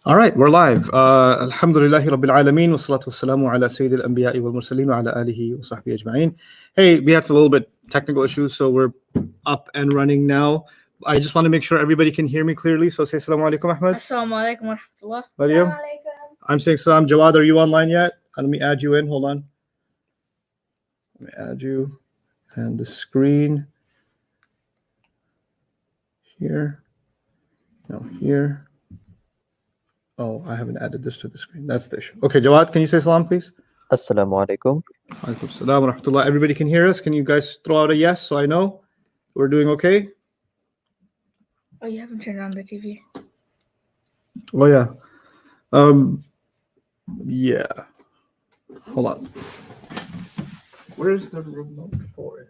All right, we're live. Alhamdulillahi Rabbil Alameen, wa salatu wassalamu ala Sayyidil Anbiya'i wal Mursaleen wa ala alihi wa sahbihi ajma'in. Hey, we had a little bit technical issues, so we're up and running now. I just want to make sure everybody can hear me clearly, so say Assalamu alaikum, Ahmed. Assalamu alaikum wa rahmatullah. Maryam? I'm saying salam. Jawad, are you online yet? Let me add you in. Hold on. Let me add you. And the screen. Here. No, here. Oh, I haven't added this to the screen. That's the issue. Okay, Jawad, can you say salam, please? Assalamu alaikum. Alaikum salam wa rahmatullah. Everybody can hear us? Can you guys throw out a yes so I know we're doing okay? Oh, you haven't turned on the TV. Oh, yeah. Yeah. Hold on. Where's the remote for it?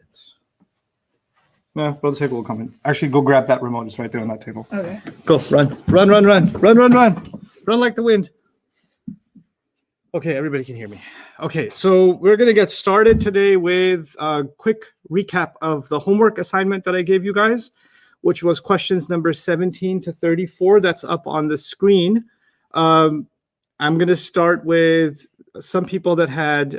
No, Brother Saif will come in. Actually, go grab that remote. It's right there on that table. Okay. Go, run, run, run, run, run, run, run. Run like the wind. Okay, everybody can hear me. Okay, so we're going to get started today with a quick recap of the homework assignment that I gave you guys, which was questions number 17 to 34. That's up on the screen. I'm going to start with some people that had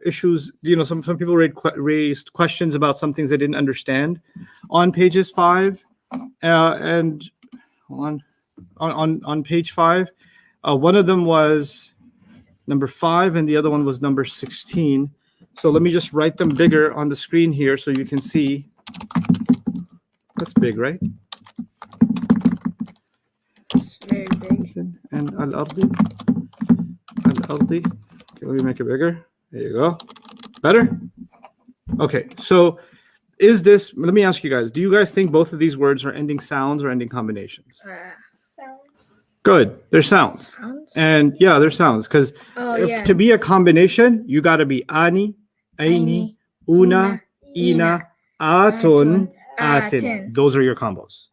issues. You know, some people raised questions about some things they didn't understand on pages 5 and on page 5. One of them was number 5 and the other one was number 16. So let me just write them bigger on the screen here so you can see. That's big, right? It's very big. And al-ardi. Al-ardi. Okay, let me make it bigger. There you go. Better? Okay, so let me ask you guys, do you guys think both of these words are ending sounds or ending combinations? Sounds. Good, they're sounds. Sounds? And yeah, they're sounds, because to be a combination, you got to be ani, aini, una, ina, atun, atin. Those are your combos.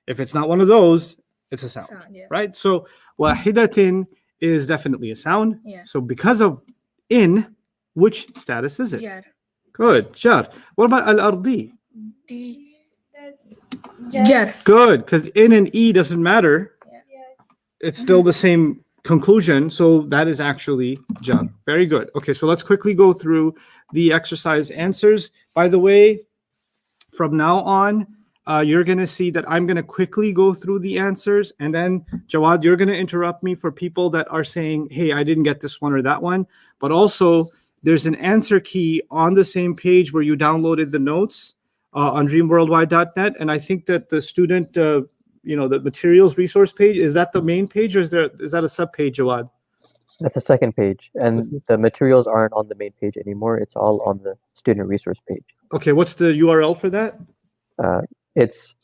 If it's not one of those, it's a sound, right? So wahidatin is definitely a sound. Yeah. So because of in, which status is it? Jar. Good, jar. What about al-ardi? That's jar. Good, because in and e doesn't matter. Yeah. It's still the same conclusion. So that is actually jar. Very good. Okay, so let's quickly go through the exercise answers. By the way, from now on, you're going to see that I'm going to quickly go through the answers. And then, Jawad, you're going to interrupt me for people that are saying, hey, I didn't get this one or that one. But also, there's an answer key on the same page where you downloaded the notes on dreamworldwide.net. And I think that the student, the materials resource page, is that the main page or is that a sub page, Jawad? That's the second page. And the materials aren't on the main page anymore. It's all on the student resource page. Okay, what's the URL for that? There's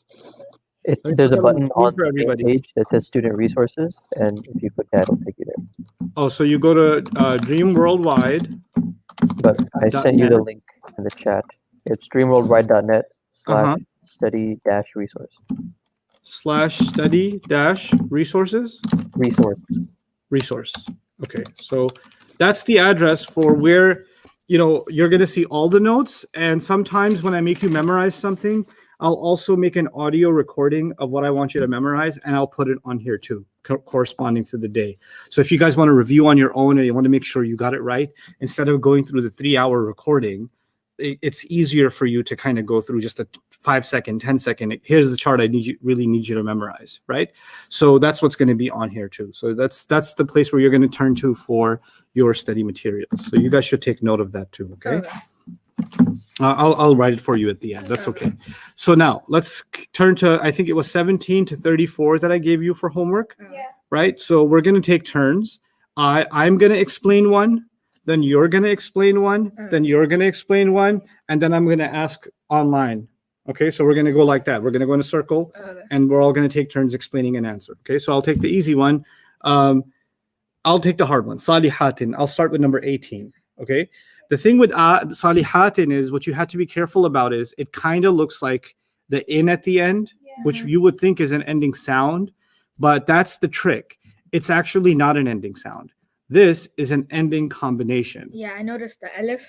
a button on the main page that says student resources, and if you click that, it'll take you there. Oh, so you go to Dream Worldwide. But I sent you the link in the chat. It's dreamworldwide.net /study-resource. /study-resources? Resource. Okay, so that's the address for where, you're going to see all the notes. And sometimes when I make you memorize something, I'll also make an audio recording of what I want you to memorize, and I'll put it on here too, corresponding to the day. So if you guys want to review on your own and you want to make sure you got it right, instead of going through the 3-hour recording, it's easier for you to kind of go through just a 5-second, 10-second. Here's the chart I really need you to memorize, right? So that's what's going to be on here too. So that's the place where you're going to turn to for your study materials. So you guys should take note of that too, okay? I'll write it for you at the end. That's okay. So now let's turn to, I think it was 17 to 34 that I gave you for homework, right? So we're going to take turns. I'm going to explain one, then you're going to explain one, then you're going to explain one, and then I'm going to ask online. Okay, so we're going to go like that. We're going to go in a circle, and we're all going to take turns explaining an answer. Okay, so I'll take the easy one. I'll take the hard one. Salihatin. I'll start with number 18. Okay. The thing with salihatin is what you have to be careful about is it kind of looks like the in at the end, which you would think is an ending sound, but that's the trick. It's actually not an ending sound. This is an ending combination. Yeah, I noticed the alif.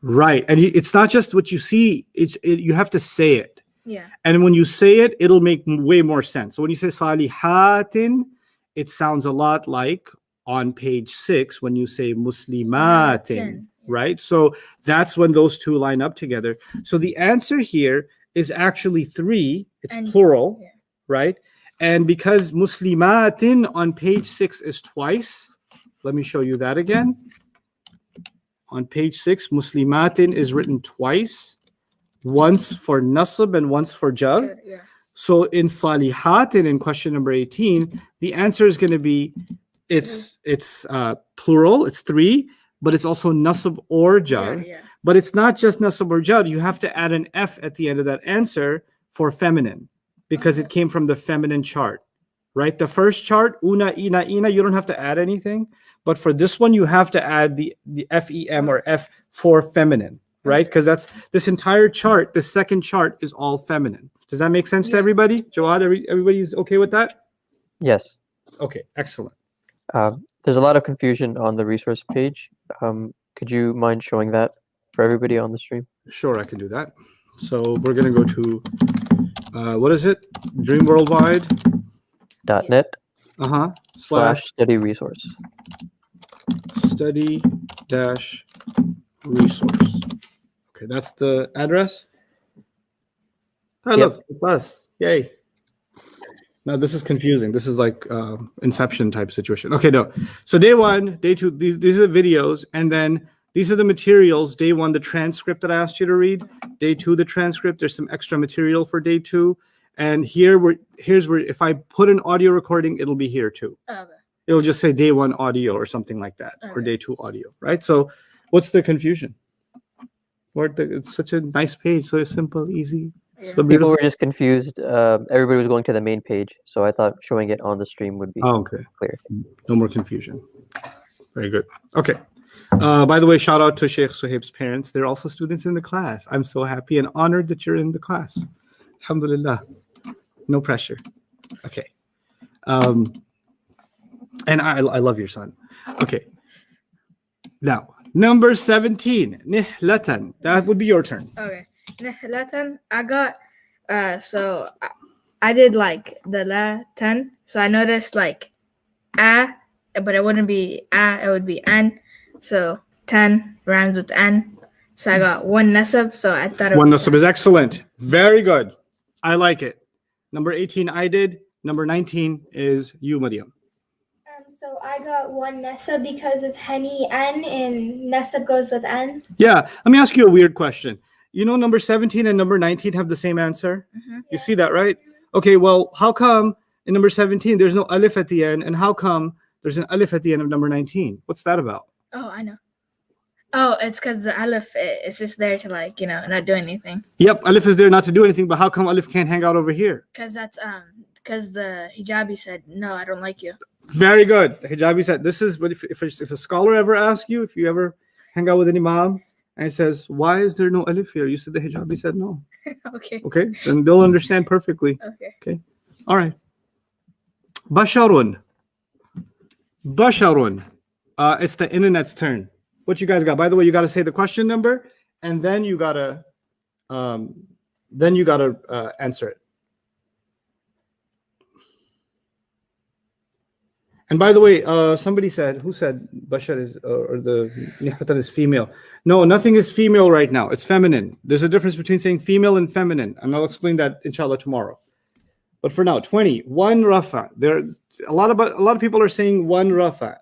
Right. And it's not just what you see, you have to say it. Yeah. And when you say it, it'll make way more sense. So when you say salihatin, it sounds a lot like on page 6 when you say muslimatin, Matin. right? So that's when those two line up together. So the answer here is actually 3. It's And- plural, yeah. right? And because muslimatin on page 6 is twice, let me show you that again. On page 6, muslimatin is written twice, once for nasab and once for jar. Good, yeah. So in salihatin, in question number 18, the answer is going to be it's plural, it's 3, but it's also nasab or jar. Good, yeah. But it's not just nasab or jar. You have to add an F at the end of that answer for feminine because it came from the feminine chart, right? The first chart, una, ina, you don't have to add anything. But for this one, you have to add the FEM or F for feminine, right? Because that's this entire chart, the second chart is all feminine. Does that make sense to Yeah. everybody? Jawad, everybody's okay with that? Yes. Okay, excellent. There's a lot of confusion on the resource page. Could you mind showing that for everybody on the stream? Sure, I can do that. So we're going to go to, what is it? Dream Worldwide. .net Slash /study resource. study dash resource. Okay, that's the address. I Yep. look, it's us. Yay. Now this is confusing. This is like Inception type situation. Okay, no. So day 1, day 2, these are the videos, and then these are the materials. Day 1, the transcript that I asked you to read. Day 2, the transcript. There's some extra material for day 2. And here's where if I put an audio recording, it'll be here too. Okay. It'll just say day 1 audio or something like that, or Okay. day 2 audio, right? So what's the confusion? It's such a nice page, so it's simple, easy. Yeah. So People beautiful. were just confused. Everybody was going to the main page, so I thought showing it on the stream would be Oh, okay. clear. No more confusion. Very good. Okay. By the way, shout out to Sheikh Suhaib's parents. They're also students in the class. I'm so happy and honored that you're in the class. Alhamdulillah. No pressure. Okay. And I love your son. Okay. Now, number 17, nihlatan. That would be your turn. Okay. Latin, I got so I did like the Latin. So I noticed like a, but it wouldn't be a, it would be an. So 10 rhymes with an. So I got 1 nasab. So I thought it One was nasab is excellent. Very good. I like it. Number 18, I did. Number 19 is you, Mariam. So I got 1 Nessa because it's Henny N and Nessa goes with N. Yeah. Let me ask you a weird question. You know, number 17 and number 19 have the same answer. Mhm. You see that, right? Okay, well, how come in number 17 there's no alif at the end, and how come there's an alif at the end of number 19? What's that about? Oh, I know. Oh, it's because the aleph it's just there to like not do anything. Yep, alif is there not to do anything, but how come alif can't hang out over here? Because that's because the hijabi said no, I don't like you. Very good. The hijabi said this is what if a scholar ever asks you, if you ever hang out with an imam and he says, why is there no alif here? You said the hijabi said no. Okay. Okay, then they'll understand perfectly. Okay. All right. Basharun. It's the internet's turn. What you guys got? By the way, you got to say the question number, and then you gotta answer it. And by the way, somebody said, who said Bashar is or the Nihatan is female? No, nothing is female right now. It's feminine. There's a difference between saying female and feminine, and I'll explain that inshallah tomorrow. But for now, 20, 1 rafa. There, a lot of people are saying 1 rafa.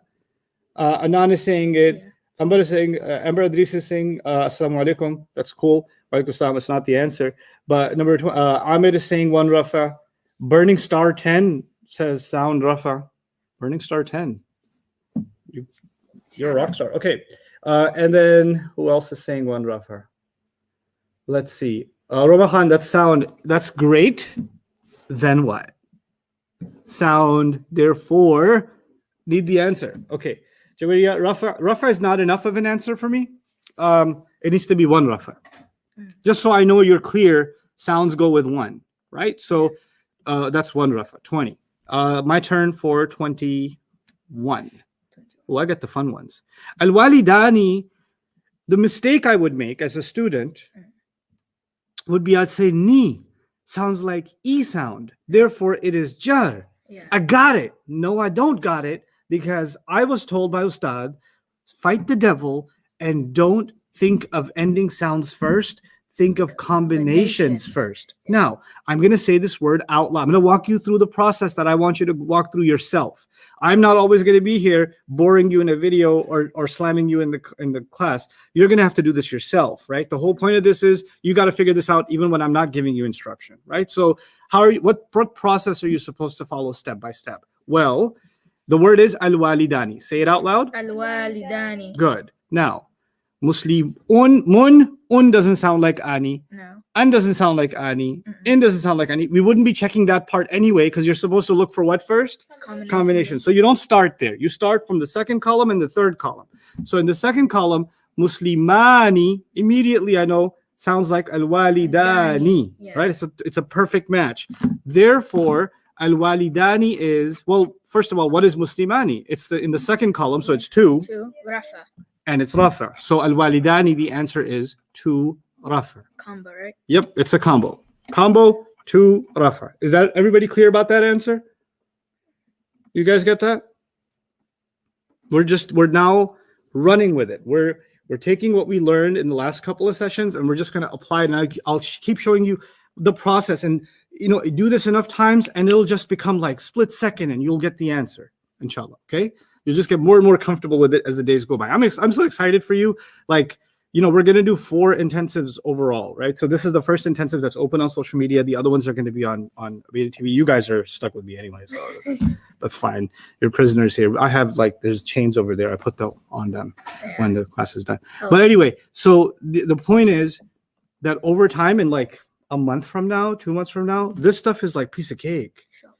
Anan is saying it. Amber is saying. Amber Adris is saying Assalamu alaikum. That's cool. Walaikum assalam. It's not the answer. But number 2, Ahmed is saying 1 rafa. Burning Star 10 says sound rafa. Burning Star 10. You're a rock star. Okay. And then who else is saying 1 rafa? Let's see. Romahan, that sound. That's great. Then what? Sound, therefore, need the answer. Okay. Jawaria, Rafa is not enough of an answer for me. It needs to be 1 Rafa. Just so I know you're clear, sounds go with 1, right? So that's 1 Rafa, 20. My turn for 21. Oh, I got the fun ones. Al-Walidani, the mistake I would make as a student would be I'd say ni. Sounds like E sound. Therefore, it is jar. Yeah. I got it. No, I don't got it because I was told by Ustad, fight the devil and don't think of ending sounds first. Think of combinations Combinations. first. Now, I'm going to say this word out loud. I'm going to walk you through the process that I want you to walk through yourself. I'm not always going to be here boring you in a video or slamming you in the class. You're going to have to do this yourself, right? The whole point of this is you got to figure this out even when I'm not giving you instruction, right? So what process are you supposed to follow step by step? Well, the word is al-walidani. Say it out loud. Al-walidani. Good. Now, Muslim un doesn't sound like ani. No. An doesn't sound like ani. Mm-mm. In doesn't sound like ani. We wouldn't be checking that part anyway because you're supposed to look for what first? Combination. So you don't start there. You start from the second column and the third column. So in the second column, Muslimani, immediately I know sounds like al-walidani, Yeah. right? It's a perfect match. Therefore, al-walidani is, well, first of all, what is Muslimani? It's in the second column, so it's 2. 2 rafa. And it's rafa. So al-walidani, the answer is 2 rafa. Combo, right? Yep, it's a combo. Combo 2 rafa. Is that everybody clear about that answer? You guys get that? We're now running with it. We're taking what we learned in the last couple of sessions and we're just going to apply it. And I'll keep showing you the process, and do this enough times and it'll just become like split second and you'll get the answer, inshallah. Okay, you'll just get more and more comfortable with it as the days go by. I'm so excited for you. Like, we're going to do 4 intensives overall, right? So this is the first intensive that's open on social media. The other ones are going to be on Beta TV. You guys are stuck with me anyway, so that's fine. You're prisoners here. I have there's chains over there. I put on them when the class is done. Oh. But anyway, so the point is that over time, in like a month from now, 2 months from now, this stuff is like piece of cake. Sure.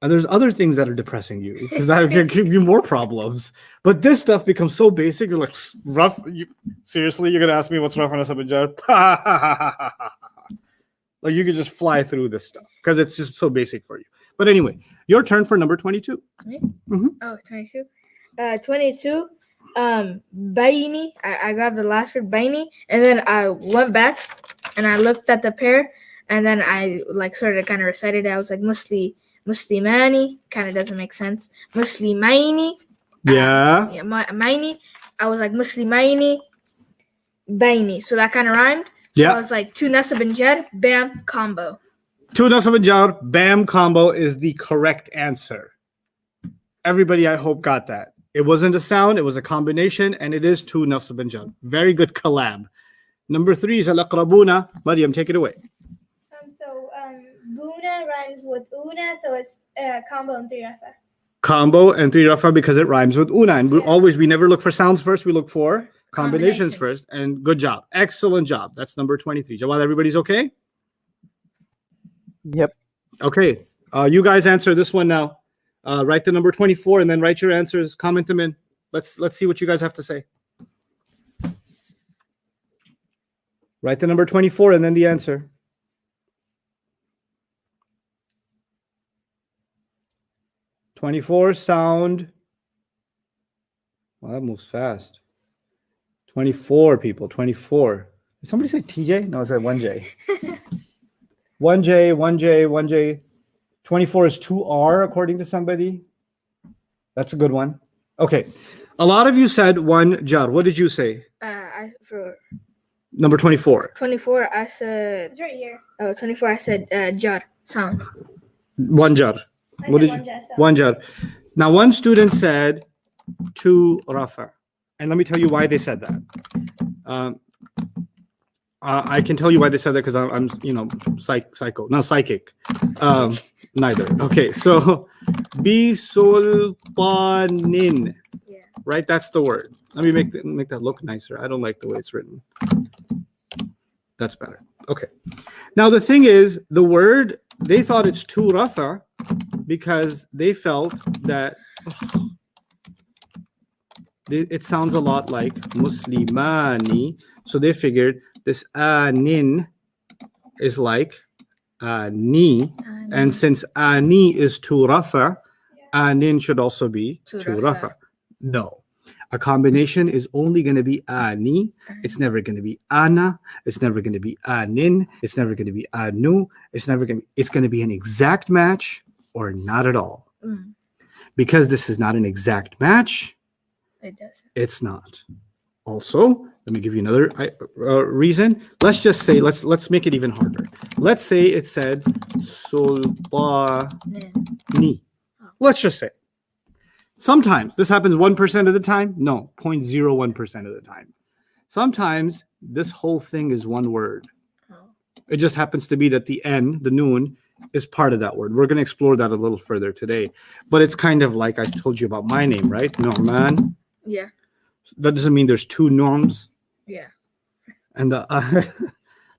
And there's other things that are depressing you because that can give you more problems. But this stuff becomes so basic. You're like, rough. Seriously, you're going to ask me what's rough on Nasab and Jar? Like you could just fly through this stuff because it's just so basic for you. But anyway, your turn for number 22. Oh, 22. 22. Baini. I grabbed the last word, baini, and then I went back and I looked at the pair, and then I started kind of recited it. I was like, Muslimani. Kind of doesn't make sense. Muslimaini. Yeah. Maini. I was like Muslimaini. Baini. So that kind of rhymed. So Yeah. I was like 2 nasab and jar, bam, combo. 2 Nasab and Jar, bam combo is the correct answer. Everybody, I hope, got that. It wasn't a sound, it was a combination, and it is 2 Nasab and Jar. Very good collab. Number 3 is al-aqrabuna. Mariam, take it away. So Buna rhymes with Una, so it's combo and 3 rafa. Combo and 3 rafa because it rhymes with una. And we never look for sounds first, we look for combinations first. And good job. Excellent job. That's number 23. Jawad, everybody's okay? Yep. Okay. You guys answer this one now. Write the number 24 and then write your answers. Comment them in. Let's see what you guys have to say. Write the number 24 and then the answer. Sound. Well, that moves fast. 24 people. 24. Did somebody say TJ? No, it said 1J. 1J. 24 is 2R according to somebody. That's a good one. Okay. A lot of you said 1 jar. What did you say? For Number 24. 24, I said. It's right here. Oh, 24, I said jar sound. 1 jar. I What said did you? 1 jar, so. 1 jar. Now, one student said 2 rafa. And let me tell you why they said that. I can tell you why they said that because I'm psychic. Neither. Okay, so bisultanin. Yeah. Right, that's the word. Let me make that look nicer. I don't like the way it's written. That's better. Okay. Now the thing is, the word, they thought it's 2 rafa because they felt that it sounds a lot like Muslimani. So they figured this anin is like ani. And since ani is 2 rafa, anin should also be 2 rafa. No. A combination is only going to be ani. It's never going to be ana. It's never going to be anin. It's never going to be anu. It's going to be an exact match or not at all. Mm, Because this is not an exact match, it does. it's not. Also, let me give you another reason. Let's just say, let's make it even harder. Let's say it said sultani. Let's just say. Sometimes this happens 1% of the time. No, 0.01% of the time. Sometimes this whole thing is one word. Oh. It just happens to be that the N, the noon, is part of that word. We're going to explore that a little further today. But it's kind of like I told you about my name, right? Nu'man. Yeah. That doesn't mean there's two norms. Yeah. And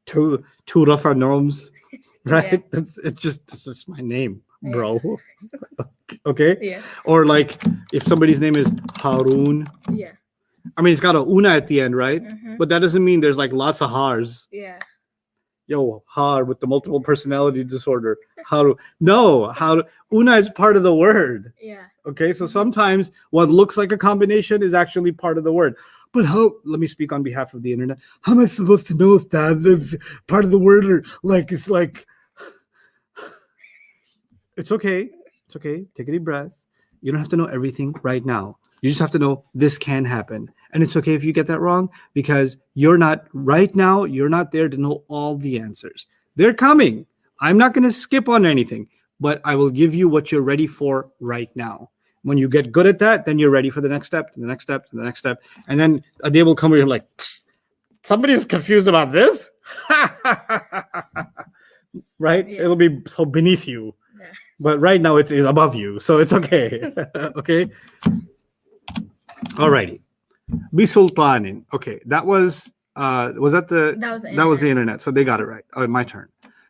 two Rafa norms, right? Yeah. It's just, this is my name, bro. Okay? Yeah. Or like if somebody's name is Harun, Yeah. I mean, it's got a una at the end, right? Mhm. But that doesn't mean there's like lots of Hars. Yeah. Yo, Har with the multiple personality disorder. Haru. No, una is part of the word. Yeah. Okay, so sometimes what looks like a combination is actually part of the word. But how, let me speak on behalf of the internet. How am I supposed to know if that's part of the word or like, it's like, it's okay. It's okay. Take a deep breath. You don't have to know everything right now. You just have to know this can happen. And it's okay if you get that wrong because you're not, right now, you're not there to know all the answers. They're coming. I'm not going to skip on anything, but I will give you what you're ready for right now. When you get good at that, then you're ready for the next step, and the next step, and the next step. And then a day will come where you're like, somebody's confused about this? Right? Yeah. It'll be so beneath you. Yeah. But right now it is above you, so it's okay. Okay? Alrighty. Bisultanin. Okay, that was that the That was the internet. So they got it right. My turn.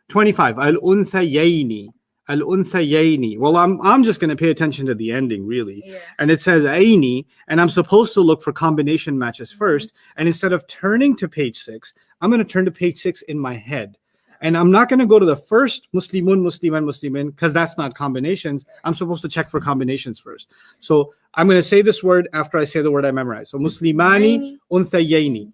25. Al-unthayayni. Al-unthayayni. Well, I'm just going to pay attention to the ending, really. Yeah. And it says aini, and I'm supposed to look for combination matches first. And instead of turning to page 6, I'm going to turn to page 6 in my head. And I'm not going to go to the first Muslimun, Musliman, Muslimin, because that's not combinations. I'm supposed to check for combinations first. So I'm going to say this word after I say the word I memorized. So Muslimani, unthayaini.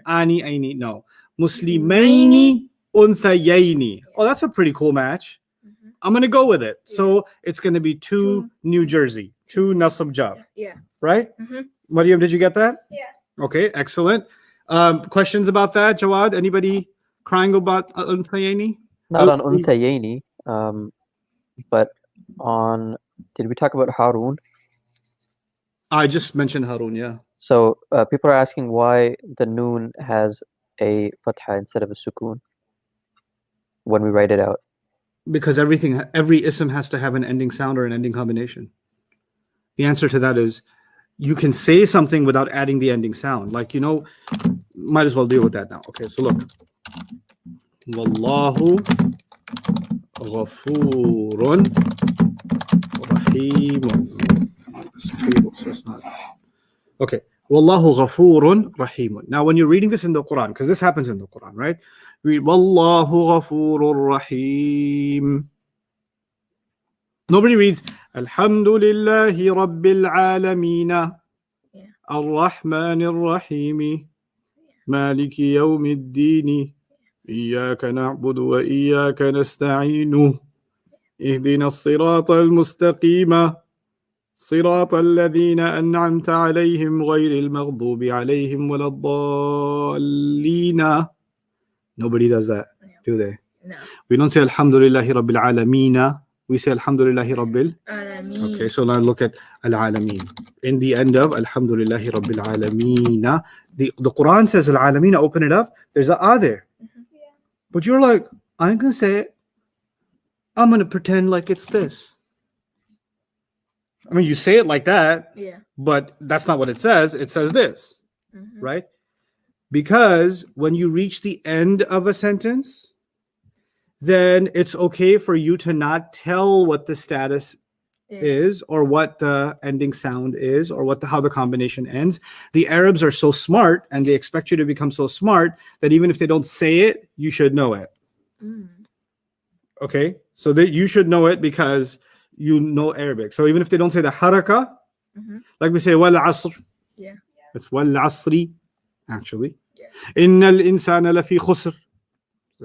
Ani, aini, no. Muslimaini, unthayaini. Oh, that's a pretty cool match. Mhm. I'm going to go with it. So it's going to be two New Jersey, two Nasab Jab, Yeah. right? Mhm. Mariam, did you get that? Yeah. Okay, excellent. Questions about that, Jawad? Anybody crying about unthayaini? Not on Untayeni, but on, did we talk about Harun? I just mentioned Harun, yeah. So people are asking why the noon has a fatha instead of a sukun when we write it out. Because every ism has to have an ending sound or an ending combination. The answer to that is you can say something without adding the ending sound. Like, might as well deal with that now. Okay, so look. Wallahu ghafurun rahimun. It's table, so it's not. Okay. Wallahu ghafurun rahimun. Now, when you're reading this in the Quran, because this happens in the Quran, right? Read Wallahu ghafurur rahim. Nobody reads Alhamdulillahi Rabbil Alameen. Yeah. Ar-Rahmanir Rahim. Maliki Yawmiddin. إياك نعبد وإياك نستعين اهدنا الصراط المستقيم صراط الذين أنعمت عليهم غير المغضوب عليهم ولا الضالين. Nobody does that, do they? No. We don't say Alhamdulillahi Rabbil Alameen. We say Alhamdulillahi Rabbil. Okay, so now look at Al-Alameen. In the end of Alhamdulillahi Rabbil Alameen, the Quran says Al-Alameen, open it up, there's a there. But you're like, I ain't gonna say it. I'm gonna pretend like it's this. I mean, you say it like that, Yeah. but that's not what it says. It says this, Mhm. right? Because when you reach the end of a sentence, then it's okay for you to not tell what the status is or what the ending sound is or how the combination ends. The Arabs are so smart and they expect you to become so smart that even if they don't say it, you should know it. Mm. Okay, so that you should know it because you know Arabic. So even if they don't say the haraka, Mhm. like we say wal asr, Yeah. it's wal asri actually. Yeah. Innal insana lafi khusr.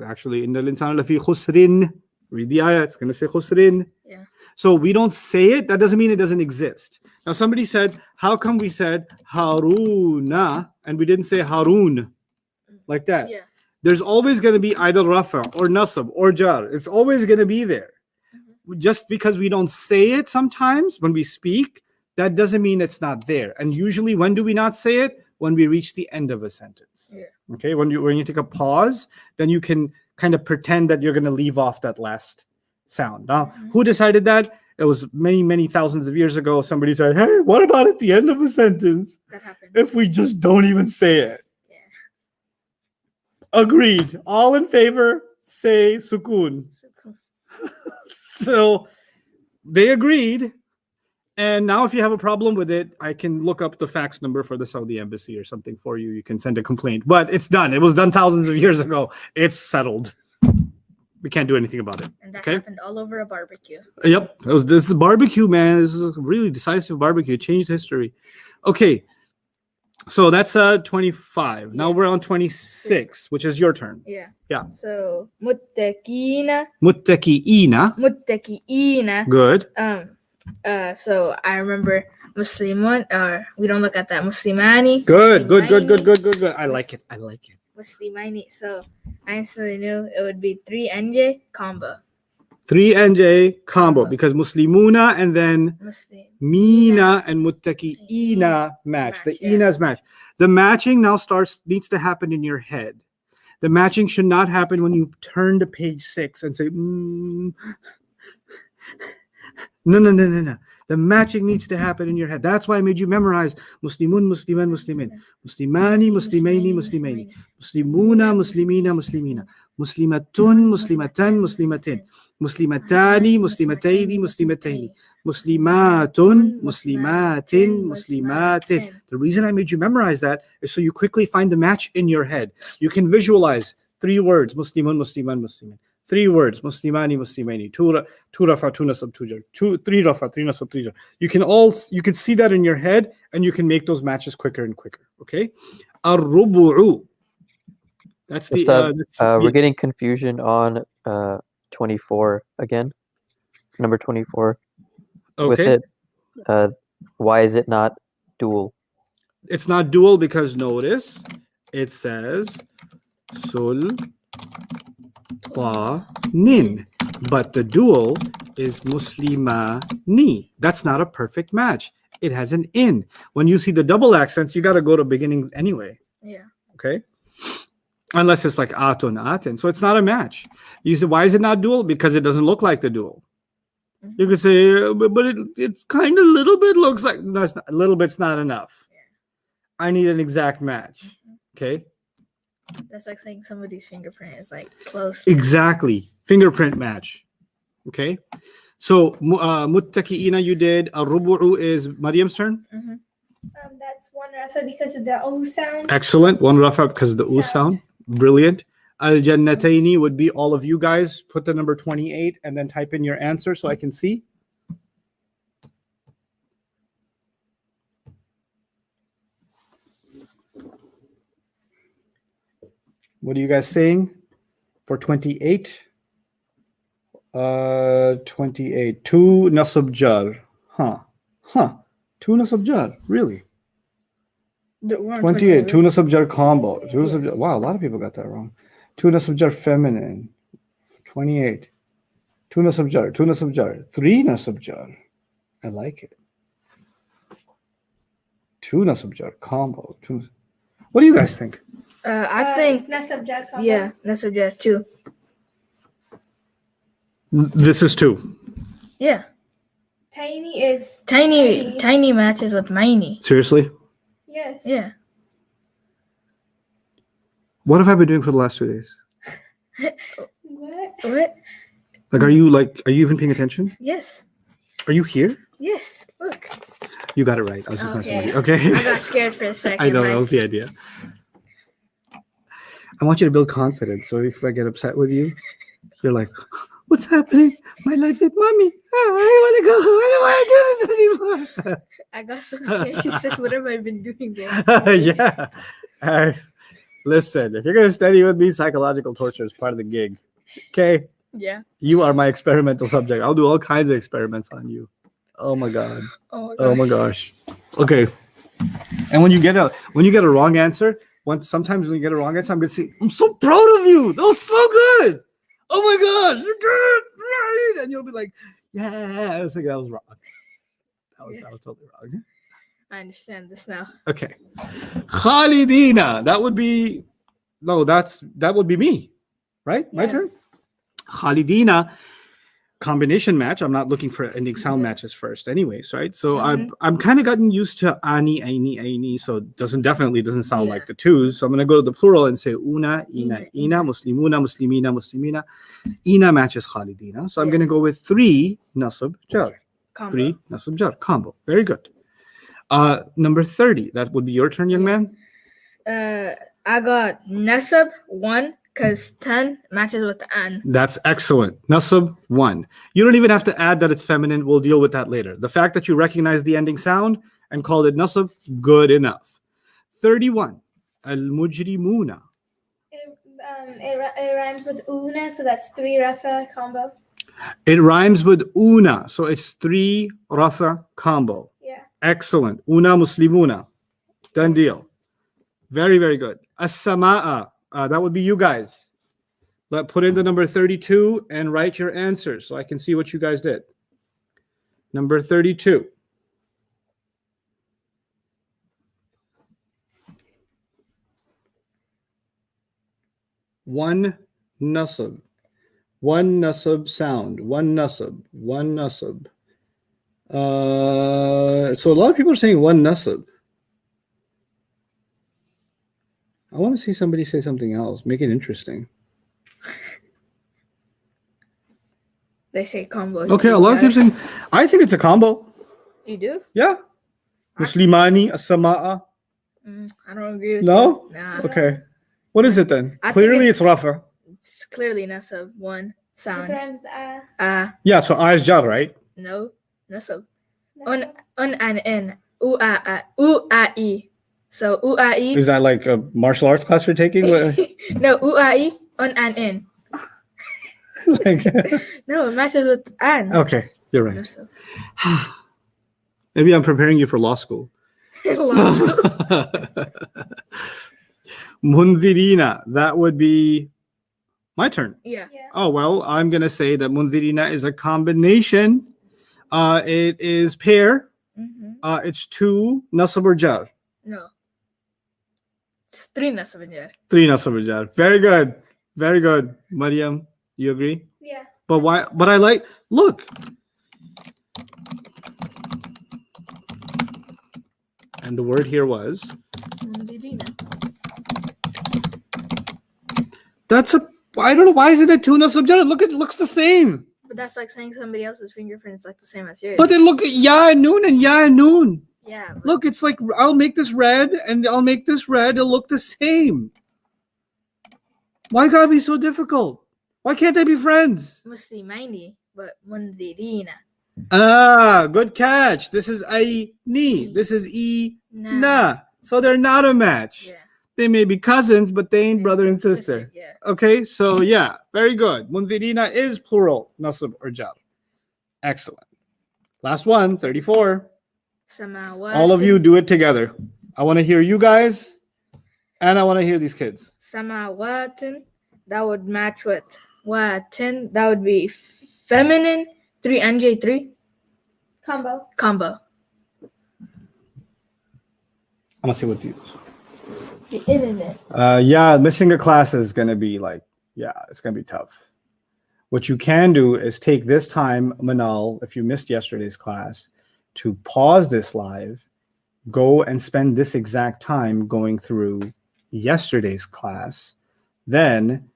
Actually, innal insana lafi khusrin. Read the ayah, it's going to say khusrin. Yeah. So we don't say it. That doesn't mean it doesn't exist. Now somebody said, how come we said Haruna and we didn't say Harun like that? Yeah. There's always going to be either rafa or nasab or jar. It's always going to be there. Just because we don't say it sometimes when we speak, that doesn't mean it's not there. And usually when do we not say it? When we reach the end of a sentence. Yeah. Okay, when you take a pause, then you can kind of pretend that you're going to leave off that last sound. Now, who decided that? It was many, many thousands of years ago. Somebody said, hey, what about at the end of a sentence That happened. if we just don't even say it? Yeah. Agreed. All in favor, say sukun. So cool. So they agreed. And now if you have a problem with it, I can look up the fax number for the Saudi embassy or something for you. You can send a complaint. But it's done. It was done thousands of years ago. It's settled. We can't do anything about it. And that Okay. happened all over a barbecue. Yep. This is barbecue, man. This is a really decisive barbecue. It changed history. Okay. So that's 25. Now Yeah. we're on 26, which is your turn. Yeah. Yeah. So muttaqina, Muttaqiina. muttaqiina. Good. So I remember Muslimun, we don't look at that. Muslimani. Good. Muslimaini, I like it. I like it. Muslimaini. So I instantly knew it would be 3 NJ combo. 3 NJ combo because Muslimuna and then Muslim. Mina and Muttaqiina match. The Match, yeah. Inas match. The matching now needs to happen in your head. The matching should not happen when you turn to page 6 and say, No. The matching needs to happen in your head. That's why I made you memorize Muslimun, Musliman, Muslimin. Muslimani, Muslimaini, Muslimaini. Muslimuna, Muslimina, Muslimina. Muslimatun, Muslimatan, Muslimatin. Muslimatani, Muslimataini, Muslimataini. Muslimatun, Muslimatin, Muslimatin. The reason I made you memorize that is so you quickly find the match in your head. You can visualize 3 words, Muslimun, Musliman, Muslimin. 3 words, Muslimani, Muslimaini. 2 rafa, 2 nasab, 2 jar. 3 rafa, 3 nasab, 3 jar. You can see that in your head and you can make those matches quicker and quicker. Okay? Ar-rubu'u. That's the Ustad, we're getting confusion on 24 again. Number 24 with okay. it. Why is it not dual? It's not dual because notice it says sul nin, but the dual is muslimani. That's not a perfect match. It has an in. When you see the double accents, you got to go to beginning anyway. Yeah. Okay. Unless it's like atun, atin. So it's not a match. You say, why is it not dual? Because it doesn't look like the dual. You could say, but it's kind of a little bit looks like, no, it's not, a little bit's not enough. I need an exact match. Okay. That's like saying somebody's fingerprint is like close. Exactly. Fingerprint match. Okay. So muttaqiina you did. Ar-rubu'u is Mariam's turn. Mhm. That's 1 rafa because of the O sound. Excellent. 1 rafa because of the u sound. Brilliant. Al-jannataini would be all of you guys. Put the number 28 and then type in your answer so I can see. What are you guys saying for 28? 28. 2 nasab jar. Huh. 2 nasab jar. Really? We're on 28. 2 nasab jar combo. 2 nasab jar. Wow, a lot of people got that wrong. 2 nasab jar feminine. 28. 2 nasab jar. 2 nasab jar. 3 nasab jar. I like it. 2 nasab jar combo. What do you guys think? I think, Nasab jar combo. yeah, that's subject 2. This is 2. Yeah. Tiny is Tiny matches with miny. Seriously? Yes. Yeah. What have I been doing for the last 2 days? What? What? Like, are you even paying attention? Yes. Are you here? Yes. Look. You got it right. I was just messing with Okay. you. Okay. I got scared for a second. I know, like, that was the idea. I want you to build confidence. So if I get upset with you, you're like, what's happening? My life with mommy. Oh, I don't want to go. I don't want to do this anymore. I got so scared. She said, what have I been doing there? Yeah. Listen, if you're going to study with me, psychological torture is part of the gig. Okay? Yeah. You are my experimental subject. I'll do all kinds of experiments on you. Oh my god. Oh my gosh. Okay. And when you get a wrong answer, sometimes when you get a wrong answer, I'm gonna say, I'm so proud of you. That was so good. Oh my gosh, you're good, right? And you'll be like, yeah, I was like, that was wrong. That was totally wrong. I understand this now. Okay. Khalidina. That would be me, right? My Yeah. turn. Khalidina combination match. I'm not looking for ending sound matches first, anyways, right? So I'm kind of gotten used to ani, aini, aini. So it doesn't sound like the twos. So I'm gonna go to the plural and say una, ina, ina, muslimuna, muslimina, muslimina. Ina matches Khalidina. So I'm gonna go with 3 nasab jar. Combo. 3 nasab jar combo. Very good. Number 30. That would be your turn, young man. I got nasab 1 because 10 matches with the an. That's excellent. Nasab 1. You don't even have to add that it's feminine. We'll deal with that later. The fact that you recognize the ending sound and called it nasab, good enough. 31. Al-mujrimuna. It rhymes with una, so that's 3 rafa combo. It rhymes with una, so it's 3 rafa combo. Yeah. Excellent. Una muslimuna. Done deal. Very, very good. As-sama'a. That would be you guys. Put in the number 32 and write your answers so I can see what you guys did. Number 32. One nasab. One nasab sound. One nasab. One nasab. So a lot of people are saying one nasab. I want to see somebody say something else. Make it interesting. They say combo. Okay, a lot of people saying, I think it's a combo. You do? Yeah. Muslimani, as-sama'a. I don't agree with No? you. Nah. Okay. What is it then? I think Clearly it's rafa. It's clearly nasab 1 It sound. rhymes with Yeah, so a is jar, right? No. Nasab. nasab. Un and in. U-a-i. So u-a-i. Is that like a martial arts class you're taking? No, u-a-i. Un and in. Like, No, it matches with an. okay, you're right. Nasab. Maybe I'm preparing you for law school. Mundirina, that would be my turn. Yeah. Yeah. Oh, well, I'm going to say that Mundirina is a combination. It is pair. It's 2 nasab or jar. No. It's 3 nasab in there. 3 nasab or jar. Very good. Very good. Mariam, you agree? Yeah. But why? But I like, look. And the word here was, I don't know, why isn't it 2 nasab jar? Look, it looks the same. But that's like saying somebody else's fingerprint's like the same as yours. But then look at ya and noon and ya and noon. yeah. But Look, it's like I'll make this red and I'll make this red. It'll look the same. Why gotta be so difficult? Why can't they be friends? Muslimaini, but mundirina. Good catch. This is ni. This is Nah. na. So they're not a match. Yeah. They may be cousins, but they ain't brother and sister. Yeah. Okay, so yeah, very good. Mundirina is plural, nasab or jar. Excellent. Last one, 34. Samawat. All of you do it together. I want to hear you guys, and I want to hear these kids. Samawatun. That would match with watin. That would be feminine. 3 NJ3 Combo. combo. I'm gonna see what these. The internet. Yeah, missing a class is gonna be like, yeah, it's gonna be tough. What you can do is take this time, Manal, if you missed yesterday's class, to pause this live, go and spend this exact time going through yesterday's class, then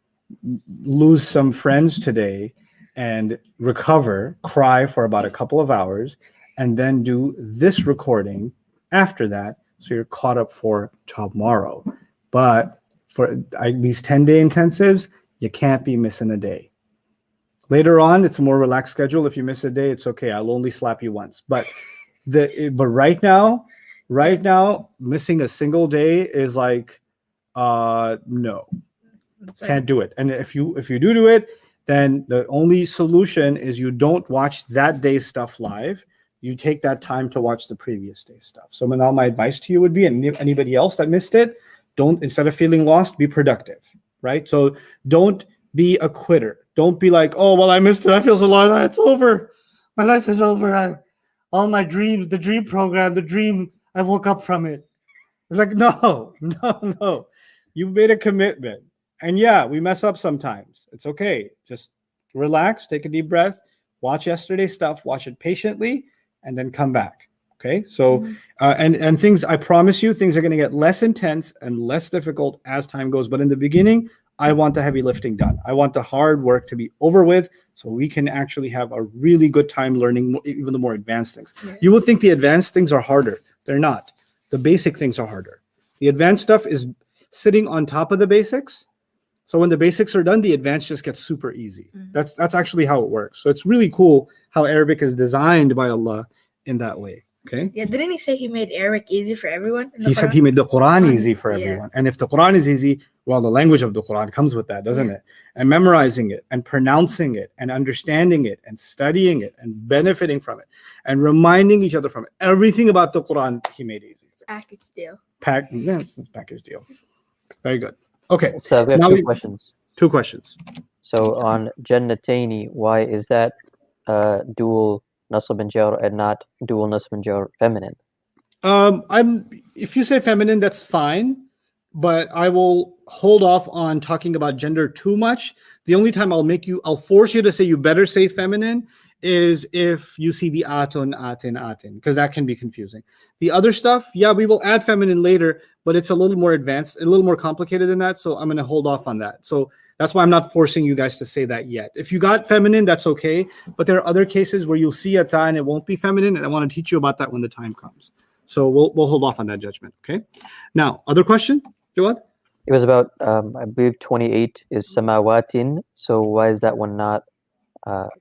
lose some friends today and recover, cry for about a couple of hours, and then do this recording after that, so you're caught up for tomorrow. But for these 10-day intensives, you can't be missing a day. Later on, it's a more relaxed schedule. If you miss a day, it's okay. I'll only slap you once. But right now, missing a single day is like, no, can't do it. And if you do it, then the only solution is you don't watch that day's stuff live. You take that time to watch the previous day's stuff. So now my advice to you would be, and anybody else that missed it, don't, instead of feeling lost, be productive, right? So don't be a quitter. Don't be like, oh, well, I missed it. I feel so lost. It's over. My life is over. All my dreams, the dream program, I woke up from it. It's like, no. You've made a commitment. And yeah, we mess up sometimes. It's okay. Just relax, take a deep breath, watch yesterday's stuff, watch it patiently, and then come back. Okay. So, and things, I promise you, things are going to get less intense and less difficult as time goes. But in the beginning, I want the heavy lifting done. I want the hard work to be over with so we can actually have a really good time learning even the more advanced things. Yeah. You will think the advanced things are harder. They're not. The basic things are harder. The advanced stuff is sitting on top of the basics. So when the basics are done, the advanced just gets super easy. That's actually how it works. So it's really cool how Arabic is designed by Allah in that way. Okay. Yeah, didn't he say he made Arabic easy for everyone? He said he made the Quran easy for Yeah. everyone. And if the Quran is easy, well, the language of the Quran comes with that, doesn't it? And memorizing it and pronouncing it and understanding it and studying it and benefiting from it and reminding each other from it. Everything about the Quran, he made easy. It's a package deal. It's a package deal. Very good. Okay. So we have Now two we- questions. Two questions. So on Jannataini, why is that dual nasab and jar and not dual nasab and jar feminine? If you say feminine, that's fine, but I will hold off on talking about gender too much. The only time I'll force you to say you better say feminine is if you see the atun, atin, because that can be confusing. The other stuff, yeah, we will add feminine later, but it's a little more advanced, a little more complicated than that. So I'm going to hold off on that. So that's why I'm not forcing you guys to say that yet. If you got feminine, that's okay. But there are other cases where you'll see a ta and it won't be feminine. And I want to teach you about that when the time comes. So we'll hold off on that judgment. Okay. Now, other question, Jawad? It was about, I believe 28 is samawatin. So why is that one not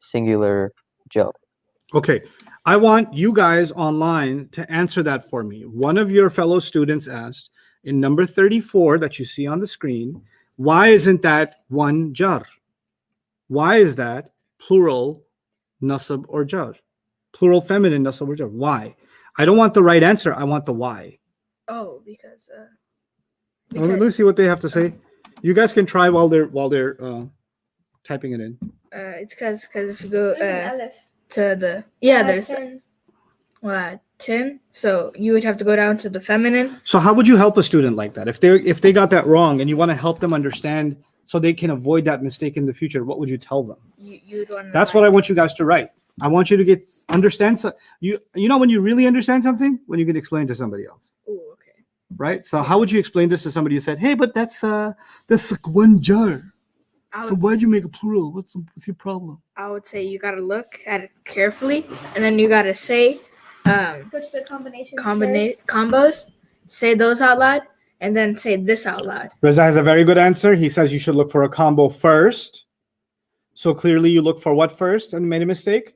singular jar? Okay. I want you guys online to answer that for me. One of your fellow students asked in number 34 that you see on the screen, why isn't that one jar? Why is that plural nasab or jar? Plural feminine nasab or jar? Why? I don't want the right answer. I want the why. Oh, because Well, let me see what they have to say. You guys can try while they're typing it in. it's because if you go There's an Aleph. to the there's 10. 10. So you would have to go down to the feminine. So how would you help a student like that? If they got that wrong and you want to help them understand so they can avoid that mistake in the future, what would you tell them? You'd want. That's what I want you guys to write. I want you to understand. You know when you really understand something? When you can explain to somebody else. Oh, okay. Right? So how would you explain this to somebody who said, hey, but that's like one jar. So why'd you make a plural? What's your problem? I would say you gotta look at it carefully, and then you gotta say What's the combination? combos. Say those out loud, and then say this out loud. Reza has a very good answer. He says you should look for a combo first. So clearly you look for what first and made a mistake?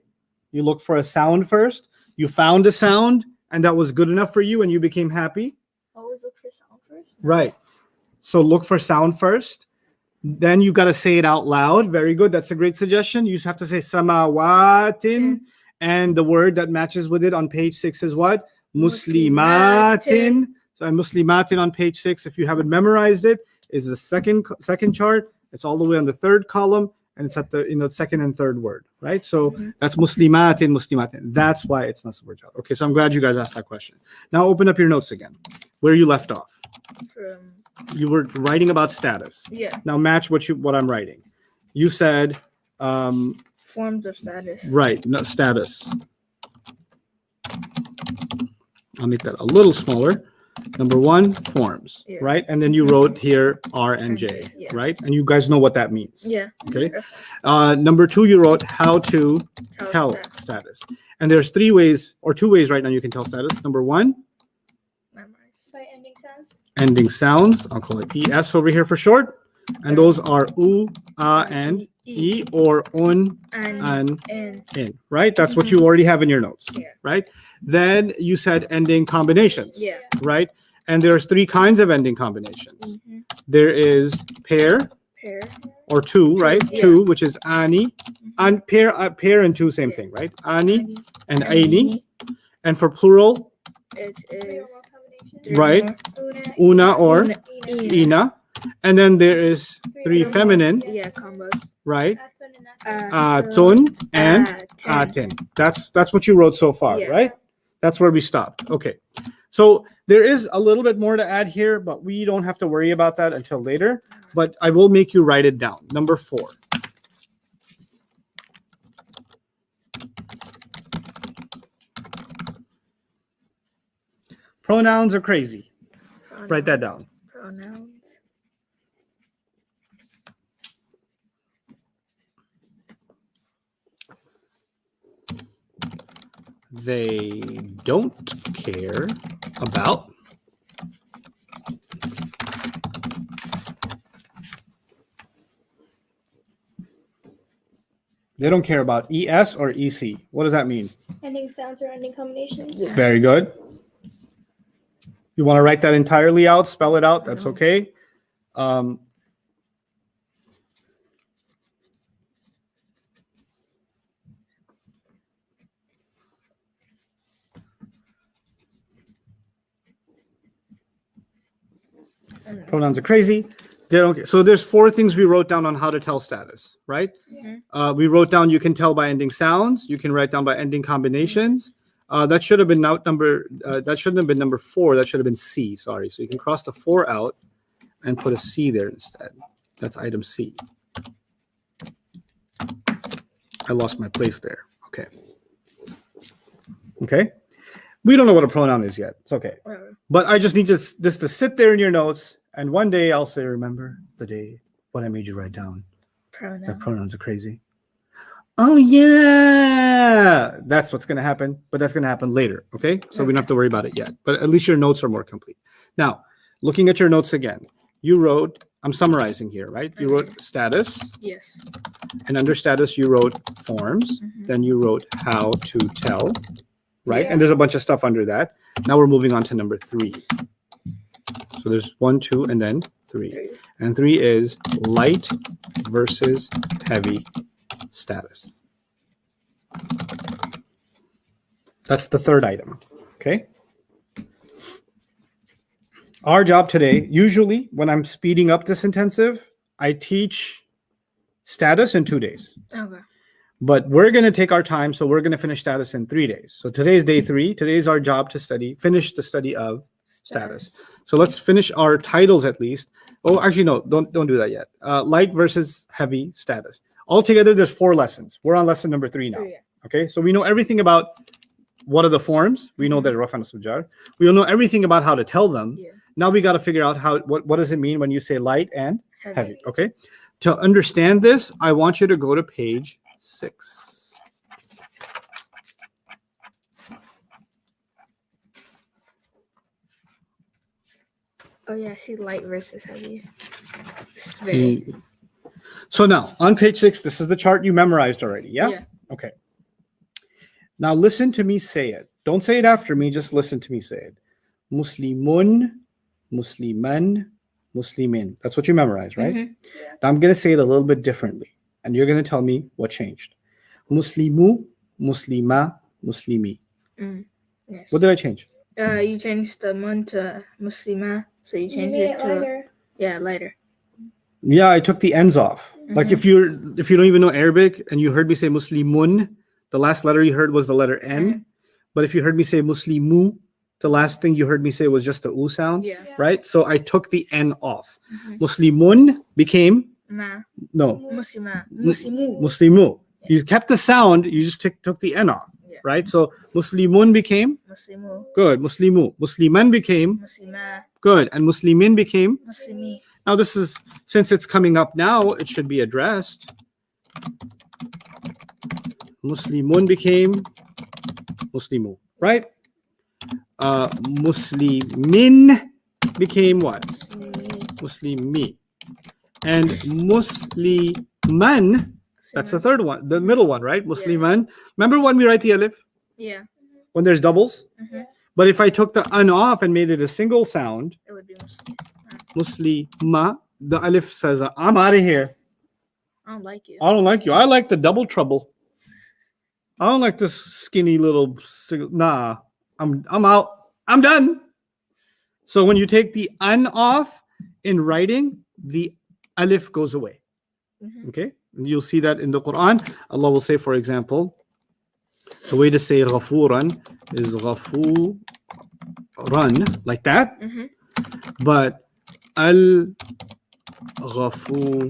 You look for a sound first. You found a sound and that was good enough for you and you became happy. Always look for sound first. Right. So look for sound first. Then you got to say it out loud. Very good. That's a great suggestion. You just have to say samawatin. And the word that matches with it on page 6 is what? Muslimatin. So Muslimatin on page 6, if you haven't memorized it, is the second chart. It's all the way on the third column. And it's at the second and third word, right? So that's muslimatin. That's why it's nasab or jar. Okay, so I'm glad you guys asked that question. Now open up your notes again. Where you left off. You were writing about status. Yeah. Now match what I'm writing. You said Forms of status. right, no, status. I'll make that a little smaller. Number 1, forms, Yeah. right? And then you wrote here R and J, Yeah. right? And you guys know what that means. Yeah. Okay. Number 2, you wrote how to tell status. And there's 3 ways or 2 ways right now you can tell status. Number 1, Memorize. By ending sounds. ending sounds. I'll call it ES over here for short. And those are U, A, and E, or Un and In, right? That's what you already have in your notes, Yeah. right? Then you said ending combinations, Yeah. right? And there's 3 kinds of ending combinations. There is pair, Pair. or two, right? Yeah. Two, which is ani. And pair and two, same thing, right? Ani and aini. And for plural, It is Plural combination. three Right. more. una or Ina. ina. And then there is three feminine, Yeah, combos. right? Atun and Atun and ten. atin. That's what you wrote so far, Yeah. right? That's where we stopped. Okay. So there is a little bit more to add here, but we don't have to worry about that until later. But I will make you write it down. Number 4. Pronouns are crazy. Write that down. Pronouns. They don't care about They don't care about ES or EC. What does that mean? ending sounds or ending combinations. Yeah. Very good. You want to write that entirely out, spell it out, that's okay. Pronouns are crazy. They don't care. So there's 4 things we wrote down on how to tell status, right? We wrote down you can tell by ending sounds. You can write down by ending combinations. That should have been that shouldn't have been number 4. That should have been C. Sorry. So you can cross the 4 out and put a C there instead. That's item C. I lost my place there. Okay. Okay. We don't know what a pronoun is yet. It's okay. Whatever. But I just need this to sit there in your notes. And one day I'll say, remember the day when I made you write down that Pronoun. pronouns are crazy. Oh, yeah. That's what's going to happen. But that's going to happen later. Okay. So we don't have to worry about it yet. But at least your notes are more complete. Now, looking at your notes again, you wrote, I'm summarizing here, right? You wrote status. Yes. And under status, you wrote forms. Then you wrote how to tell, right? Yeah. And there's a bunch of stuff under that. Now we're moving on to number 3. So there's 1, 2, and then 3. And 3 is light versus heavy status. That's the 3rd item. Okay. Our job today, usually when I'm speeding up this intensive, I teach status in 2 days. Okay. But we're going to take our time, so we're going to finish status in 3 days. So today's day 3. Today's our job to finish the study of status. So let's finish our titles at least. Oh, actually, no, don't do that yet. Light versus heavy status. Altogether, there's 4 lessons. We're on lesson number 3 now. Yeah. Okay, so we know everything about what are the forms. We know that Rafa and Sujar. We know everything about how to tell them. Yeah. Now we got to figure out what does it mean when you say light and Heavy. heavy. Okay, to understand this, I want you to go to page 6. Oh yeah, I see light versus heavy. It's very, So now on page 6, this is the chart you memorized already. Yeah? Yeah. Okay. Now listen to me say it. Don't say it after me. Just listen to me say it. Muslimun, Musliman, Muslimin. That's what you memorized, right? Mhm. Now I'm going to say it a little bit differently. And you're going to tell me what changed. Muslimu, Muslima, Muslimi. Yes. What did I change? You changed the mun to muslima, so you You changed made it it to lighter. lighter. Yeah, I took the ends off. Like if you don't even know Arabic and you heard me say Muslimun, the last letter you heard was the letter N. But if you heard me say Muslimu, the last thing you heard me say was just the U sound, Yeah. right? So I took the N off. Muslimun became Ma. no Muslima. Muslimu. Muslimu. You kept the sound, you just took the N off, Yeah. right? So Muslimun became Muslimu. good. Muslimu. Musliman became Muslima. good, and Muslimin became. Muslimi. Now this is, since it's coming up now, it should be addressed. Muslimun became Muslimu, right? Muslimin became what? Muslimi. And Musliman, that's the third one, the middle one, right? Musliman. Remember when we write the alif? Yeah. When there's doubles? Mhm. But if I took the an off and made it a single sound, It would be Muslim. Muslima, the alif says, I'm out of here. I don't like you. I don't like you. I like the double trouble. I don't like this skinny little. Nah, I'm out. I'm done. So when you take the an off in writing, the alif goes away. Mhm. Okay, and you'll see that in the Quran. Allah will say, for example, the way to say ghafuran is ghafuran, like that, Mhm. but al ghafura.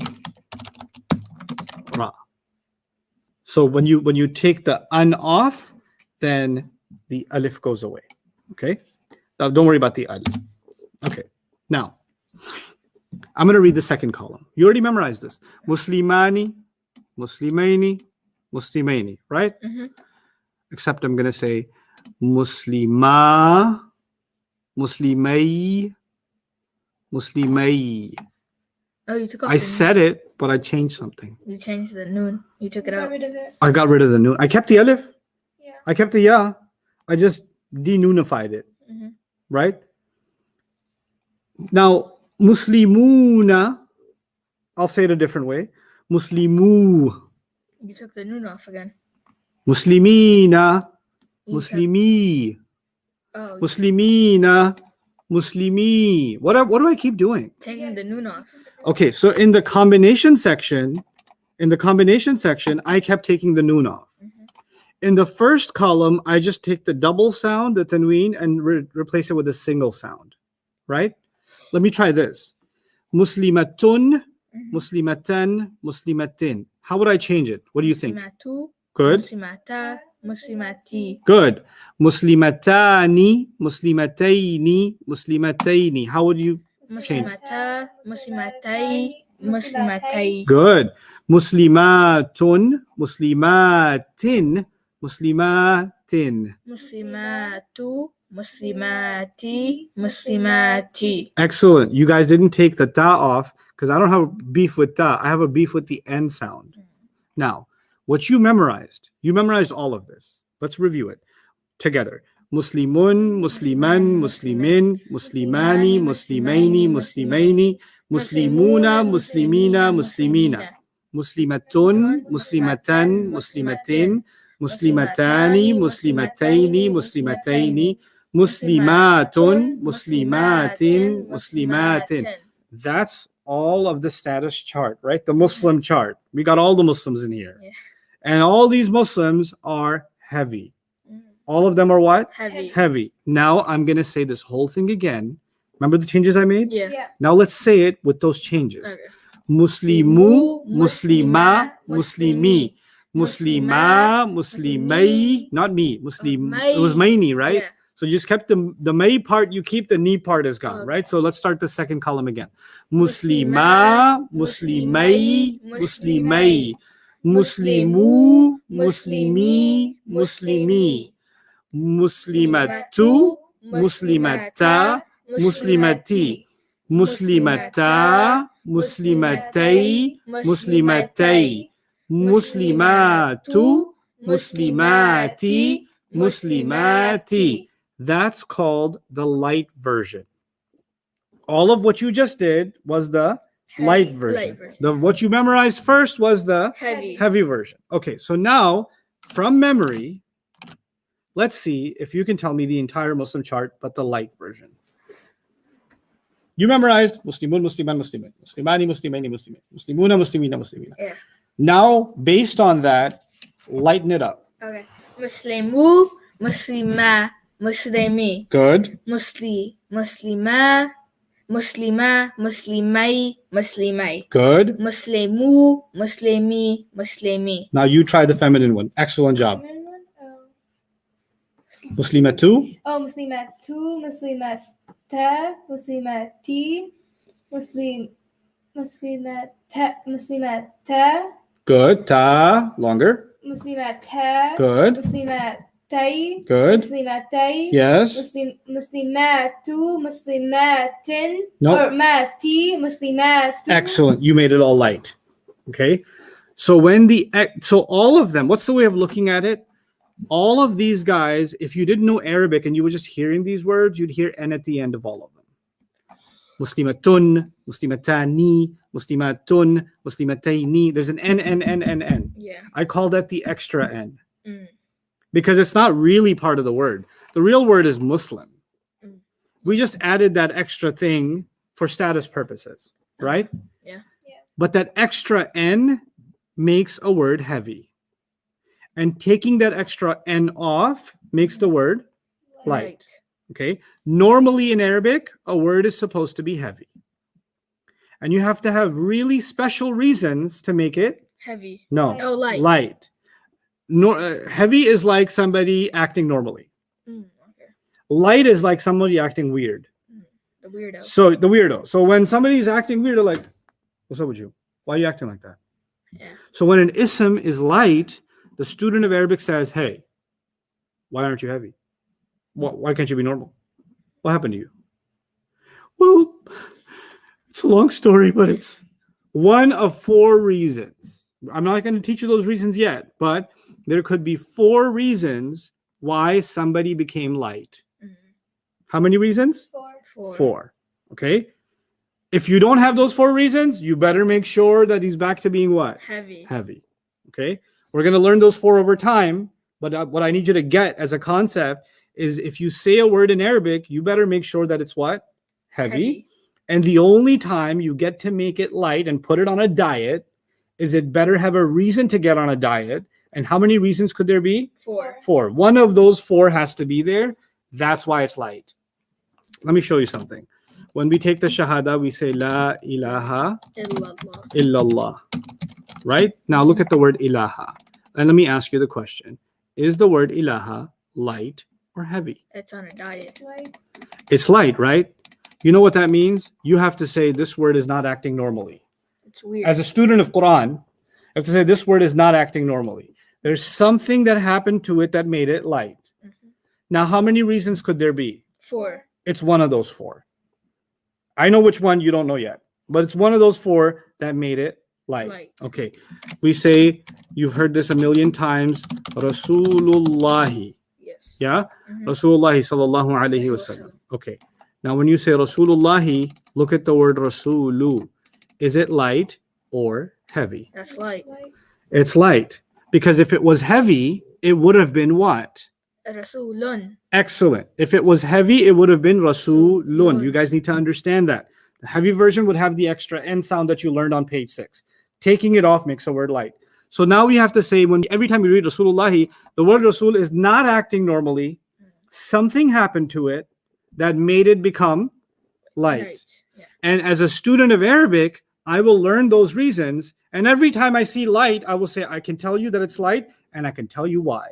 So when you take the an off, then the alif goes away. Okay, now don't worry about the al. Okay, now I'm going to read the second column. You already memorized this. Muslimani, Muslimaini, Muslimaini, right? Mhm. Except I'm going to say Muslima, Muslimai, Muslimai. Oh, you took off I the said it, but I changed something. You changed the noon. You took it Got out. rid of it. I got rid of the noon. I kept the alif. Yeah. I kept the ya. I just de-noonified it, Mhm. right? Now, Muslimuna, I'll say it a different way. Muslimu, You took the noon off again. Muslimina, You kept- Muslimi, Oh, you Muslimina, Muslimi. What do I keep doing? taking the noon off. Okay, so in the combination section, I kept taking the noon off. Mhm. In the first column, I just take the double sound, the tanween, and replace it with a single sound, right? Let me try this. Muslimatun, Mhm. Muslimatan, Muslimatin. How would I change it? What do you think? Muslimatu, Good. Muslimata, Muslimati. Good. Muslimatani, Muslimataini, Muslimataini. How would you change? Muslimata, Muslimatai, Muslimatai. Good. Muslimatun, Muslimatin, Muslimatin. Muslimatu, Muslimati, Muslimati. Excellent. You guys didn't take the ta off because I don't have a beef with ta. I have a beef with the end sound. Now, what you memorized all of this. Let's review it together. Muslimun, Musliman, Muslimin, Muslimani, Muslimaini, Muslimaini, Muslimuna, Muslimina, Muslimina. Muslimatun, Muslimatan, Muslimatin, Muslimatani, Muslimataini, Muslimataini, Muslimatun, Muslimatin, Muslimatin. That's all of the status chart, right? The Muslim chart. We got all the Muslims in here. Yeah. And all these Muslims are heavy. Mm. All of them are what? Heavy. Heavy. Now I'm going to say this whole thing again. Remember the changes I made? Yeah. Yeah. Now let's say it with those changes. Okay. Muslimu, Muslima, Muslimi. Muslima, Muslimai, not me. Muslim. It was maini, right? Yeah. So you just kept the may part, you keep the ni part is gone, Okay. right? So let's start the second column again. Muslima, Muslimai, Muslimai. Muslimu, Muslimi, Muslimi. Muslimatu, Muslimata, Muslimati. Muslimata, Muslimatai, Muslimatai. Muslimatu, Muslimati, Muslimati. That's called the light version. All of what you just did was the light Heavy. version. Light version. What you memorized first was the Heavy. heavy version. Okay, so now from memory, let's see if you can tell me the entire Muslim chart, but the light version. You memorized Muslimun, Musliman, Muslimin, Muslimani, Muslimaini, Muslimin, Muslimuna, Muslimina, Muslimina. Yeah. Now, based on that, lighten it up. Okay. Muslimu, Muslima, Muslimi. Good. Muslima, Muslimai, Muslimai. Good. Muslimu, Muslimi, Muslimi. Now you try the feminine one. Excellent job. Oh, Muslimatu. Muslimatu, Muslimata, Muslimati, Muslimata, Good. Ta. Longer. Muslimata, Good. Muslimatai, Good. Muslimatai, Yes. Muslimatu, Muslimatin, No. or Mati, Muslimatu. Excellent. You made it all light. Okay. So all of them, what's the way of looking at it? All of these guys, if you didn't know Arabic and you were just hearing these words, you'd hear N at the end of all of them. Muslimatun, muslimatani, muslimatun, muslimataini. There's an N. Yeah. I call that the extra N Mm. because it's not really part of the word. The real word is Muslim. Mm. We just added that extra thing for status purposes, right? Yeah. But that extra N makes a word heavy. And taking that extra N off makes the word light. Okay. Normally in Arabic, a word is supposed to be heavy. And you have to have really special reasons to make it Heavy. no, Oh, light. light. Heavy is like somebody acting normally. Mm, okay. Light is like somebody acting weird. The weirdo. So the weirdo. So when somebody's acting weird, they're like, what's up with you? Why are you acting like that? Yeah. So when an ism is light, the student of Arabic says, hey, why aren't you heavy? Why can't you be normal? What happened to you? Well, it's a long story, but it's one of 4 reasons. I'm not going to teach you those reasons yet, but there could be 4 reasons why somebody became light. Mm. How many reasons? 4. 4. Okay. If you don't have those 4 reasons, you better make sure that he's back to being what? Heavy. Heavy. Okay. We're going to learn those 4 over time. But what I need you to get as a concept is if you say a word in Arabic, you better make sure that it's what? Heavy. And the only time you get to make it light and put it on a diet is it better have a reason to get on a diet. And how many reasons could there be? 4. 4. One of those 4 has to be there. That's why it's light. Let me show you something. When we take the Shahada, we say La ilaha Illallah. illallah. Right? Now look at the word ilaha. And let me ask you the question. Is the word ilaha light or heavy? It's on a diet. It's light, right? You know what that means? You have to say this word is not acting normally. It's weird. As a student of Quran, you have to say this word is not acting normally. There's something that happened to it that made it light. Mhm. Now, how many reasons could there be? 4. It's one of those 4. I know which one you don't know yet, but it's one of those 4 that made it light. Light. Okay. We say, you've heard this a million times, Rasulullahi. Yes. Yeah? Mhm. Rasulullahi sallallahu alayhi wasallam. Okay. Now, when you say Rasulullahi, look at the word Rasulu. Is it light or heavy? That's light. It's light. Because if it was heavy, it would have been what? Rasulun. Excellent. If it was heavy, it would have been Rasulun. You guys need to understand that. The heavy version would have the extra N sound that you learned on page 6. Taking it off makes a word light. So now we have to say, every time we read Rasulullahi, the word Rasul is not acting normally. Something happened to it that made it become light. Yeah. And as a student of Arabic, I will learn those reasons. And every time I see light, I will say, I can tell you that it's light, and I can tell you why.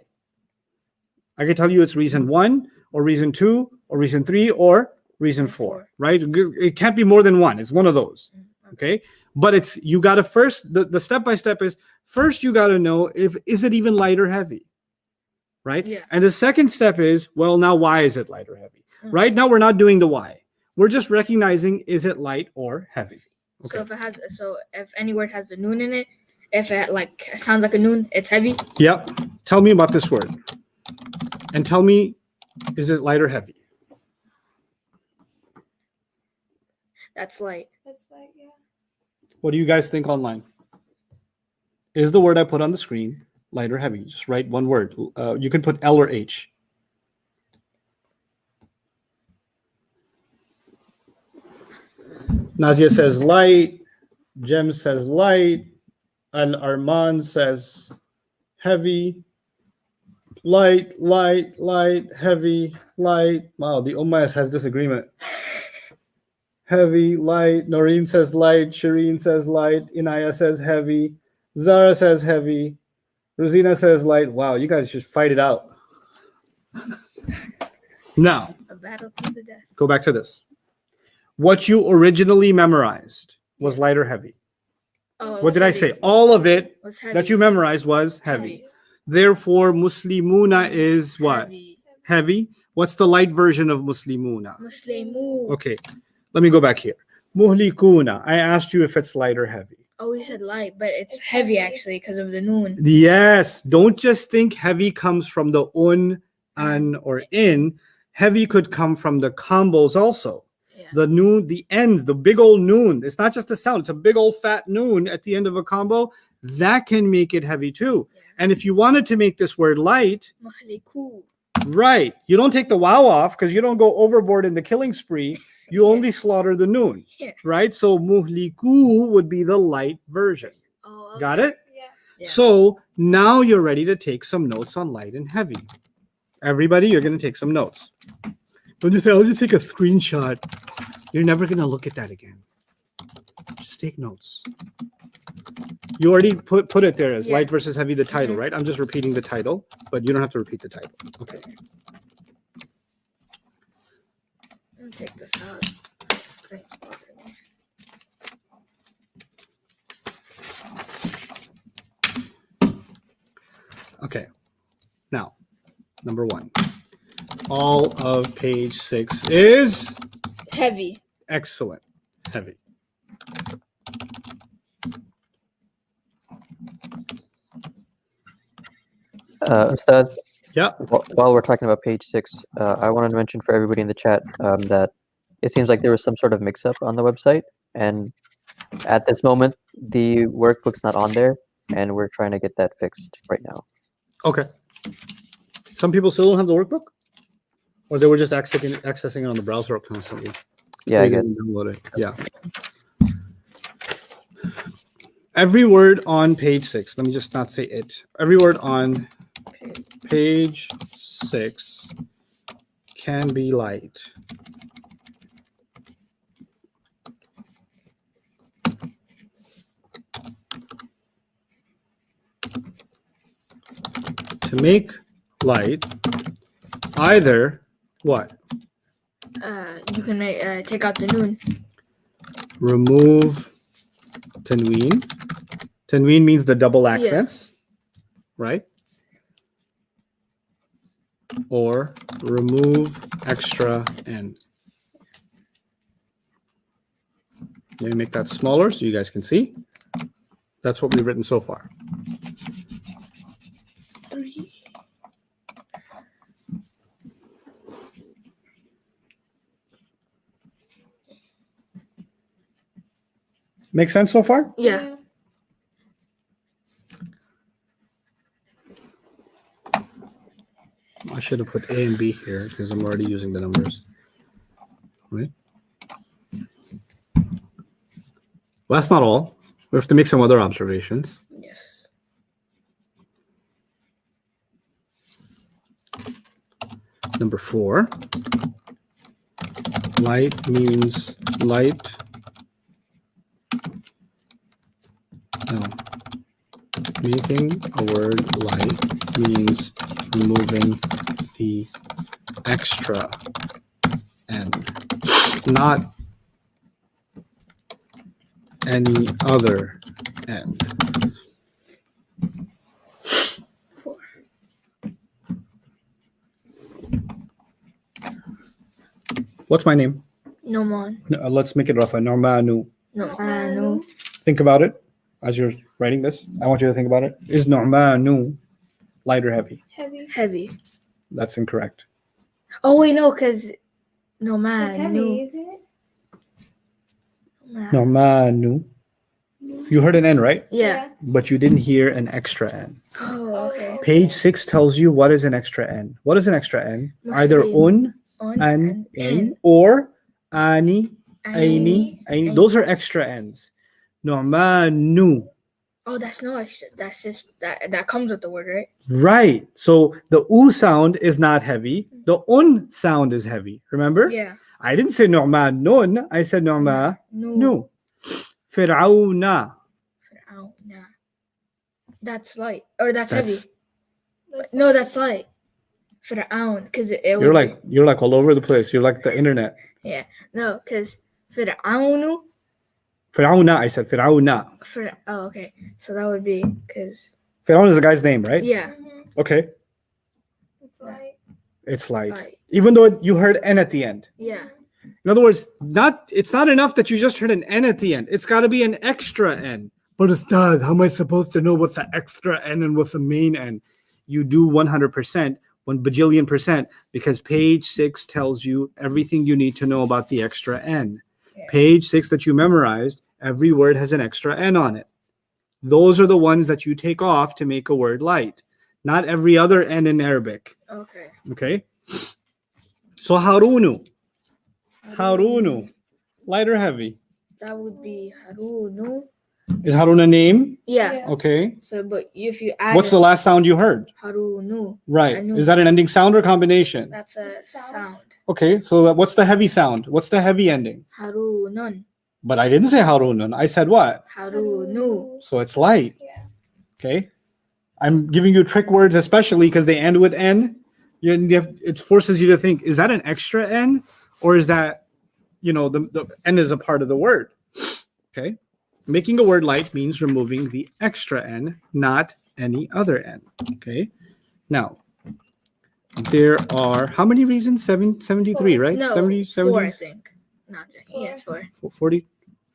I can tell you it's reason 1, or reason 2, or reason 3, or reason 4, right? It can't be more than 1. It's one of those, okay? But you got to first, the step-by-step is, first you got to know is it even light or heavy, right? Yeah. And the second step is, well, now why is it light or heavy? Right now we're not doing the why. We're just recognizing, is it light or heavy? Okay. So if any word has the noon in it, if it like sounds like a noon, it's heavy. Yep. Tell me about this word. And tell me, is it light or heavy? That's light. What do you guys think online? Is the word I put on the screen light or heavy? Just write one word. You can put L or H. Nazia says light. Jem says light. Al-Arman says heavy. Light, heavy, light. Wow, the Ummah has disagreement. Heavy, light. Noreen says light. Shireen says light. Inaya says heavy. Zara says heavy. Rosina says light. Wow, you guys should fight it out. Now, A battle to the death. go back to this. What you originally memorized was light or heavy? Oh, What did I heavy. say? All of it Was heavy. that you memorized was heavy. Therefore, Muslimuna is what? Heavy. Heavy. What's the light version of Muslimuna? Muslimu. Okay, let me go back here. Muhlikuna. I asked you if it's light or heavy. Oh, we said light, but it's heavy actually because of the noon. Yes. Don't just think heavy comes from the an, or in. Heavy could come from the combos also. Yeah. The noon, the ends, the big old noon. It's not just a sound, it's a big old fat noon at the end of a combo. That can make it heavy too. Yeah. And if you wanted to make this word light, مهلكو. right, you don't take the wow off because you don't go overboard in the killing spree. You only slaughter the noon, Yeah. right? So muhliku would be the light version. Oh, Got it? Yeah. Yeah. So now you're ready to take some notes on light and heavy. Everybody, you're going to take some notes. Don't just say, I'll just take a screenshot. You're never going to look at that again. Just take notes. You already put it there as Yeah. light versus heavy, the title, Mhm. right? I'm just repeating the title, but you don't have to repeat the title. Okay. Let me take this out. Screen's bothering me. Okay. Now, number 1. All of page 6 is Heavy. excellent. Heavy. Ustad, Yeah. while we're talking about page 6, I wanted to mention for everybody in the chat that it seems like there was some sort of mix-up on the website, and at this moment, the workbook's not on there, and we're trying to get that fixed right now. Okay. Some people still don't have the workbook? Or they were just accessing it on the browser constantly? Yeah, I They guess. didn't download it. Yeah. Every word on page 6, let me just not say it. Every word on page 6 can be light. To make light, either what? You can make take out the noon. Remove tanween. Tanween means the double accents, right? Or remove extra n. Let me make that smaller so you guys can see. That's what we've written so far. 3. Make sense so far? Yeah. I should have put A and B here because I'm already using the numbers. Right? Well, that's not all. We have to make some other observations. Yes. Number 4. Light means light. No. Making a word light means removing the extra n, not any other n. 4. What's my name? Noman. Let's make it Rafa. Normanu. No. Think about it as you're writing this. I want you to think about it. Is Normanu light or heavy? Heavy. Heavy. That's incorrect. Oh wait, no, because no It's man. heavy, No. isn't it? Man. Normanu. You heard an N, right? Yeah. But you didn't hear an extra N. Oh, okay. Page 6 tells you what is an extra N. What is an extra N? Either Muslim. un, On an, in, or ani, aini, aini. Those are extra N's. Normanu. Oh, that's no extra. That's just that comes with the word, right? Right. So the u sound is not heavy. The un sound is heavy. Remember? Yeah. I didn't say Normanun. I said Normanu. No. Fir'auna. Oh, nah. That's light. Or that's That's, heavy. No, that's light. Fir'aun, because it you're like all over the place. You're like the internet. no, because Fir'aunu. Fir'auna. I said Fir'auna. Oh, okay. So that would be because Fir'aun is the guy's name, right? yeah, Okay. It's like It's light. light. Even though you heard N at the end. Yeah. In other words, it's not enough that you just heard an N at the end. It's got to be an extra N. But Ustad, how am I supposed to know what's the extra N and what's the main N? You do 100%. 1 bajillion%, because page 6 tells you everything you need to know about the extra N. Yeah. Page 6 that you memorized, every word has an extra N on it. Those are the ones that you take off to make a word light. Not every other N in Arabic. Okay. Okay? So Harunu. Harunu. Light or heavy? That would be Harunu. Is Harun a name? Yeah. Yeah. Okay. So, but if you add What's the last sound you heard? Harunu, Right. Anu. Is that an ending sound or combination? that's a sound. Okay. So what's the heavy sound? What's the heavy ending? Harunun. But I didn't say Harunun. I said what? Harunu. So it's light. Yeah. Okay. I'm giving you trick words, especially because they end with N. It forces you to think, is that an extra N? Or is that, the N is a part of the word? Okay. Making a word light means removing the extra N, not any other N. Okay. Now, there are how many reasons? 73, right? No, 70, 4, I think. Not joking. Yeah, it's 4. 40,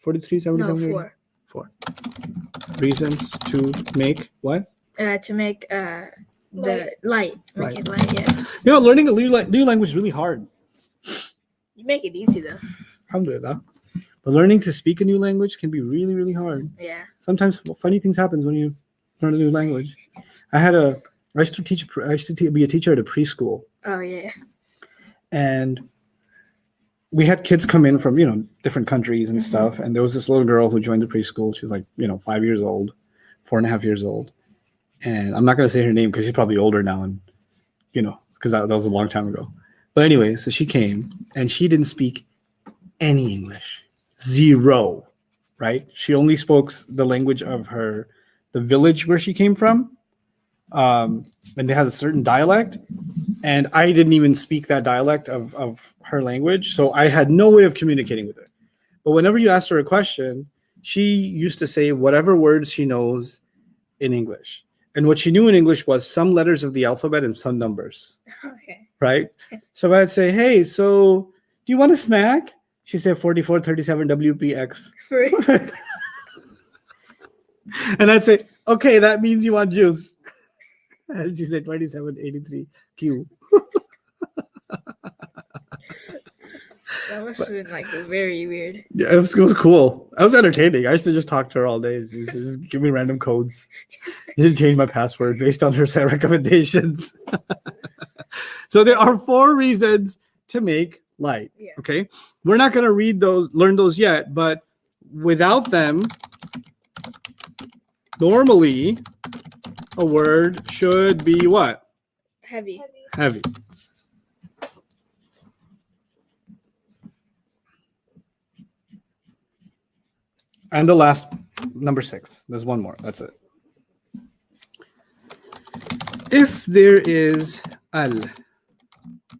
43, 77, No, 80? 4. 4 reasons to make what? To make the light. Make Light. it light, yeah. Learning a new language is really hard. You make it easy though. Alhamdulillah. But learning to speak a new language can be really, really hard. Yeah. Sometimes funny things happen when you learn a new language. I used to be a teacher at a preschool, Oh yeah. and we had kids come in from, different countries and stuff. And there was this little girl who joined the preschool. She's like, 5 years old, 4.5 years old. And I'm not going to say her name because she's probably older now. And, because that was a long time ago. But anyway, so she came and she didn't speak any English. Zero, right? She only spoke the language of the village where she came from. And they had a certain dialect. And I didn't even speak that dialect of her language. So I had no way of communicating with her. But whenever you asked her a question, she used to say whatever words she knows in English. And what she knew in English was some letters of the alphabet and some numbers, Okay. right? So I'd say, hey, so do you want a snack? She said 4437 WPX. Free. And I'd say, okay, that means you want juice. And she said 2783Q. That must have been like very weird. Yeah, it was cool. I was entertaining. I used to just talk to her all day. She used to just give me random codes. She didn't change my password based on her recommendations. So there are 4 reasons to make light. Yeah. Okay. We're not going to learn those yet, but without them, normally a word should be what? Heavy. Heavy. And the last, number 6. There's one more. That's it. If there is al,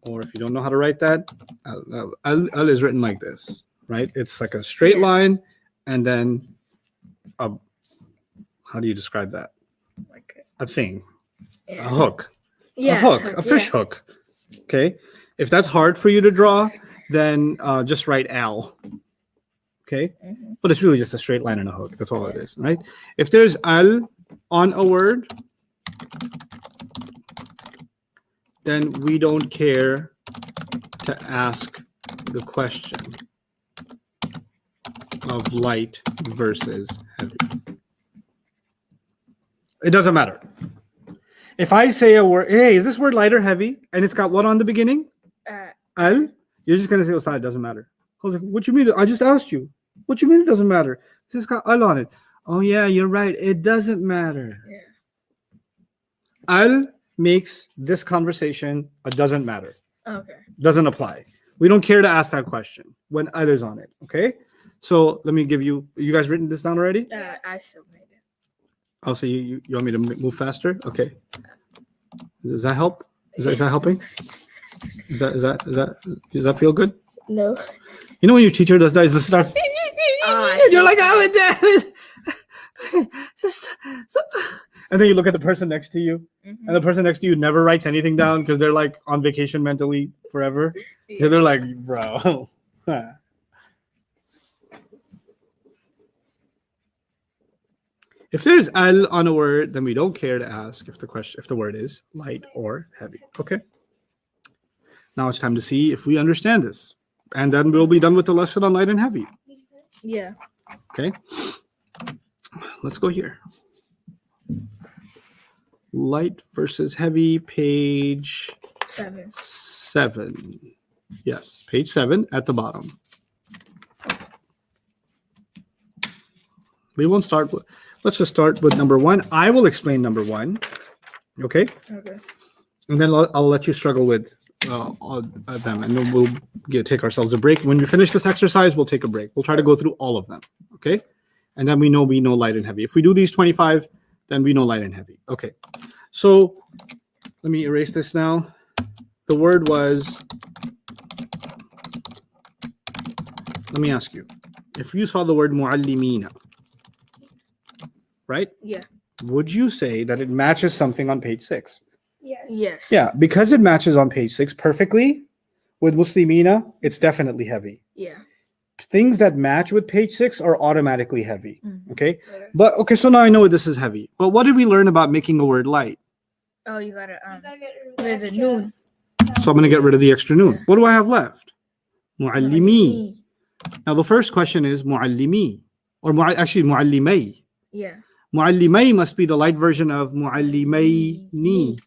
or if you don't know how to write that, al is written like this, right? It's like a straight line, and then how do you describe that? Like A thing, yeah. a hook, Yeah. a hook, a fish hook. Okay. If that's hard for you to draw, then just write al. Okay. Mhm. But it's really just a straight line and a hook. That's all it is, right? If there's al on a word, then we don't care to ask the question of light versus heavy. It doesn't matter. If I say a word, hey, is this word light or heavy? And it's got what on the beginning? Al? You're just going to say, oh, it doesn't matter. I was like, what you mean? I just asked you. What you mean it doesn't matter? It's got al on it. Oh, yeah, you're right. It doesn't matter. Yeah. Al makes this conversation a doesn't matter. Okay. Doesn't apply. We don't care to ask that question when al is on it. Okay? So let me give you guys written this down already? I still made it. Oh, so you want me to move faster? Okay. Does that help? Is that helping? Does that feel good? No. You know when your teacher does that, is just start. You're like, oh, just. And then you look at the person next to you, Mhm. and the person next to you never writes anything down because they're like on vacation mentally forever. Yeah. And they're like, bro. If there's al on a word, then we don't care to ask if the word is light or heavy. Okay. Now it's time to see if we understand this. And then we'll be done with the lesson on light and heavy. Yeah. Okay. Let's go here. Light versus heavy, page 7. Yes, page 7 at the bottom. We won't start with, let's just start with number 1. I will explain number 1. Okay. Okay. And then I'll let you struggle with all them, and then we'll take ourselves a break. When we finish this exercise, we'll take a break. We'll try to go through all of them. Okay. And then we know light and heavy. If we do these 25, then we know light and heavy. Okay. So let me erase this now. The word was, let me ask you, if you saw the word muallimina, right? Yeah. Would you say that it matches something on page 6? Yes. Yes. Yeah, because it matches on page 6 perfectly with muslimina, it's definitely heavy. Yeah. Things that match with page 6 are automatically heavy. Mhm. Okay. Okay. But okay, so now I know this is heavy. But what did we learn about making a word light? Oh, you gotta You gotta get rid of there's a extra noon. So I'm going to get rid of the extra noon. Yeah. What do I have left? Muallimi. Me. Now the first question is muallimi, or actually muallimay. Yeah. Muallimay must be the light version of muallimayni,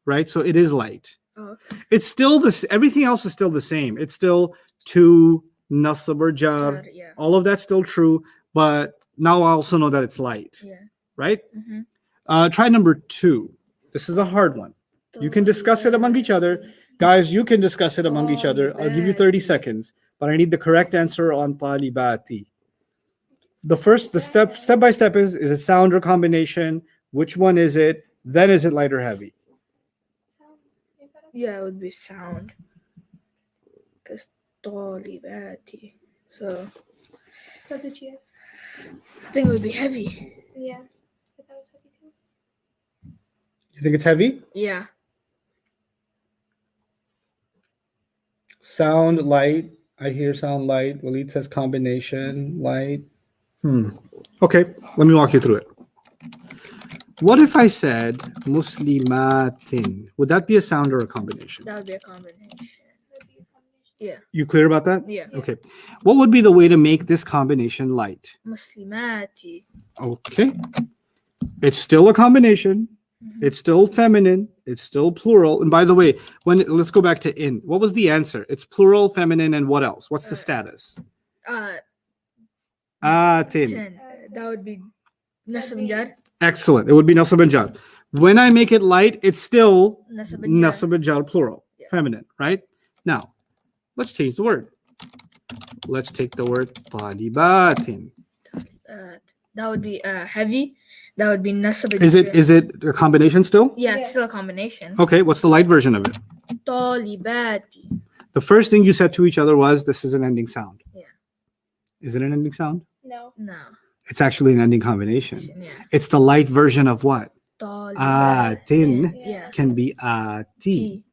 right? So it is light. Oh, okay. It's still this. Everything else is still the same. It's still to nasab or jar. Yeah. All of that's still true, but now I also know that it's light, Yeah. right? Mm-hmm. Try number 2. This is a hard one. You can discuss it among each other. Guys, you can discuss it among each other. I'll give you 30 seconds, but I need the correct answer on talibati. The step by step is it sound or combination? Which one is it? Then is it light or heavy? Yeah, it would be sound. Because talibati. So What did you? I think it would be heavy. Yeah. But that was heavy too. You think it's heavy? Yeah. Sound light. I hear sound light. Walid says combination light. Okay, let me walk you through it. What if I said muslimatin? Would that be a sound or a combination? That would be a combination. Yeah. You clear about that? Yeah. Okay. What would be the way to make this combination light? Muslimati. Okay. It's still a combination. Mhm. It's still feminine. It's still plural. And by the way, let's go back to in. What was the answer? It's plural, feminine, and what else? What's the status? Atin. 10. That would be nasab and jar. Excellent. It would be nasab and jar. When I make it light, it's still Nasab and jar. nasab and jar plural, Yeah. feminine, right? Now, let's change the word. Let's take the word talibatin. That would be heavy. That would be nasab and Is jar. it a combination still? Yeah, it's Yes. still a combination. Okay, what's the light version of it? Talibati. The first thing you said to each other was, this is an ending sound. Yeah. Is it an ending sound? No. No. It's actually an ending combination. Yeah. It's the light version of what? Talibati. Atin Yeah. can be ati, T.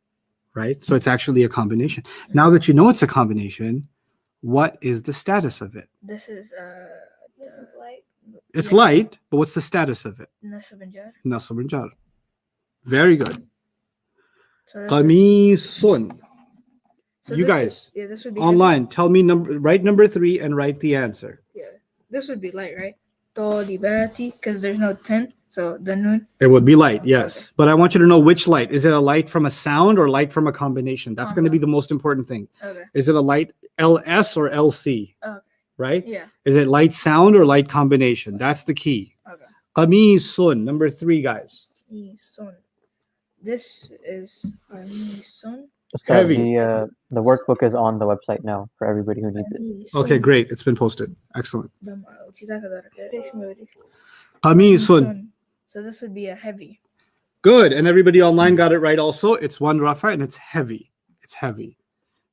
right? So it's actually a combination. Now that you know it's a combination, what is the status of it? This is This is light. It's Yeah. light, but what's the status of it? nasab and jar. Nasab and jar. Very good. So this Qamisun. would- You this guys, would- yeah, this would be online, tell me write number 3 and write the answer. heavy. Yeah. This would be light, right? Talibati, because there's no 10. So the noon. It would be light, yes. Okay. But I want you to know which light. Is it a light from a sound or light from a combination? That's going to be Uh-huh. the most important thing. Okay. Is it a light LS or LC? Okay. Right? Yeah. Is it light sound or light combination? That's the key. Okay. Qamisun, number 3, guys. Sun. This is Sun. Just, Heavy. the workbook is on the website now for everybody who needs it. Okay, great. It's been posted. Excellent. Qamisun. Qamisun. So this would be a heavy. Good. And everybody online got it right also. It's 1 rafa and it's heavy. It's heavy.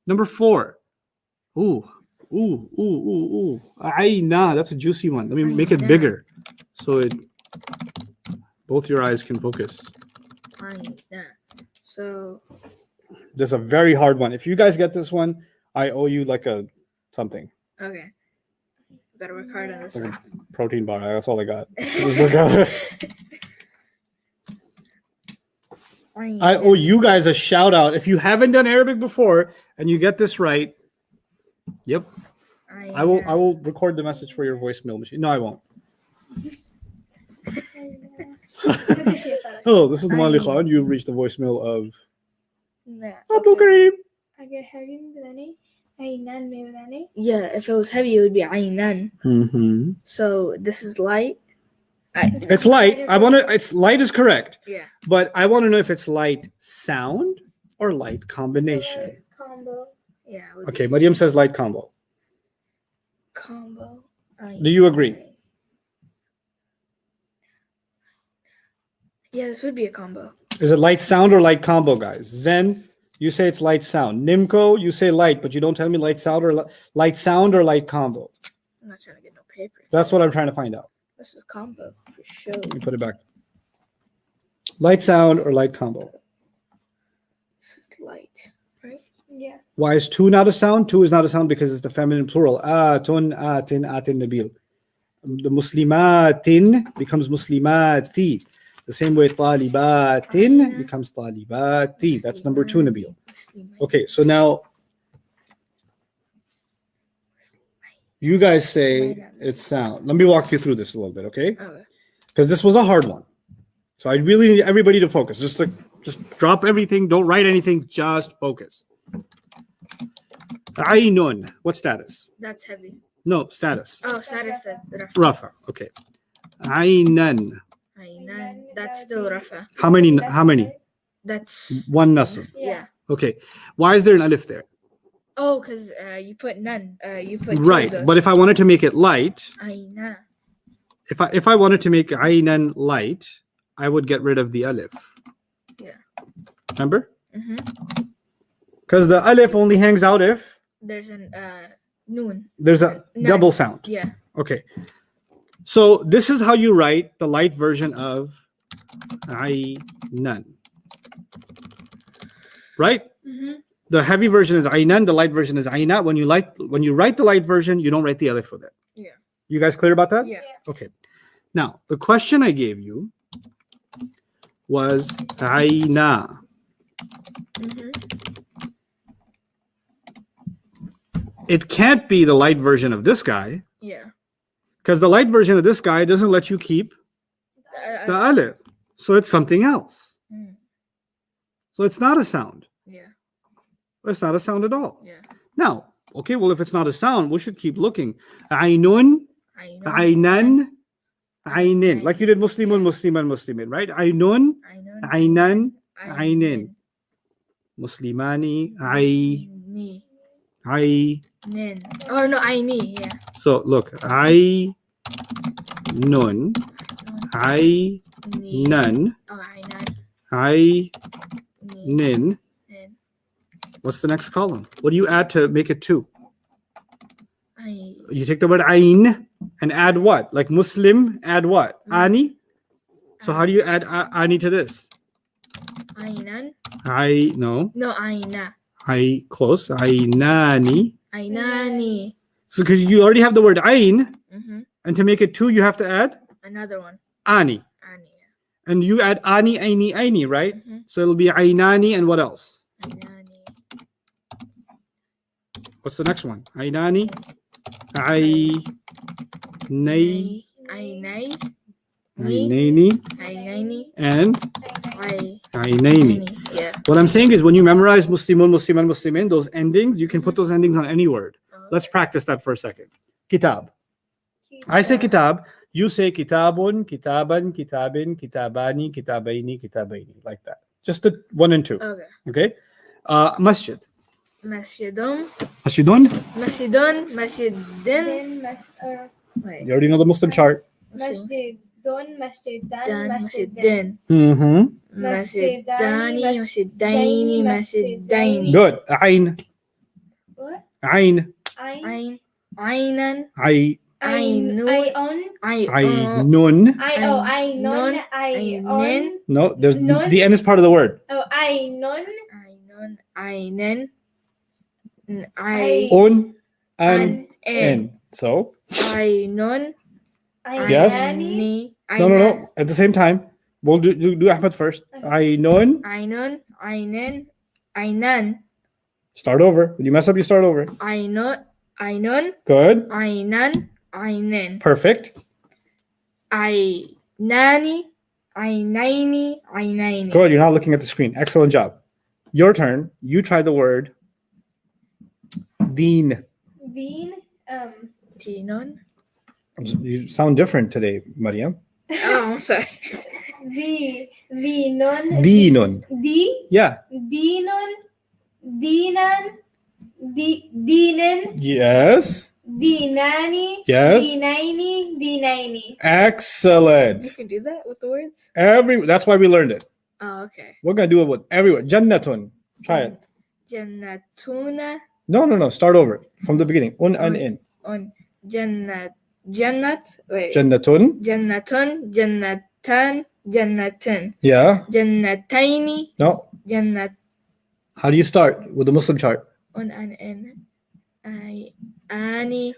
Number 4. Ooh. Aina. That's a juicy one. Let me make it Aina. bigger so both your eyes can focus. So This is a very hard one. If you guys get this one, I owe you like a something. okay. Gotta work hard on this Like one. a protein bar. That's all I got. It's like I owe you guys a shout out. If you haven't done Arabic before and you get this right, yep, I will record the message for your voicemail machine. No, I won't. Hello, this is Mali Khan. You've reached the voicemail of Abdul Kareem. أجا heavy بدني عينان بدني. Yeah, if it was heavy, it would be aynan. Mm-hmm. So this is light. It's light. It's light is correct, Yeah. but I want to know if it's light sound or light combination. Combo. Yeah. it would Okay, be Mariam says light combo. Combo. Do you agree? Yeah, this would be a combo. Is it light sound or light combo, guys? Zen, you say it's light sound. Nimco, you say light, but you don't tell me light sound or light combo. I'm not trying to get no papers. That's what I'm trying to find out. This is combo for sure. Let me put it back. Light sound or light combo. This is light, right? Yeah. Why is two not a sound? Two is not a sound because it's the feminine plural. Atun, atin, atin, nabil. The muslimatin becomes muslimati. The same way talibatin becomes talibati. That's number 2, Nabil. Okay, so now you guys say it's sound. Let me walk you through this a little bit, okay? Okay. Because this was a hard one. So I really need everybody to focus. Just drop everything. Don't write anything. Just focus. Ainun. What status? That's heavy. No, status. Oh, status that Rafa. Okay. Ainan. aynan. That's still rafa. How many? That's One nasab. yeah. Okay. Why is there an alif there? Oh, because you put none. You put Right. tilde. But if I wanted to make it light, Ayna. if I wanted to make ainan light, I would get rid of the alif. Yeah. Remember? Mm-hmm. Because the alif only hangs out if There's an noon. there's a Nun. double sound. Yeah. Okay. So this is how you write the light version of ainan. Right? Mm-hmm. The heavy version is ainan, the light version is aina. When you write the light version, you don't write the alif with it. Yeah. You guys clear about that? Yeah. Okay. Now, the question I gave you was aina. Mm-hmm. It can't be the light version of this guy Yeah. because the light version of this guy doesn't let you keep the alif. So it's something else. Mm. So it's not a sound. Yeah. It's not a sound at all. Yeah. Now, okay, well, if it's not a sound, we should keep looking. Ainun, ainan, ainin. Like you did muslimun, musliman, muslimin, right? Ainun, ainan, ainin. Muslimani, Ni. Nin. Oh no, aini. Yeah. So look, ainun, Ni. ainan, Oh, ainan. ainin. Nin. What's the next column? What do you add to make it 2? Ai. You take the word ain and add what? Like Muslim, add what? Ani? So how do you add ani to this? Ainan. No. No, aina. Close. Ainani. Ainani. So because you already have the word ain, Mm-hmm. and to make it 2, you have to add Another one. ani. Ani. And you add ani, aini, right? Mm-hmm. So it'll be ainani and what else? Ainani. What's the next one? Ainani. Ainai. Ainai. Ainaini. Ainaini. And Ai. ainaini. Yeah. What I'm saying is when you memorize Muslimun, Musliman, Muslimin, those endings, you can put those endings on any word. Let's practice that for a second. Kitab. I say kitab. You say kitabun, kitaban, kitabin, kitabani, kitabaini, kitabaini. Like that. Just the 1 and 2. Okay. Okay? Masjid. Masjidum. Masjidun. Masjidun. Masjidin. Then Wait. You already know the Muslim chart. masjid. Don masjid. Dan. Dan masjid. Masjidin. Mm-hmm. Masjidani. Masjidaini. Masjidaini. Good. Ain. What? Ain. Ain. Ainan. Ainun. Ainun. Ainon. Aion. No, there's Nun. the N is part of the word. Oh, Ainon. Ainon. Ainen. Ai. Un. An. N. So Ainun. Yes. Aini. no. At the same time, we'll do Ahmed first. Ainun. Ainun. Ainen. Ainan. Start over. When you mess up, you start over. Ainun. Ainun. Good. Ainan. Ainen. Perfect. Ainani. Ainaini. Ainaini. Good. You're not looking at the screen. Excellent job. Your turn. You try the word Deen. Veen. Tinun. You sound different today, Mariam. Oh, I'm sorry. Veenun. Deenun. Yeah. Deenun. Deenan. Deenan. Yes. Deenani. Yes. Deenaini. Deenaini. Excellent. You can do that with the words? That's why we learned it. Oh, okay. We're gonna do it with everywhere. Jannatun. Try it. Jannatuna. No. Start over from the beginning. And in. On Jannat. Wait. Jannatun. Jannatun. Jannatan. Jannatin. Yeah. Jannataini. No. Jannat. How do you start with the Muslim chart? On an in. Ani.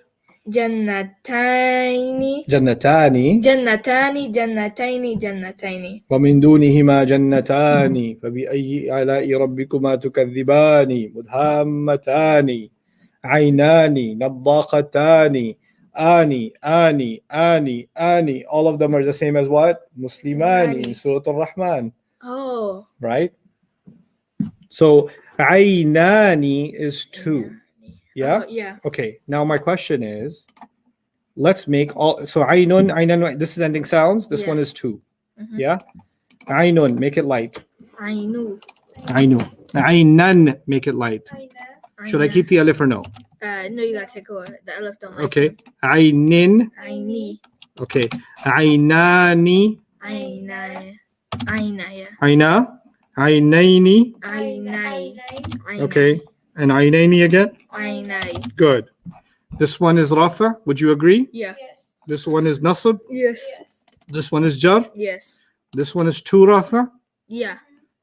Jannataini. Jannatani. Jannatani. Jannataini. Jannataini. ومن دونهما جنتان فبأي آلاء ربكما تكذبان مدهامتان عينان نضاقتان آني all of them are the same as what? Muslimani in Surah Al-Rahman, Oh. right? So Aynani is 2. Yeah? Oh, yeah. Okay, now my question is, let's make all, so Aynun, this is ending sounds, this Yeah. one is 2. Mhm. Yeah? Aynun, make it light. Ainu. Aynan, make it light. Should I keep the alif or no? No, you gotta take away the alif. Don't like Okay. it. Aynin. Aini. Okay. Aynani. Aina. Aina. Yeah. Ayna. Aynaini. Ainai. Ainai. Okay. And aynaini again? Ainai. Good. This one is rafa. Would you agree? Yeah. Yes. This one is nasab. Yes. Yes. This one is jar. Yes. This one is 2 rafa. Yeah.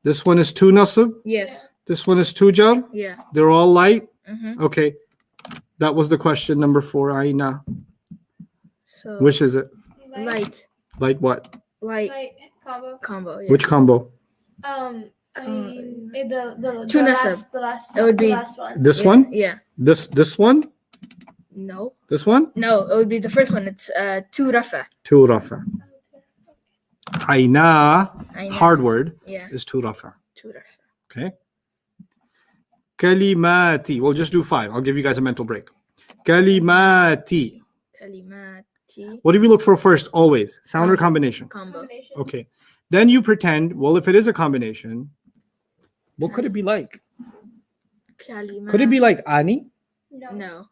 This one is 2 nasab. Yes. This one is 2 jar. Yeah. They're all light. Mm-hmm. Okay. That was the question number 4. Ayna. So Which is it? light. Light what? Light Light combo. combo. Yeah. Which combo? The Two last, the last. It would the be- last one. This Yeah. one? Yeah. This one? No. This one? No. It would be the first one. It's 2 rafa. 2 rafa. Ayna, Aina. hard word, Yeah. is 2 rafa. 2 rafa. Okay. Kalimati. We'll just do 5. I'll give you guys a mental break. Kalimati. Kalimati. What do we look for first? Always. Sound or combination? Combo. Combination. Okay. Then you pretend, well, if it is a combination, what could it be like? Kalima. Could it be like ani, No. No.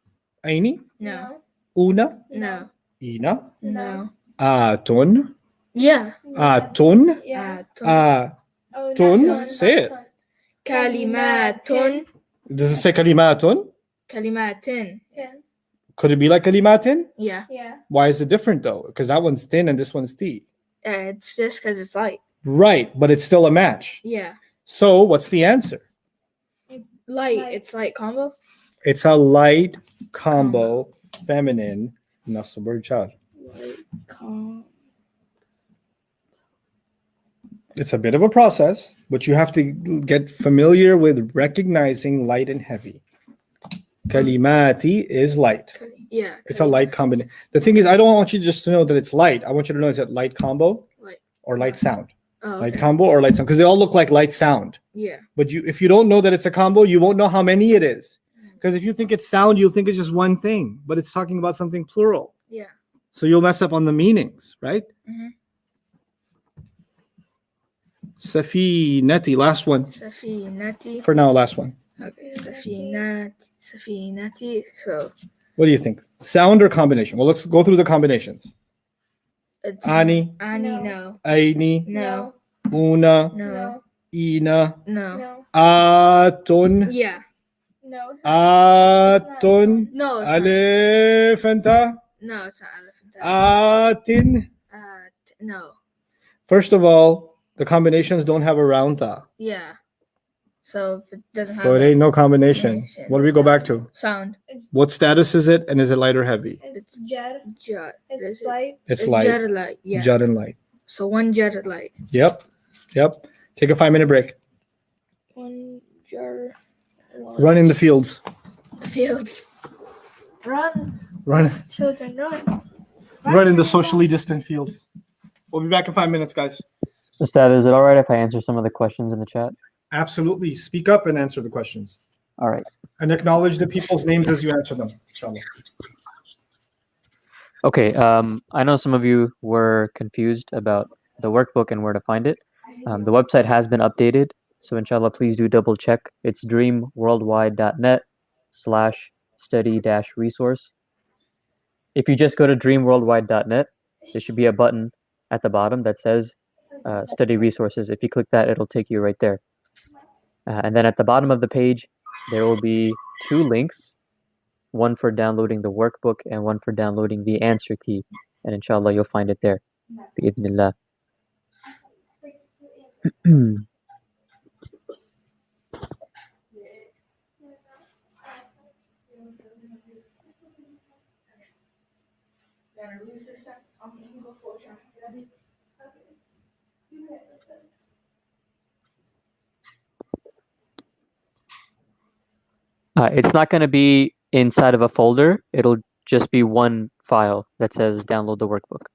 aini, No. una, No. ina, No. atun, Yeah. atun, Yeah. Oh, Tun? not Say not it. tun. Kalimatun. Does it say kalimatun? Kalimatin. Ten. Could it be like kalimatin? Yeah. Yeah. Why is it different though? Because that one's thin and this one's ti. It's just because it's light. Right, but it's still a match. Yeah. So what's the answer? Light. Light. It's light combo. It's a light combo, feminine, nasab or jar. Light combo. It's a bit of a process, but you have to get familiar with recognizing light and heavy. Kalimati is light. Yeah. It's a light combination. The thing is, I don't want you just to know that it's light. I want you to know it's a light combo Light. or light sound. Oh, Light okay. combo or light sound, because they all look like light sound. Yeah. But if you don't know that it's a combo, you won't know how many it is. Because if you think it's sound, you'll think it's just one thing, but it's talking about something plural. Yeah. So you'll mess up on the meanings, right? Mhm. Safinati, last one. Safinati. For now, last one. Okay. Safinati. So What do you think? Sound or combination? Well, let's go through the combinations. it's Ani, Ani. No. No. aini, No. una, No. ina, No. No. atun, Yeah. No. It's not. atun, No. It's not. alifanta, No. It's not elephant. atin. No. First of all, the combinations don't have a round ta. Yeah. So if it doesn't have So it that ain't no combination. combination. What do we go back to? sound, What status is it, and is it light or heavy? It's jet. jar. It's light. It's It's light. jet light. Yeah. Jud and light. So one jet of light. Yep. Take a 5-minute break. One jar. Run in the fields. The fields. Run, Run children, run. in the socially distant field. We'll be back in 5 minutes, guys. Ustad, is it all right if I answer some of the questions in the chat? Absolutely. Speak up and answer the questions. All right. And acknowledge the people's names as you answer them. Inshallah. Okay. I know some of you were confused about the workbook and where to find it. The website has been updated, so inshallah, please do double check. It's dreamworldwide.net/study-resource. If you just go to dreamworldwide.net, there should be a button at the bottom that says study resources. If you click that, it'll take you right there. And then at the bottom of the page, there will be 2 links, one for downloading the workbook and one for downloading the answer key. And inshallah, you'll find it there. Bi'idhnillah. It's not going to be inside of a folder. It'll just be one file that says download the workbook.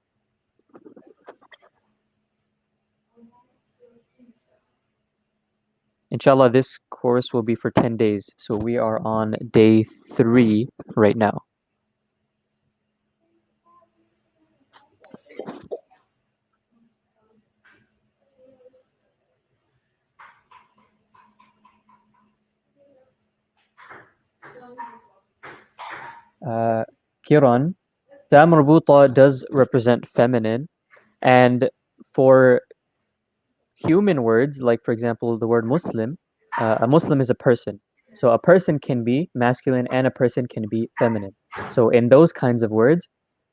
Inshallah, this course will be for 10 days. So we are on day 3 right now. Kiran, ta marbuta does represent feminine, and for human words, like for example the word Muslim, a Muslim is a person. So a person can be masculine and a person can be feminine. So in those kinds of words,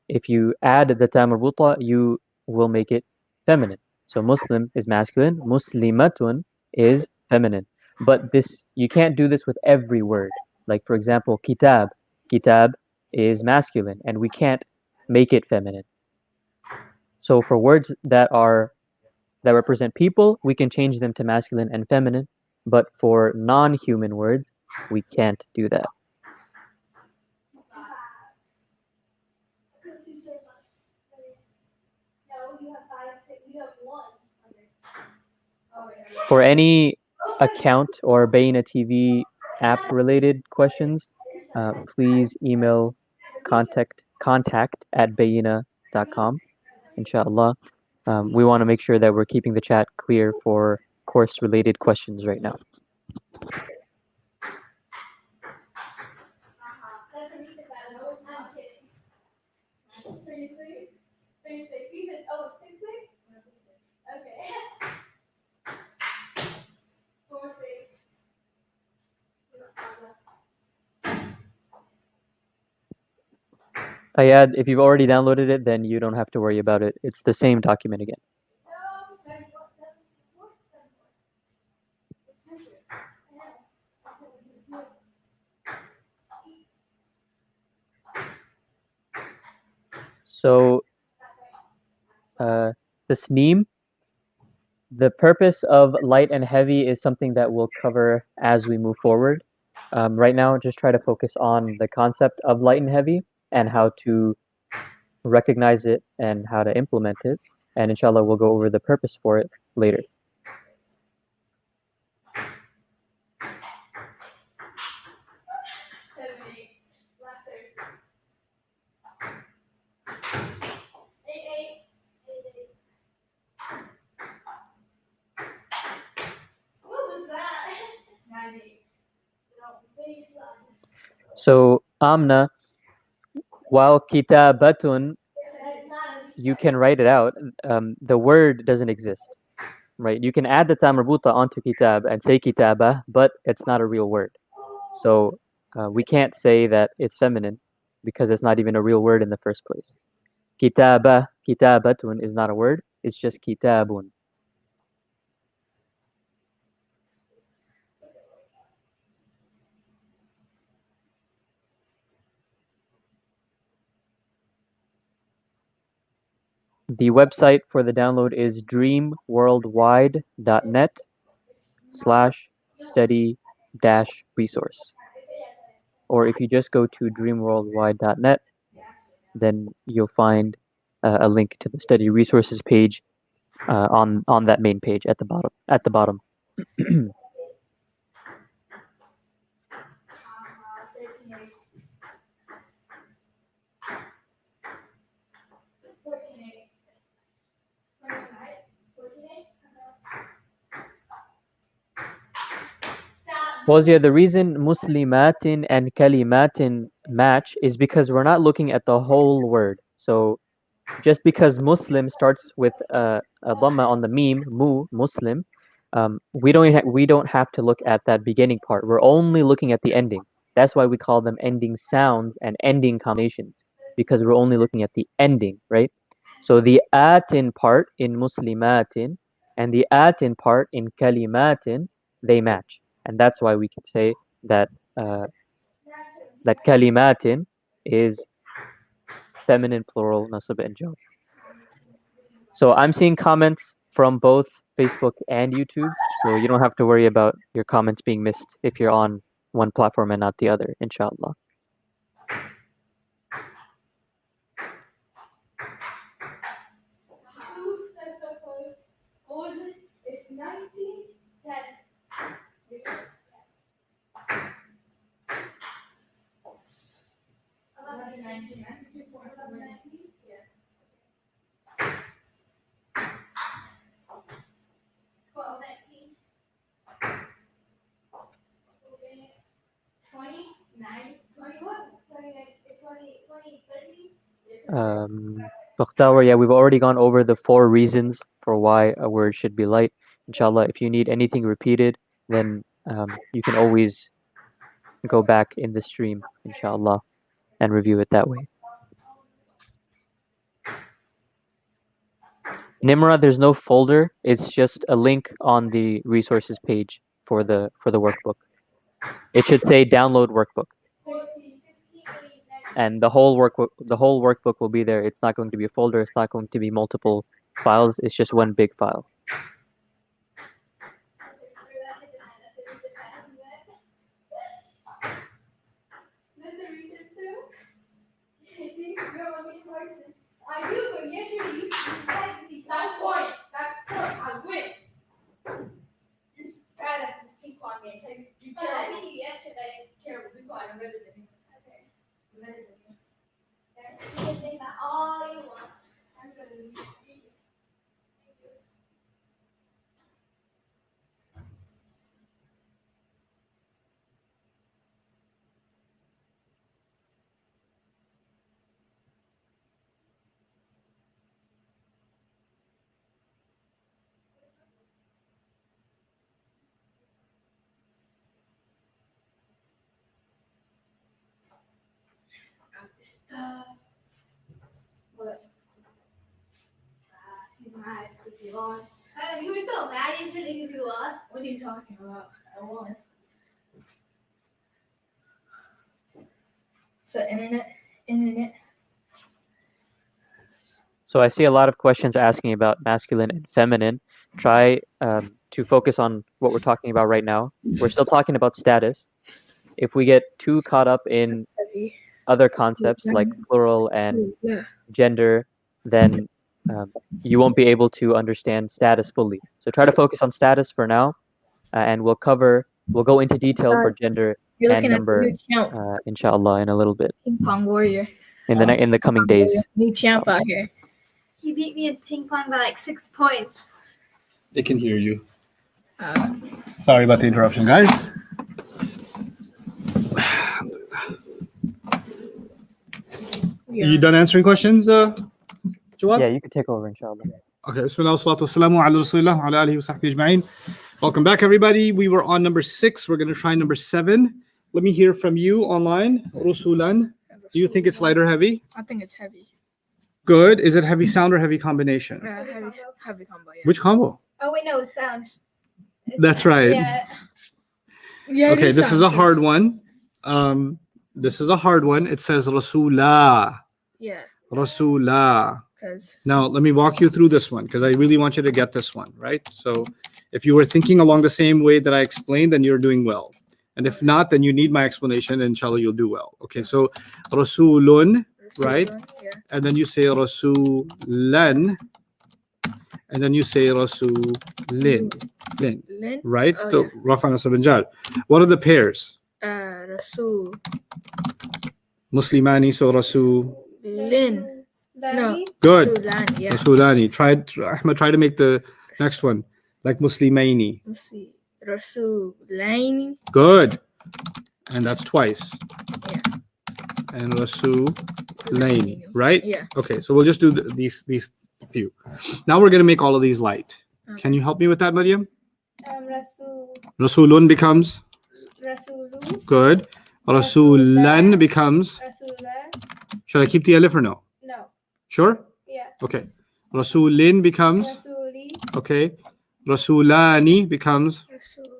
if you add the ta marbuta, you will make it feminine. So Muslim is masculine, Muslimatun is feminine. But this, you can't do this with every word. Like for example, kitab. Kitab is masculine and we can't make it feminine. So for words that represent people, we can change them to masculine and feminine, but for non-human words, we can't do that. For any account or Bayna TV app related questions, please email contact@bayina.com. Inshallah. We want to make sure that we're keeping the chat clear for course related questions right now. Ayad, if you've already downloaded it, then you don't have to worry about it. It's the same document again. So, Tasneem, the purpose of light and heavy is something that we'll cover as we move forward. Right now, just try to focus on the concept of light and heavy and how to recognize it and how to implement it. And inshallah, we'll go over the purpose for it later. So, Amna, while kitabatun, you can write it out, the word doesn't exist, right? You can add the ta marbuta onto kitab and say kitaba, but it's not a real word. So we can't say that it's feminine because it's not even a real word in the first place. Kitaba, kitabatun is not a word, it's just kitabun. The website for the download is dreamworldwide.net/study-resource. Or if you just go to dreamworldwide.net, then you'll find a link to the study resources page on that main page at the bottom. Fawzia, the reason muslimatin and kalimatin match is because we're not looking at the whole word. So just because Muslim starts with a dhamma on the meme, Muslim, we don't have to look at that beginning part. We're only looking at the ending. That's why we call them ending sounds and ending combinations, because we're only looking at the ending, right? So the atin part in muslimatin and the atin part in kalimatin, they match. And that's why we can say that that kalimatin is feminine plural nasab and jar. So I'm seeing comments from both Facebook and YouTube, so you don't have to worry about your comments being missed if you're on one platform and not the other, inshallah. It's 1910. Bakhtawa, yeah, we've already gone over the 4 reasons for why a word should be light. Inshallah, if you need anything repeated, then you can always go back in the stream, inshallah, and review it that way. Nimra, there's no folder. It's just a link on the resources page for the workbook. It should say download workbook. And the whole workbook will be there. It's not going to be a folder. It's not going to be multiple files. It's just one big file. I do, but yesterday you that's point. I win. Just bad at this ping pong game. You terrible. I beat you yesterday. Terrible ping pong. I'm better than you. Okay. I'm better than you. You can think that all you want. I'm better than you. What? He's mad because he lost. You were so mad yesterday because you lost? What are you talking about? I won. So internet. So I see a lot of questions asking about masculine and feminine. Try to focus on what we're talking about right now. We're still talking about status. If we get too caught up in other concepts like plural and gender, then you won't be able to understand status fully. So try to focus on status for now, and we'll go into detail for gender and number, inshallah, in a little bit. Ping pong warrior. In the coming days. New champ out here. He beat me in ping pong by like 6 points. They can hear you. Sorry about the interruption, guys. Yeah. You done answering questions, Jawad? Yeah, you can take over, inshallah. Okay, Bismillah, salatu wassalamu ala rasulillah, ala alihi wa sahbihi ajma'in. Welcome back, everybody. We were on number 6. We're going to try number 7. Let me hear from you online. Rusulan, do you think it's light or heavy? I think it's heavy. Good. Is it heavy sound or heavy combination? Heavy combo. Yeah. Which combo? Oh, wait, no, it sounds. That's right. Yeah. Okay, this is a hard one. This is a hard one. It says Rasulah. Yeah. Rasulah. because Now, let me walk you through this one because I really want you to get this one, right? So, if you were thinking along the same way that I explained, then you're doing well. And if not, then you need my explanation, and inshallah, you'll do well. Okay, so Rasulun, right? Yeah. And then you say Rasulan, and then you say Rasulin, Lin. right? Oh, So, yeah. Rafa Nasab and Jar. What are the pairs? Rasul. Muslimani, so Rasul. Lin. No. Good. Rasulani. Yeah. Rasulani. Ahmed, try to make the next one like Muslimaini. Let's see. Rasulaini. Good. And that's twice. Yeah. And Rasulaini, right? Yeah. Okay, so we'll just do these few. Now we're going to make all of these light. Okay. Can you help me with that, Maryam? Rasul, Rasulun becomes Rasulu, good. Rasulan becomes. Rasulah. Should I keep the alif or no? No. Sure? Yeah. Okay. Rasulin becomes. Rasuli, Okay. Rasulani becomes. Rasul.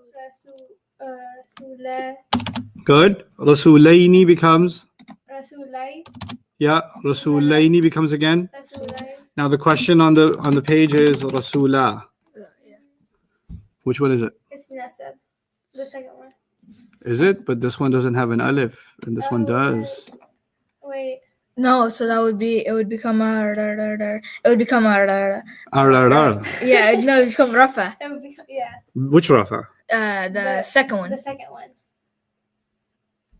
Rasulah, Good. Rasulaini becomes. Rasulai, Yeah. Rasulaini becomes again. Rasulai, Now the question on the page is Rasula. Yeah. Which one is it? it's Nasab. The second one. Is it? But this one doesn't have an alif, and this one Oh, does. Wait. No, so that would be. It would become a. It would become a. Yeah. No, it would become Rafa. That would become, yeah. Which Rafa? The second one. The second one.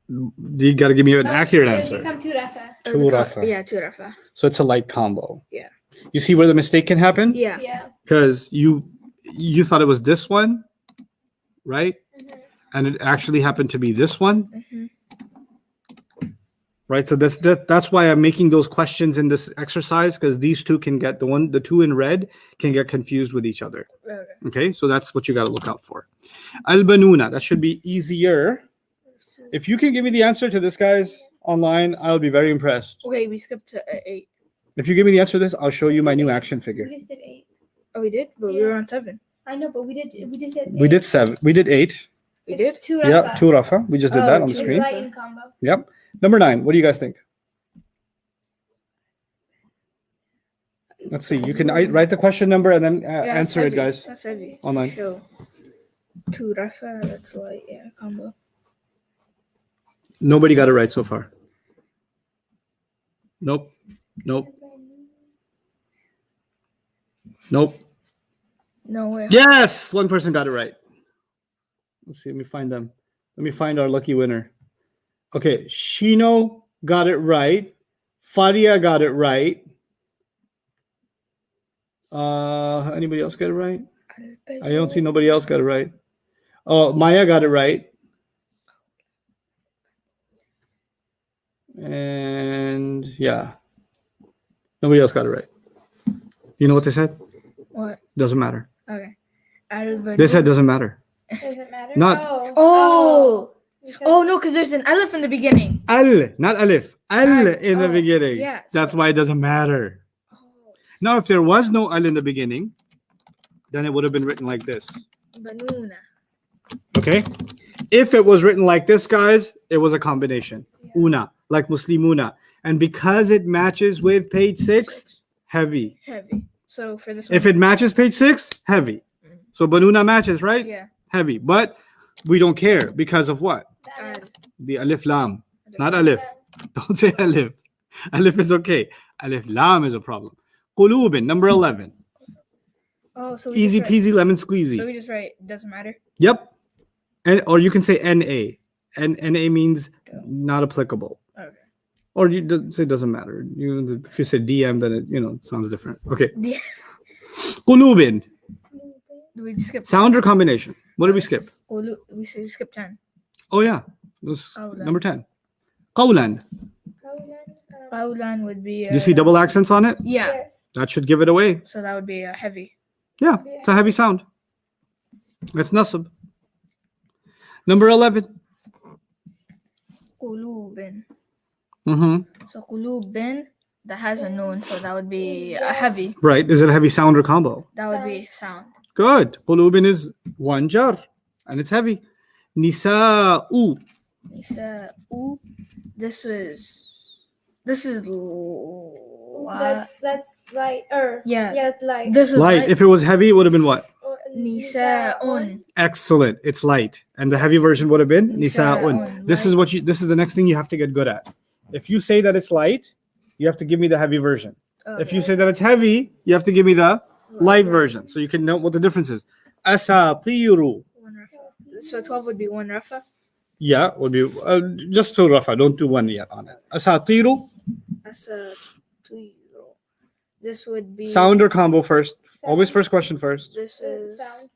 You got to give me an Oh, accurate it would answer. become two Rafa. It would become- Rafa. Yeah, two Rafa. So it's a light combo. Yeah. You see where the mistake can happen? Yeah. Yeah. Because you thought it was this one, right? Mhm. And it actually happened to be this one, Mhm. right? So that's why I'm making those questions in this exercise, because these two can get the two in red can get confused with each other. Okay. Okay, so that's what you got to look out for. Al-Banuna, that should be easier. If you can give me the answer to this, guys, online, I'll be very impressed. Okay, we skipped to 8. If you give me the answer to this, I'll show you my new action figure. We just did 8. Oh, we did, but we Yeah. were on 7. I know, but we just did. We did 7. We did 8. We It's did. two Yeah, Rafa. 2 Rafa. We just did Oh, that on the two It's screen. light in combo. Yep. Number 9. What do you guys think? Let's see. You can write the question number and then Yeah, that's answer it, heavy. guys. That's heavy. Online. Show 2 Rafa. That's light. Yeah, combo. Nobody got it right so far. Nope. Nope. Nope. No way. Yes, one person got it right. Let's see. Let me find them. Let me find our lucky winner. Okay, Shino got it right. Faria got it right. Anybody else got it right? I don't see nobody else got it right. Oh, Maya got it right. And yeah, nobody else got it right. You know what they said? What? Doesn't matter. Okay. They said doesn't matter. Does it matter? Not- Oh. Because- Oh no, because there's an alif in the beginning. Al, not alif. Al in the Oh, beginning. yeah, That's so- why it doesn't matter. Oh. Now, if there was no al in the beginning, then it would have been written like this. Banuna. Okay? If it was written like this, guys, it was a combination. Yeah. Una, like Muslimuna. And because it matches with page 6, heavy. Heavy. So for this one. If it matches page 6, heavy. So Banuna matches, right? Yeah. Heavy. But we don't care because of what? Al. The alif lam. Not alif. Don't say alif. Alif is okay. Alif lam is a problem. Qulubin, number 11. Oh, so we Easy just write- peasy lemon squeezy. So we just write doesn't matter. Yep. And or you can say NA. And NA means not applicable. Okay. Or you say doesn't matter. If you say DM, then it sounds different. Okay. Yeah. Qulubin. We skip. Sound or combination? What did we skip? We skip 10. Oh yeah. It was Qawlan. number 10. Qawlan. Qawlan would be. You see double accents on it? Yeah. Yes. That should give it away. So that would be heavy. Yeah, it's a heavy sound. It's nasab. Number 11. Qulubin. Mm-hmm. So qulubin, that has a noon, so that would be heavy. Right. Is it a heavy sound or combo? That would be sound. Good. Qulubin is one jar and it's heavy. Nisa'u. Nisa'u. This is That's light. Yeah. Yeah, it's light. This is Light. If it was heavy, it would have been what? Nisa'un. Excellent. It's light. And the heavy version would have been nisa'un. Nisa'un. This is this is the next thing you have to get good at. If you say that it's light, you have to give me the heavy version. If you say that it's heavy, you have to give me the light version. So you can know what the difference is. Asatiru. So 12 would be 1 rafa. Yeah, would be just two rafa. Don't do one yet on it. Asatiru. This would be Sound or combo first. Always first question first. This is Sound.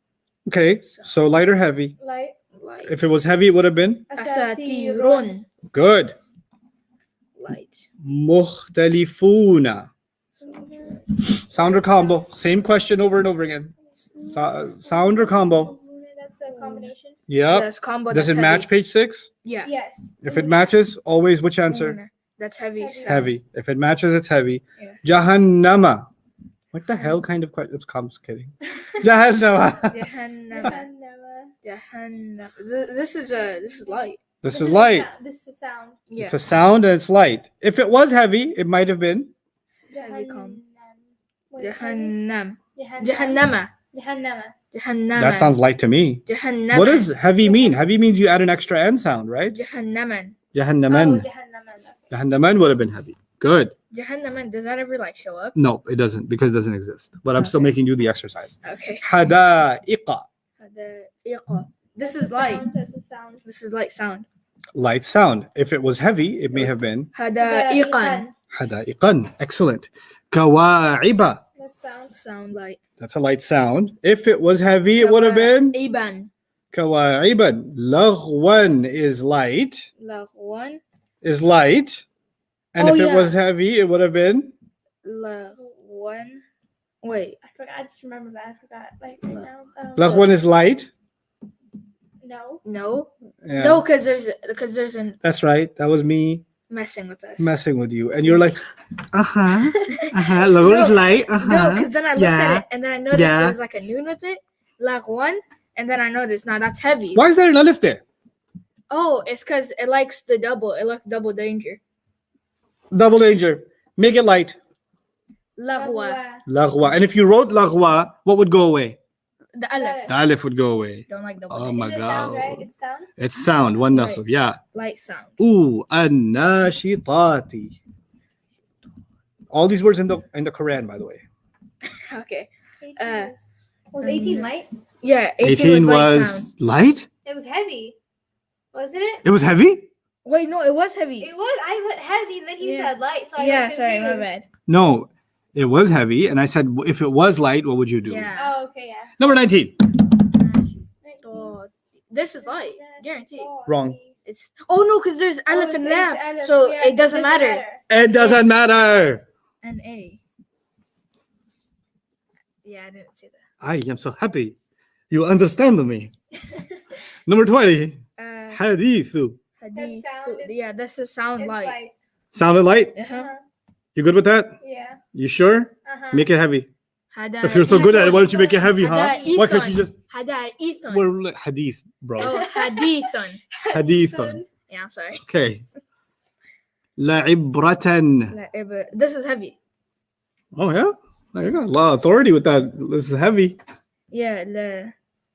Okay. So light or heavy? Light. light. If it was heavy, it would have been Asatirun. good. Light. Mukhtalifuna. Sound or combo? Same question over and over again. Sound or combo? That's a combination. Yep. Yes, combo. Does it that's match heavy. page 6? Yeah. Yes. If it matches, always which answer? That's heavy. Heavy. sound. Heavy. If it matches, it's heavy. Yeah. Jahannama. What the hell kind of question? I'm just kidding. Jahannama. Jahannam. Jahannam. This is light. This is light. This is a sound. Yeah. It's a sound and it's light. If it was heavy, it might have been. Jahannam. Jahannam. Jahannama. Jahannama. Jahannama. That sounds light to me. Jahannama. What does heavy mean? Heavy means you add an extra N sound, right? Jahannaman? Jahannaman. Jahannaman. Jahannaman would have been heavy. Good. Jahannaman. Does that ever like show up? No, it doesn't because it doesn't exist. But I'm still Okay. making you the exercise. Okay. Hada'iqa. This is light. That's a sound. This is light sound. Light sound. If it was heavy, it may have been Hada'iqan. hada'iqan. Excellent. Kawa'iba. That's sound. Sound light. That's a light sound. If it was heavy, it would have been Iban. kawa'iban. Laghwan is light. Laghwan. Is light. And Oh, if it yeah. was heavy, it would have been Laghwan. Wait. I forgot. I just remember that. I forgot. Like right now. Laghwan is light. No. No. Yeah. No, because there's an That's right. That was me messing with us. messing with you. And you're like, uh-huh. Uh-huh. Laghwan is light. No, Uh-huh. because then I looked Yeah. at it and then I noticed Yeah. there was like a noon with it. Laghwan. And then I noticed, now that's heavy. Why is there an alif there? Oh, it's because it likes the double. It likes double danger. Double danger. Make it light. Laghwa. Laghwa. And if you wrote laghwa, what would go away? The alif. The alif would go away. Don't like double Oh danger. my It's a sound, right? god. It's sound. It's sound. One Right. nasab. Yeah. Light sound. Ooh, an-nashitati. All these words in the Quran, by the way. Okay. 18 was 18 light? Yeah, 18 was light sound. was light? It was heavy. Wasn't it? It was heavy? Wait, no, it was heavy. It was. I put heavy, and then he Yeah. said light. So I Yeah, got sorry, my confused. bad. No, it was heavy. And I said, if it was light, what would you do? Yeah. Oh, okay, yeah. Number 19. Oh, this is light, guaranteed. Wrong. It's no, because there's alif in there, Aleph. so Yes, it doesn't matter. It doesn't matter. An A. Yeah, I didn't say that. I am so happy. You understand me. Number 20. Hadithu. Hadith. sound is- Yeah, this is sound It's light. light. Sounded light? Uh-huh. You good with that? Yeah. You sure? Make it heavy. Hada If you're so good at it, why don't you make it heavy, huh? Hada Why can't you just... Hadithun. We're like hadith, bro. Oh, hadithun. Hadithun. Yeah, I'm sorry. Okay. La'ibratan. This is heavy. Oh, yeah? There you go. A lot of authority with that. This is heavy. Yeah,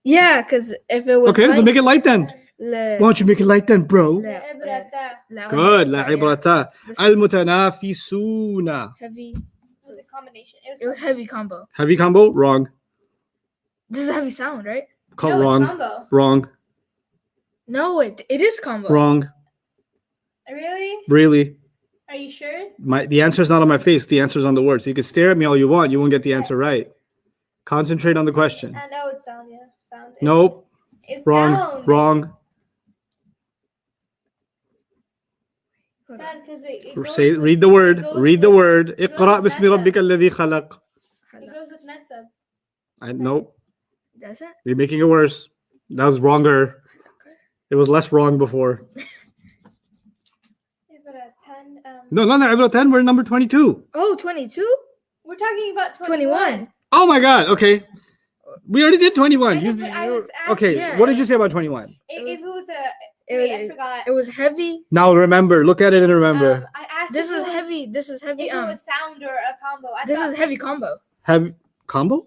yeah, because if it was Okay, light, then make it light then. Why don't you make it light then, bro? Good. La'ibrata. Al-mutanafisuna. Heavy. It was a combination. It was heavy combo. Heavy combo? Wrong. This is a heavy sound, right? Call No, it's wrong. combo. Wrong. No, it is combo. Wrong. Really? Really. Are you sure? The answer is not on my face. The answer is on the word. So you can stare at me all you want. You won't get the answer right. Concentrate on the question. I know it's sound. Yeah, sound. Nope. It's Wrong. sound. Wrong. Sound, 'cause it goes Say, with- read the word. it goes Read the with- word. it goes اقرأ with باسم nasab. ربك الذي خلق. It goes with nasab. Nope. Does it? You're making it worse. That was wronger. It was less wrong before. Yeah, but 10. No, not Ibra 10. We're number 22. Oh, 22? We're talking about 21. Oh my God. Okay. We already did 21. I know, but I was Okay. Yeah. What did you say about 21? If it was a It, I forgot. it was heavy. Now remember, look at it and remember. I asked This if is it heavy. This is If heavy. it was sound or a combo. This is heavy combo. Have combo?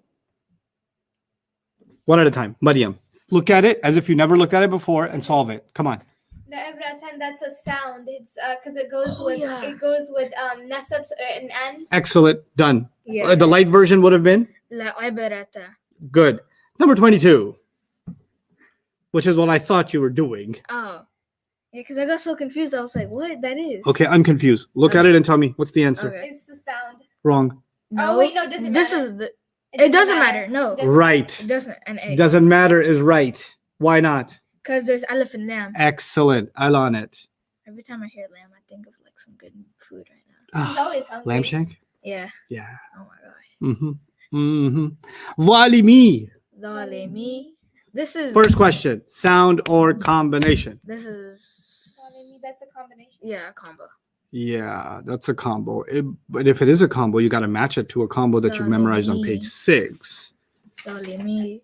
One at a time. Mariam, look at it as if you never looked at it before and solve it. Come on. No, Ibrahim, that's a sound. It's because it goes Oh, with yeah. nasabs and ends. Excellent. Done. Yeah. The light version would have been La ibarata. good. Number 22, which is what I thought you were doing. Oh. Yeah, because I got so confused. I was like, what? That is. Okay, I'm confused. Look at it and tell me what's the answer. Okay. It's the sound. Wrong. No. Oh wait, no, it doesn't This matter. is the. It doesn't matter. No. Doesn't- Right. It doesn't. An A. Doesn't matter is right. Why not? Because there's alif and lamb. Excellent. I'll on it. Every time I hear lamb, I think of like some good food right now. Ah, He's always hungry. lamb shank? Yeah. Yeah. Oh my gosh. Mm-hmm. Mm-hmm. Zalimi. Zalimi. This is. First question. Sound or combination? This is. That's a combination. Yeah, combo. Yeah, that's a combo. But if it is a combo, you got to match it to a combo that you memorized on page 6. Zalimi.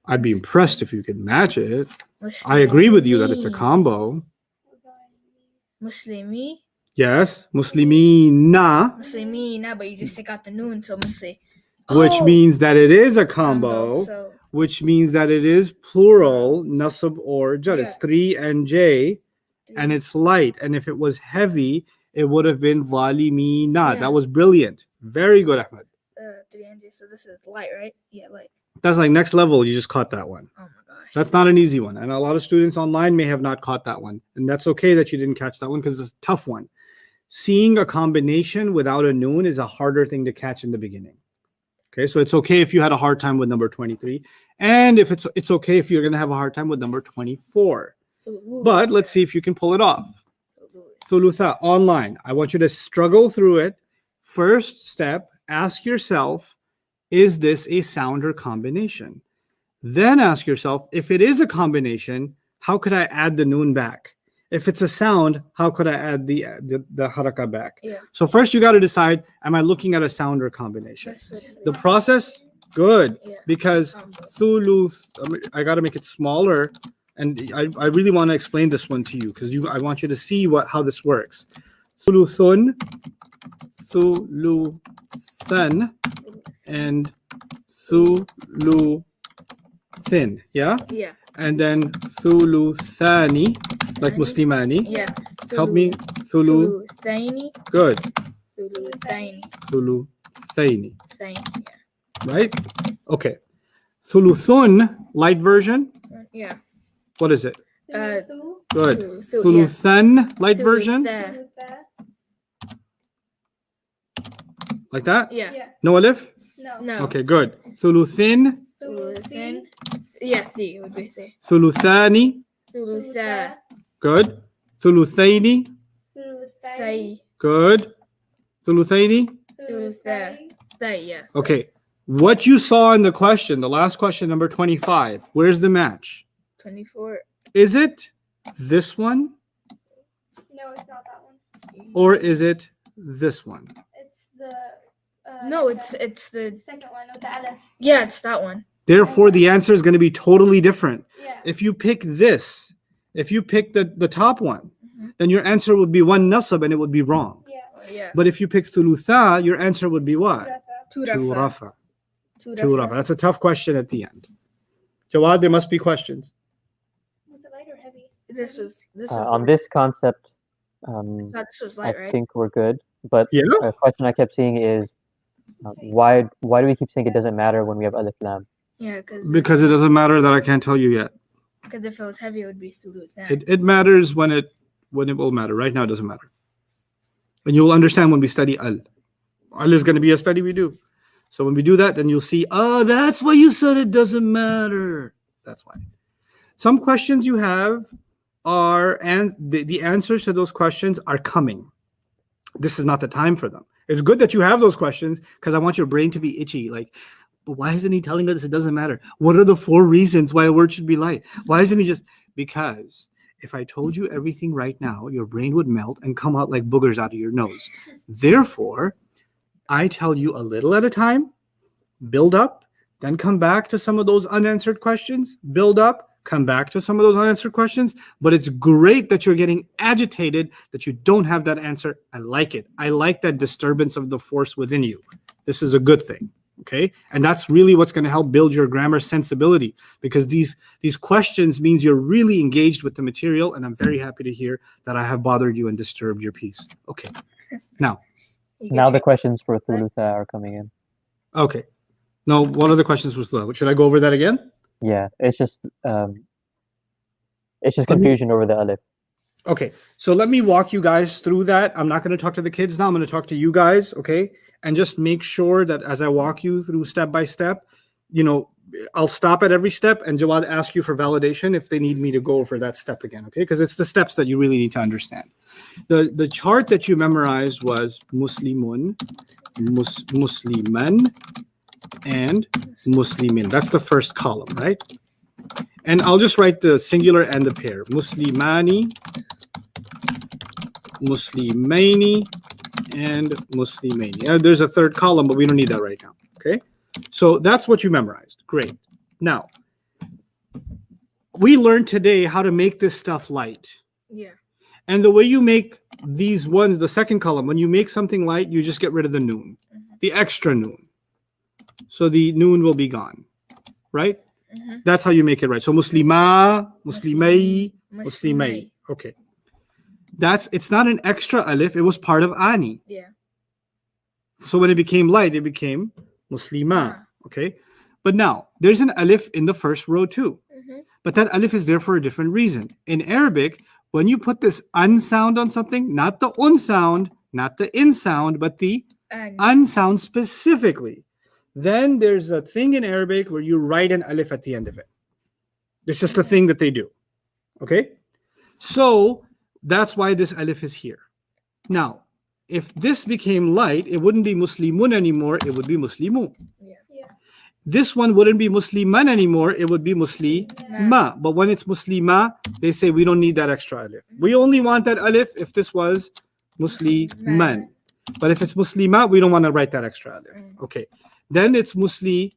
I'd be impressed if you could match it. I agree with you that it's a Muslimi. combo. Muslimi. Yes, muslimina, Muslimina, but you just take out the noon, so Muslim. which means that it is a combo, So which means that it is plural, nasab or jar. It's Yeah. 3 and J, and it's light. And if it was heavy, it would have been zalimina. Yeah. That was brilliant. Very good, Ahmed. 300. So this is light, right? Yeah, light. That's like next level. You just caught that one. Oh my gosh. That's not an easy one. And a lot of students online may have not caught that one. And that's okay that you didn't catch that one because it's a tough one. Seeing a combination without a noon is a harder thing to catch in the beginning. Okay, so it's okay if you had a hard time with number 23. And if it's okay if you're going to have a hard time with number 24. But let's see if you can pull it off. Thulutha, online. I want you to struggle through it. First step, ask yourself, is this a sound or combination? Then ask yourself, if it is a combination, how could I add the noon back? If it's a sound, how could I add the haraka back? Yeah. So first you got to decide, am I looking at a sound or combination? That's what it is. The process, good, Yeah. because Combo. I got to make it smaller. And I really want to explain this one to you because I want you to see how this works. Thuluthun, thuluthan, and thuluthin. Yeah? Yeah. And then thuluthani, like muslimani. Yeah. Help me. Thulu. Thani. Good. Thani. Thuluthaini. Thani. Right? Okay. Thuluthun, light version. Yeah. What is it? Thuluthu. Good. Yeah. Thuluthan, light version. Thulutha. Thulutha. Like that? Yeah. Yeah. No alif? No. No. Okay, good. Thuluthin, Thuluthin. Yes, D would be say. thuluthani. Thulutha. Good. Thuluthaini. Thuluthai. Thai. Good. Thuluthaini. Thulutha. Thai, yeah. Okay. What you saw in the question, the last question, number 25, where's the match? 24. Is it this one No, it's not that one. or is it this one? It's the. No, next it's one. the The second one with the aleph. yeah, it's that one. Therefore, the answer is going to be totally different. Yeah. If you pick this, if you pick the top one, Mhm. then your answer would be one nasab and it would be wrong. Yeah. Yeah. But if you pick thulutha, your answer would be what? Thulutha. Two Two rafa. rafa. Two Two rafa. rafa. That's a tough question at the end. Jawad, there must be questions. Was it light or heavy? This was On this concept, this was I light, right? think we're good. But Yeah. a question I kept seeing is, why do we keep saying it doesn't matter when we have alif lam? Yeah, Because it doesn't matter that I can't tell you yet. if it was heavy, it would be Thulutha. It matters when it will matter. Right now, it doesn't matter. And you'll understand when we study al. Al is going to be a study we do. So when we do that, then you'll see, oh, that's why you said it doesn't matter. That's why. Some questions you have are, and the answers to those questions are coming. This is not the time for them. It's good that you have those questions because I want your brain to be itchy. Like, but why isn't he telling us it doesn't matter? What are the 4 reasons why a word should be light? Why isn't he just... Because if I told you everything right now, your brain would melt and come out like boogers out of your nose. Therefore, I tell you a little at a time, build up, then come back to some of those unanswered questions, build up, come back to some of those unanswered questions, but it's great that you're getting agitated that you don't have that answer. I like it. I like that disturbance of the force within you. This is a good thing. Okay. And that's really what's going to help build your grammar sensibility, because these questions means you're really engaged with the material. And I'm very happy to hear that I have bothered you and disturbed your peace. Okay. Now the questions for Thulutha are coming in. Okay. No, what are the questions for Thulutha? Should I go over that again? Yeah, it's just confusion over the alif. Okay, so let me walk you guys through that. I'm not going to talk to the kids now. I'm going to talk to you guys, okay? And just make sure that as I walk you through step by step, I'll stop at every step and Jawad ask you for validation if they need me to go over that step again, okay? Because it's the steps that you really need to understand. The chart that you memorized was Muslimun, Musliman, and Muslimin. That's the first column, right? And I'll just write the singular and the pair. Muslimani, Muslimaini, and Muslimaini. There's a third column, but we don't need that right now. Okay? So that's what you memorized. Great. Now, we learned today how to make this stuff light. Yeah. And the way you make these ones, the second column, when you make something light, you just get rid of the noon, the extra noon. So the noon will be gone, right? That's how you make it right. So Muslima, Muslimai, Muslimai. Okay. It's not an extra alif. It was part of Ani. Yeah. So when it became light, it became Muslima. Okay. But now there's an alif in the first row too. But that alif is there for a different reason. In Arabic, when you put this un sound on something, not the un sound, not the in sound, but the un sound specifically, then there's a thing in Arabic where you write an alif at the end of it. It's just a thing that they do. Okay? So that's why this alif is here. Now, if this became light, it wouldn't be Muslimun anymore. It would be Muslimu. Yeah. This one wouldn't be Musliman anymore. It would be Muslima. But when it's Muslima, they say we don't need that extra alif. We only want that alif if this was Musliman. But if it's Muslima, we don't want to write that extra alif. Okay. Then it's Muslimi.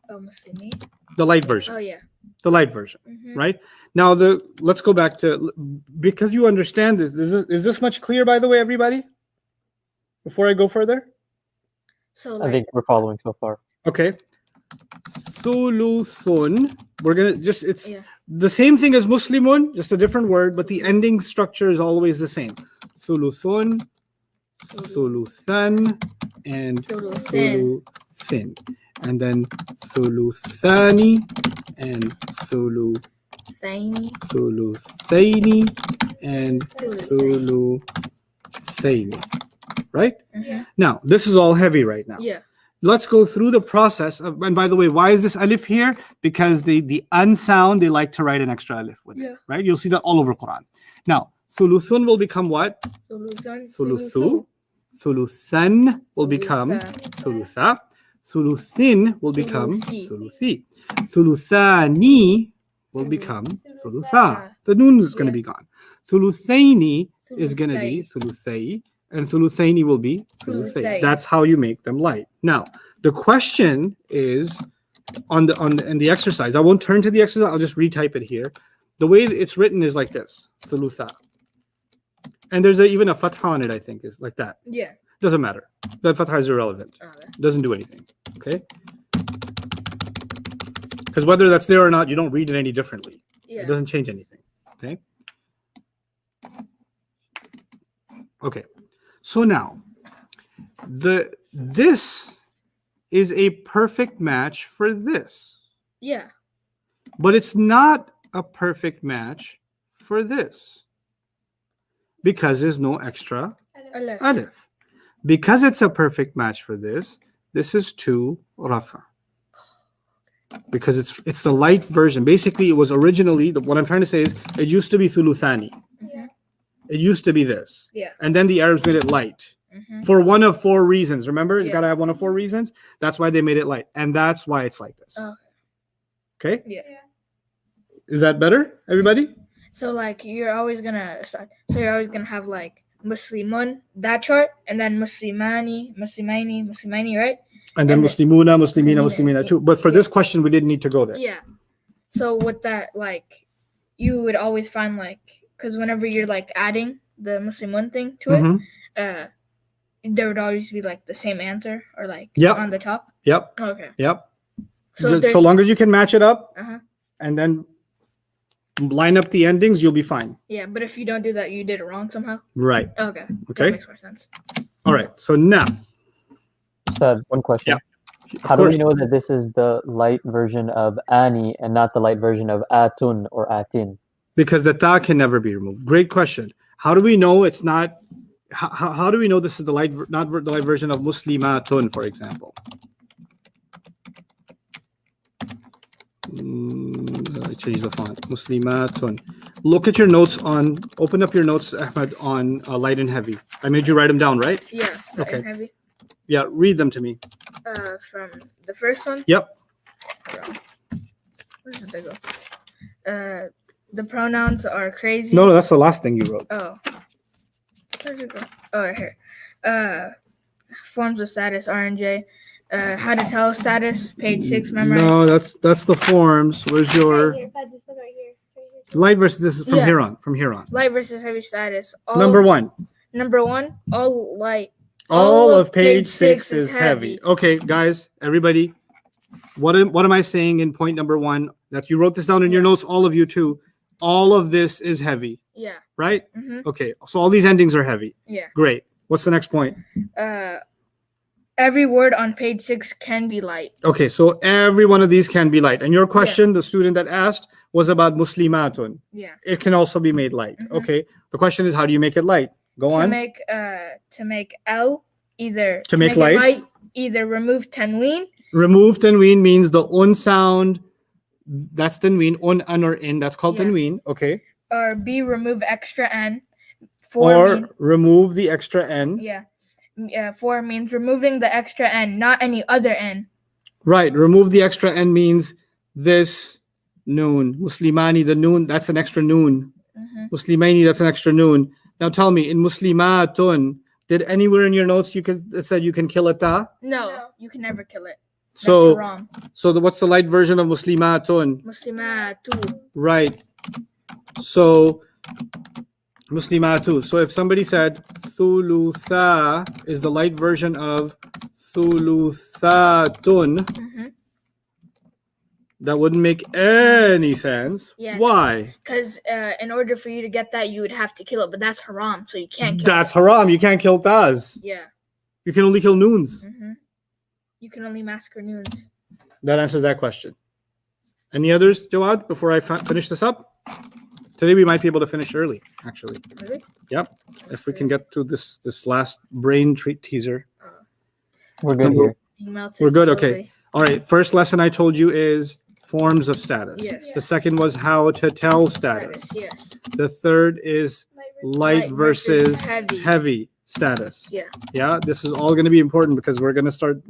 Oh, Muslimi. The light version. Oh, yeah. The light version, right? Now, let's go back to, because you understand this. Is this much clear, by the way, everybody? Before I go further? So I think we're following so far. Okay. Thuluthun. We're going to it's the same thing as Muslimun, just a different word, but the ending structure is always the same. Thuluthun, Thuluthan, and Thuluthin. And then Thuluthani and Thuluthaini and Thuluthaini. Right? Now, this is all heavy right now. Yeah. Let's go through the process of, and by the way, why is this alif here? Because the unsound, they like to write an extra alif with it, right? You'll see that all over Quran. Now, Thuluthun will become what? Thuluthu. Thuluthan will become Thulutha. Thuluthin will become Thuluthi. Thuluthani will become Thulutha. The noon is going to be gone. Thuluthaini is going to be Thuluthai. And Thuluthaini will be Thuluthai. That's how you make them light. Now, the question is in the exercise. I won't turn to the exercise. I'll just retype it here. The way it's written is like this: Thulutha. And there's even a fatha on it. I think is like that. Yeah. Doesn't matter. That fatha is irrelevant. Doesn't do anything. Okay. Because whether that's there or not, you don't read it any differently. Yeah. It doesn't change anything. Okay. Okay. So now, this is a perfect match for this. Yeah. But it's not a perfect match for this. Because there's no extra alif. Because it's a perfect match for this, this is 2 rafa. Because it's the light version. Basically, it was originally, what I'm trying to say is, it used to be Thuluthani. It used to be this. Yeah. And then the Arabs made it light. For one of 4 reasons. Remember? You got to have one of 4 reasons. That's why they made it light. And that's why it's like this. Okay? Yeah. Is that better, everybody? So, like, you're always going to have, like, Muslimun, that chart, and then Muslimani, right? And then Muslimuna, Muslimina too. But for this question, we didn't need to go there. Yeah. So with that, like, you would always find like, because whenever you're like adding the Muslimun thing to it, Mhm. there would always be like the same answer or like Yep. on the top. Yep. Okay. Yep. So So, there's long as you can match it up Uh-huh. and then line up the endings, you'll be fine. Yeah, but if you don't do that, you did it wrong somehow. Right. Okay. Okay. That makes more sense. All right. So now, Ustad, one question. of How do course, we know that this is the light version of ani and not the light version of atun or atin? because the ta can never be removed. Great question. How do we know it's not? How do we know this is the light, not the light version of muslimatun, for example? I changed the font. Muslimatun. Look at your notes on. Open up your notes, Ahmed, on light and heavy. I made you write them down, right? Yeah. Light Okay. and heavy. Yeah. Read them to me. From the first one. Yep. Where did they go? The pronouns are crazy. No, that's the last thing you wrote. Oh. Where did it go? Oh, right here. Forms of status, R and J. How to tell status, page 6, memorize. No, that's the forms. Where's your Right here, Fed, just look right here. Right here. light versus? This is from Yeah. here on. From here on. Light versus heavy status. All, Number one. Number one, all light. All of page 6 is heavy. Okay, guys, everybody. What am I saying in point number 1? That you wrote this down in your Yeah. notes, all of you too. All of this is heavy, Yeah. right? Mm-hmm. Okay, so all these endings are heavy. Yeah. Great. What's the next point? Every word on page 6 can be light. Okay, so every one of these can be light. And your question, the student that asked, was about muslimatun. Yeah. It can also be made light. Mhm. Okay. The question is, how do you make it light? Go on. To make L either To make it light? either remove tanween. Remove tanween means the un sound. That's tanween. Un, an, or in. That's called Yeah. tanween. Okay. Or B, remove extra N. Or remove the extra n. Yeah. 4 means removing the extra N, not any other N. Right. Remove the extra n means this noon. Muslimani, the noon, that's an extra noon. Mm-hmm. Muslimaini, that's an extra noon. Now tell me, in muslimatun, did anywhere in your notes it said you can kill a ta? No, you can never kill it. That's So wrong. what's the light version of muslimatun? Muslimatu. Right. So muslimatu. So if somebody said thulutha is the light version of thuluthatun, Mm-hmm. that wouldn't make any sense. Yeah. Why? Because in order for you to get that, you would have to kill it, but that's haram, so you can't kill That's haram. You can't kill tas. it. Yeah. You can only kill noons. Mm-hmm. You can only massacre noons. That answers that question. Any others, Jawad, before I finish this up? Today we might be able to finish early, actually. Really? Yep. If we can get to this last brain treat teaser. We're good here. Being melted We're good, okay. slowly. All right. First lesson I told you is forms of status. Yes. The second was how to tell status. Yes. The third is light Light versus versus heavy status. Yeah. Yeah. This is all going to be important because we're going to start,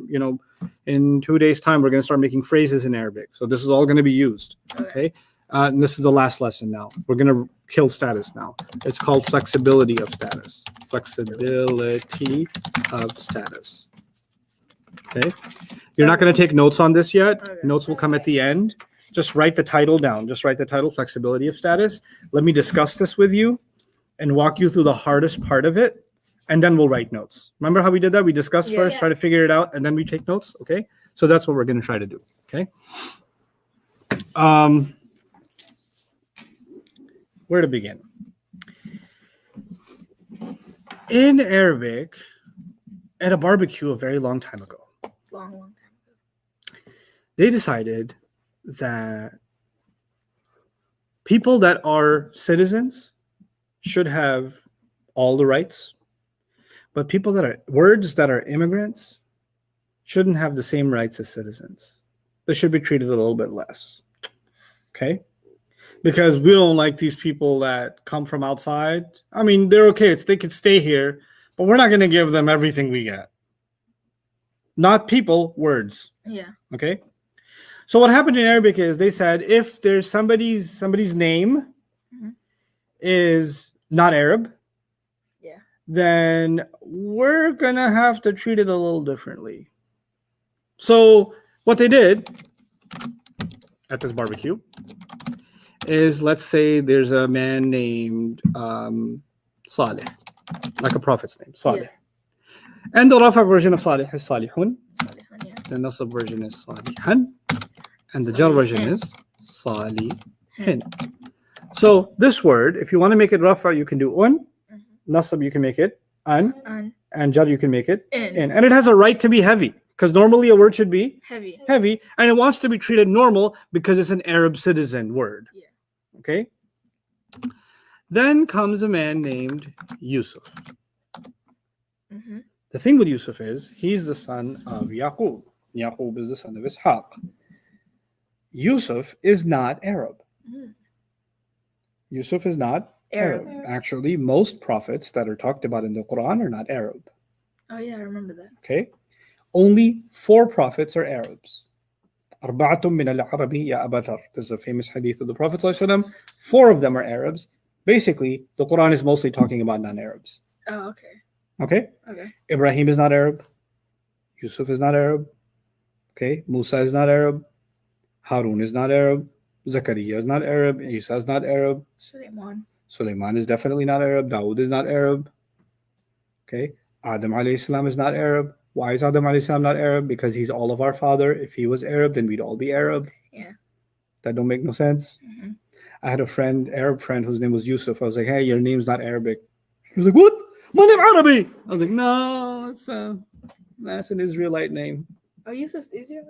in 2 days' time, we're going to start making phrases in Arabic. So this is all going to be used. Okay. And this is the last lesson now. We're going to kill status now. It's called flexibility of status. Flexibility of status. Okay. You're not going to take notes on this yet. Okay. Notes will come at the end. Just write the title down. Just write the title, flexibility of status. Let me discuss this with you and walk you through the hardest part of it. And then we'll write notes. Remember how we did that? We discussed first, Yeah. try to figure it out, and then we take notes. Okay. So that's what we're going to try to do. Okay. Where to begin? In Arabic, at a barbecue a very long time ago, Long time ago. they decided that people that are citizens should have all the rights, but people that are immigrants shouldn't have the same rights as citizens. They should be treated a little bit less. Okay? Because we don't like these people that come from outside. I mean, they're okay. They could stay here, but we're not going to give them everything we get. Not people, words. Yeah. Okay. So what happened in Arabic is they said if there's somebody's name Mhm. is not Arab, Yeah. then we're gonna have to treat it a little differently. So what they did at this barbecue is, let's say there's a man named Saleh, like a prophet's name, Saleh. And the Rafa version of Saleh is Salihun. Yeah. The Nasab version is Salihan. And the Jar version is Salihin. So this word, if you want to make it Rafa, you can do un. Nasab, you can make it an. And Jar, you can make it in. And it has a right to be heavy, because normally a word should be Heavy. and it wants to be treated normal because it's an Arab citizen word. Yeah. Okay. Then comes a man named Yusuf. Mm-hmm. The thing with Yusuf is he's the son of Yaqub. Yaqub is the son of Ishaq. Yusuf is not Arab. Mm. Yusuf is not Arab. Actually, most prophets that are talked about in the Quran are not Arab. Oh yeah, I remember that. Okay. Only 4 prophets are Arabs. أربعة من العرب يا أبا ذر. There's a famous hadith of the Prophet ﷺ. 4 of them are Arabs. Basically, the Quran is mostly talking about non-Arabs. Oh, okay. Okay? Okay. Ibrahim is not Arab. Yusuf is not Arab. Okay? Musa is not Arab. Harun is not Arab. Zakaria is not Arab. Isa is not Arab. Sulaiman is definitely not Arab. Dawood is not Arab. Okay? Adam alayhi salam is not Arab. Why is Adam alayhi salam not Arab? Because he's all of our father. If he was Arab, then we'd all be Arab. Yeah. That don't make no sense. Mm-hmm. I had a friend, Arab friend, whose name was Yusuf. I was like, hey, your name's not Arabic. He was like, what? My name Arabi. I was like, no, that's an Israelite name. Oh, Yusuf is your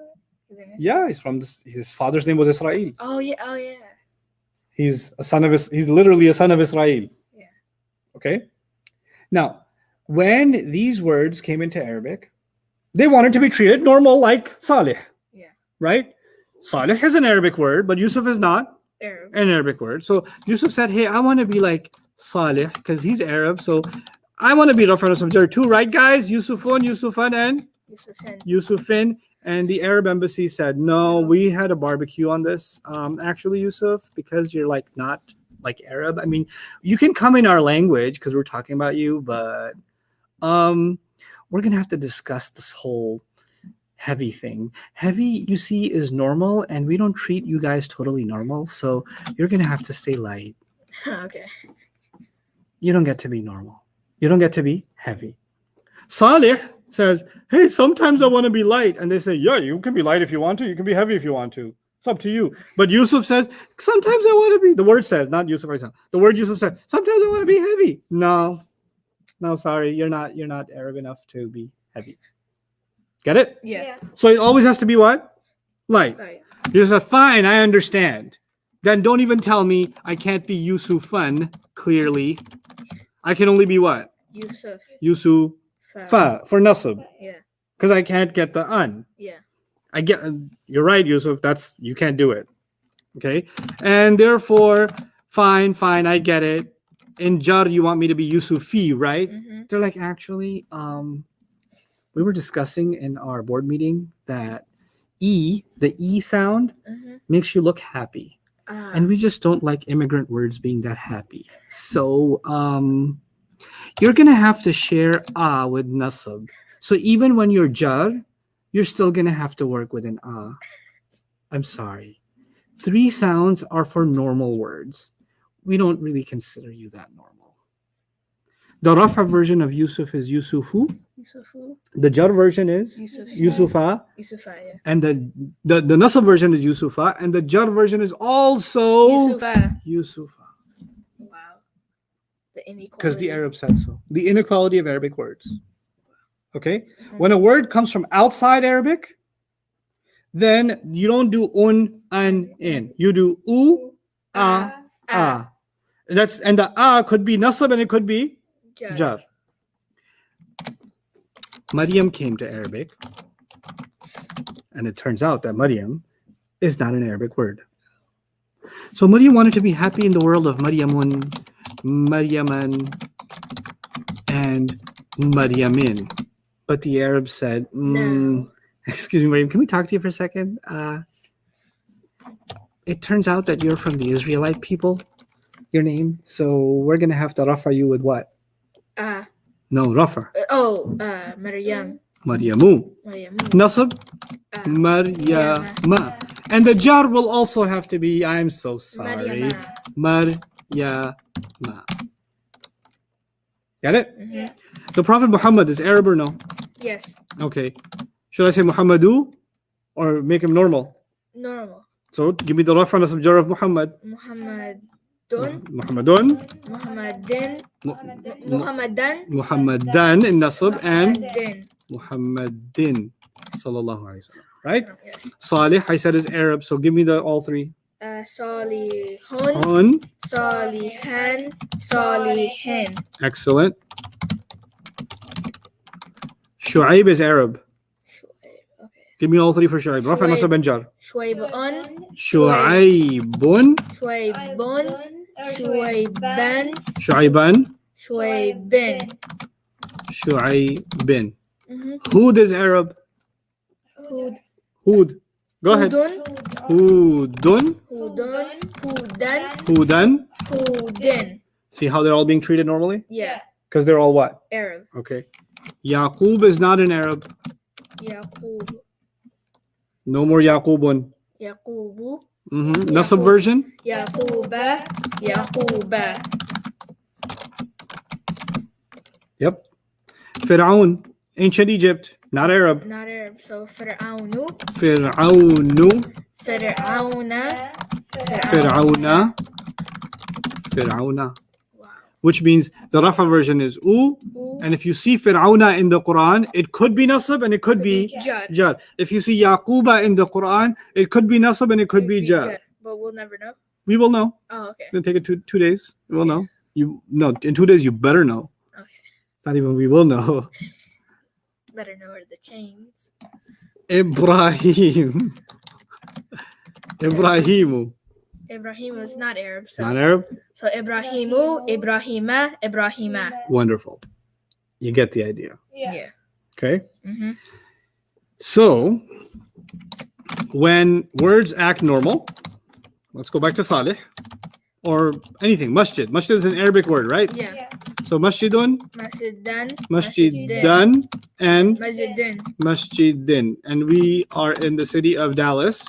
Yeah, he's from his father's name was Israel. Oh yeah, oh yeah. He's literally a son of Israel. Yeah. Okay. Now, when these words came into Arabic, they wanted to be treated normal, like Salih. Yeah. Right? Salih is an Arabic word, but Yusuf is not Arab. an Arabic word. So Yusuf said, hey, I want to be like Salih because he's Arab. So I want to be Rafa Nasab Jar too, right, guys? Yusufun, Yusufan, and Yusufin. And the Arab embassy said, no, we had a barbecue on this. Actually, Yusuf, because you're like not like Arab. I mean, you can come in our language because we're talking about you, but we're going to have to discuss this whole heavy thing. Heavy, you see, is normal, and we don't treat you guys totally normal. So you're going to have to stay light. Okay. You don't get to be normal. You don't get to be heavy. Salih says, hey, sometimes I want to be light. And they say, yeah, you can be light if you want to. You can be heavy if you want to. It's up to you. But Yusuf says, sometimes I want to be, the word says, not Yusuf, the word Yusuf says, sometimes I want to be heavy. No, sorry. You're not Arab enough to be heavy. Get it? Yeah. So it always has to be what? Light. You say, fine, I understand. Then don't even tell me I can't be Yusufan, clearly. I can only be what? Yusuf. Fa for nasab. Yeah. Because I can't get the an. Yeah. You're right, Yusuf. You can't do it. Okay. And therefore, fine, I get it. In jar, you want me to be Yusufi, right? Mm-hmm. They're like, actually, we were discussing in our board meeting that the E sound makes you look happy. And we just don't like immigrant words being that happy. So, you're going to have to share with nasab. So even when you're jar, you're still going to have to work with an I'm sorry. 3 sounds are for normal words. We don't really consider you that normal. The Rafa version of Yusuf is Yusufu. The jar version is Yusufa. Yeah. And the nasab version is Yusufa. And the jar version is also Yusufa. Because the Arabs said so. The inequality of Arabic words. Okay? When a word comes from outside Arabic, then you don't do un, an, in. You do u, a. And the a could be nasab and it could be jar. Maryam came to Arabic, and it turns out that Maryam is not an Arabic word. So Maryam wanted to be happy in the world of Maryamun, Maryaman, and Maryamin. But the Arabs said, No. Excuse me, Maryam, can we talk to you for a second? It turns out that you're from the Israelite people, your name. So we're going to have to rafa you with what? No, No, rafa. Maryam. Maryamu. Maryamu. Nasab, Ah, Maryama. And the jar will also have to be, I'm so sorry, Maryama. Maryama. Got it? Mhm. The Prophet Muhammad is Arab or no? Yes. Okay. Should I say Muhammadu or make him normal? Normal. So give me the rafa nasab jar of Muhammad. Muhammadun. Muhammadun, Muhammadin. Mu- Muhammadan. Muhammadan in nasab and Din. Muhammadin sallallahu alaihi wasallam. Right? Yes. Salih, I said is Arab, so give me the all three. Salihun. On, Salihan. Salihin. excellent. Shu'aib is Arab. Shuaib. Okay. Give me all three for Shu'aib. Rafa nasab and jar. Shuaibun. Shu'aibun, Shuaibun. Shuaiban. Shu'aiban, Shuaibin. Shu'aibin. Mhm. Hud is Arab. Hud. Hud. Go ahead. Hudun. Hudun, Hudun. Hudan. Hudan. Hudin. See how they're all being treated normally? Yeah. Because they're all what? Arab. Okay. Yaqub is not an Arab. Yaqub. No more Yaqubun. Yaqubu. Nasab version? Yaquba. Yaquba. Yep. Fir'aun, ancient Egypt, not Arab. Not Arab. So Fir'aunu. Fir'aunu, Fir'auna. Fir'auna, Fir'auna. Wow. Which means the Rafa version is U. Ooh. And if you see Fir'auna in the Quran, it could be Nasab and it could be Jar. Jar. If you see Yaquba in the Quran, it could be Nasab and it could be Jar. But we'll never know. We will know. Oh, okay. It's gonna take it two days. We will know. In 2 days you better know. Okay. It's not even we will know. Better know where the chains. Ibrahim. Ibrahimu. Ibrahim is not Arab. So Not Arab? So Ibrahimu, Ibrahima, Ibrahima. Wonderful. You get the idea. Yeah. Okay. Mm-hmm. So when words act normal, let's go back to Salih or anything. Masjid. Masjid is an Arabic word, right? Yeah. So masjidun, Masjidan. masjidan, and Masjidin. masjidin. And we are in the city of Dallas.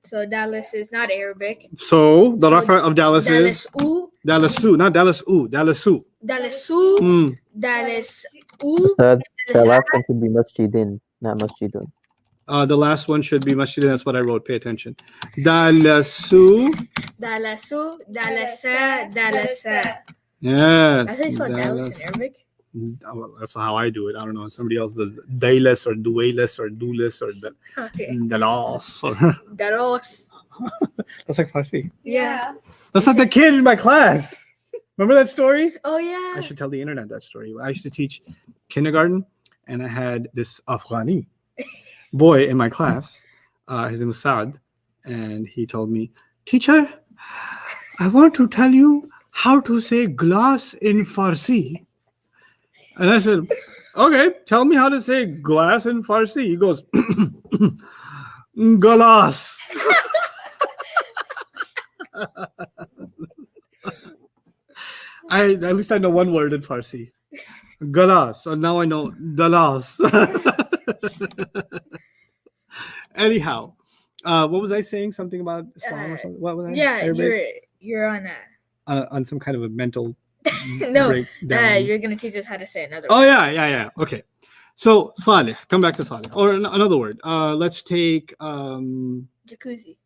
So Dallas is not Arabic. So the So Rafa of Dallas is Dallasu. Dallasu, not Dallasu, Dallasu. Dallasu. Mm. Dallasu. Ustad, the last one should be Masjidin, not Masjidun. The last one should be masjidin. That's what I wrote. Pay attention. Dallasu. Dallasu. Dallasa. Dallasa. Yes. That's how you spell Dallas Dallas. in Arabic. Well, that's how I do it. I don't know. Somebody else does Dailas or Duelas or Dulis or Okay. Dalas. Or Daros. that's like Farsi. Yeah. That's not the kid in my class. Remember that story? Oh yeah. I should tell the internet that story. I used to teach kindergarten, and I had this Afghani boy in my class. His name was Saad, and he told me, "Teacher, I want to tell you how to say glass in Farsi." And I said, "Okay, tell me how to say glass in Farsi." He goes, "Galas." At least I know one word in Farsi. Galas. So now I know dalas. Anyhow, what was I saying? Something about Islam or something? What was I? Yeah, Arabic? you're on a On some kind of a mental no. breakdown. You're gonna teach us how to say another. Oh word. yeah. Okay. So Salih, come back to Salih. Or another word. Let's take Jacuzzi.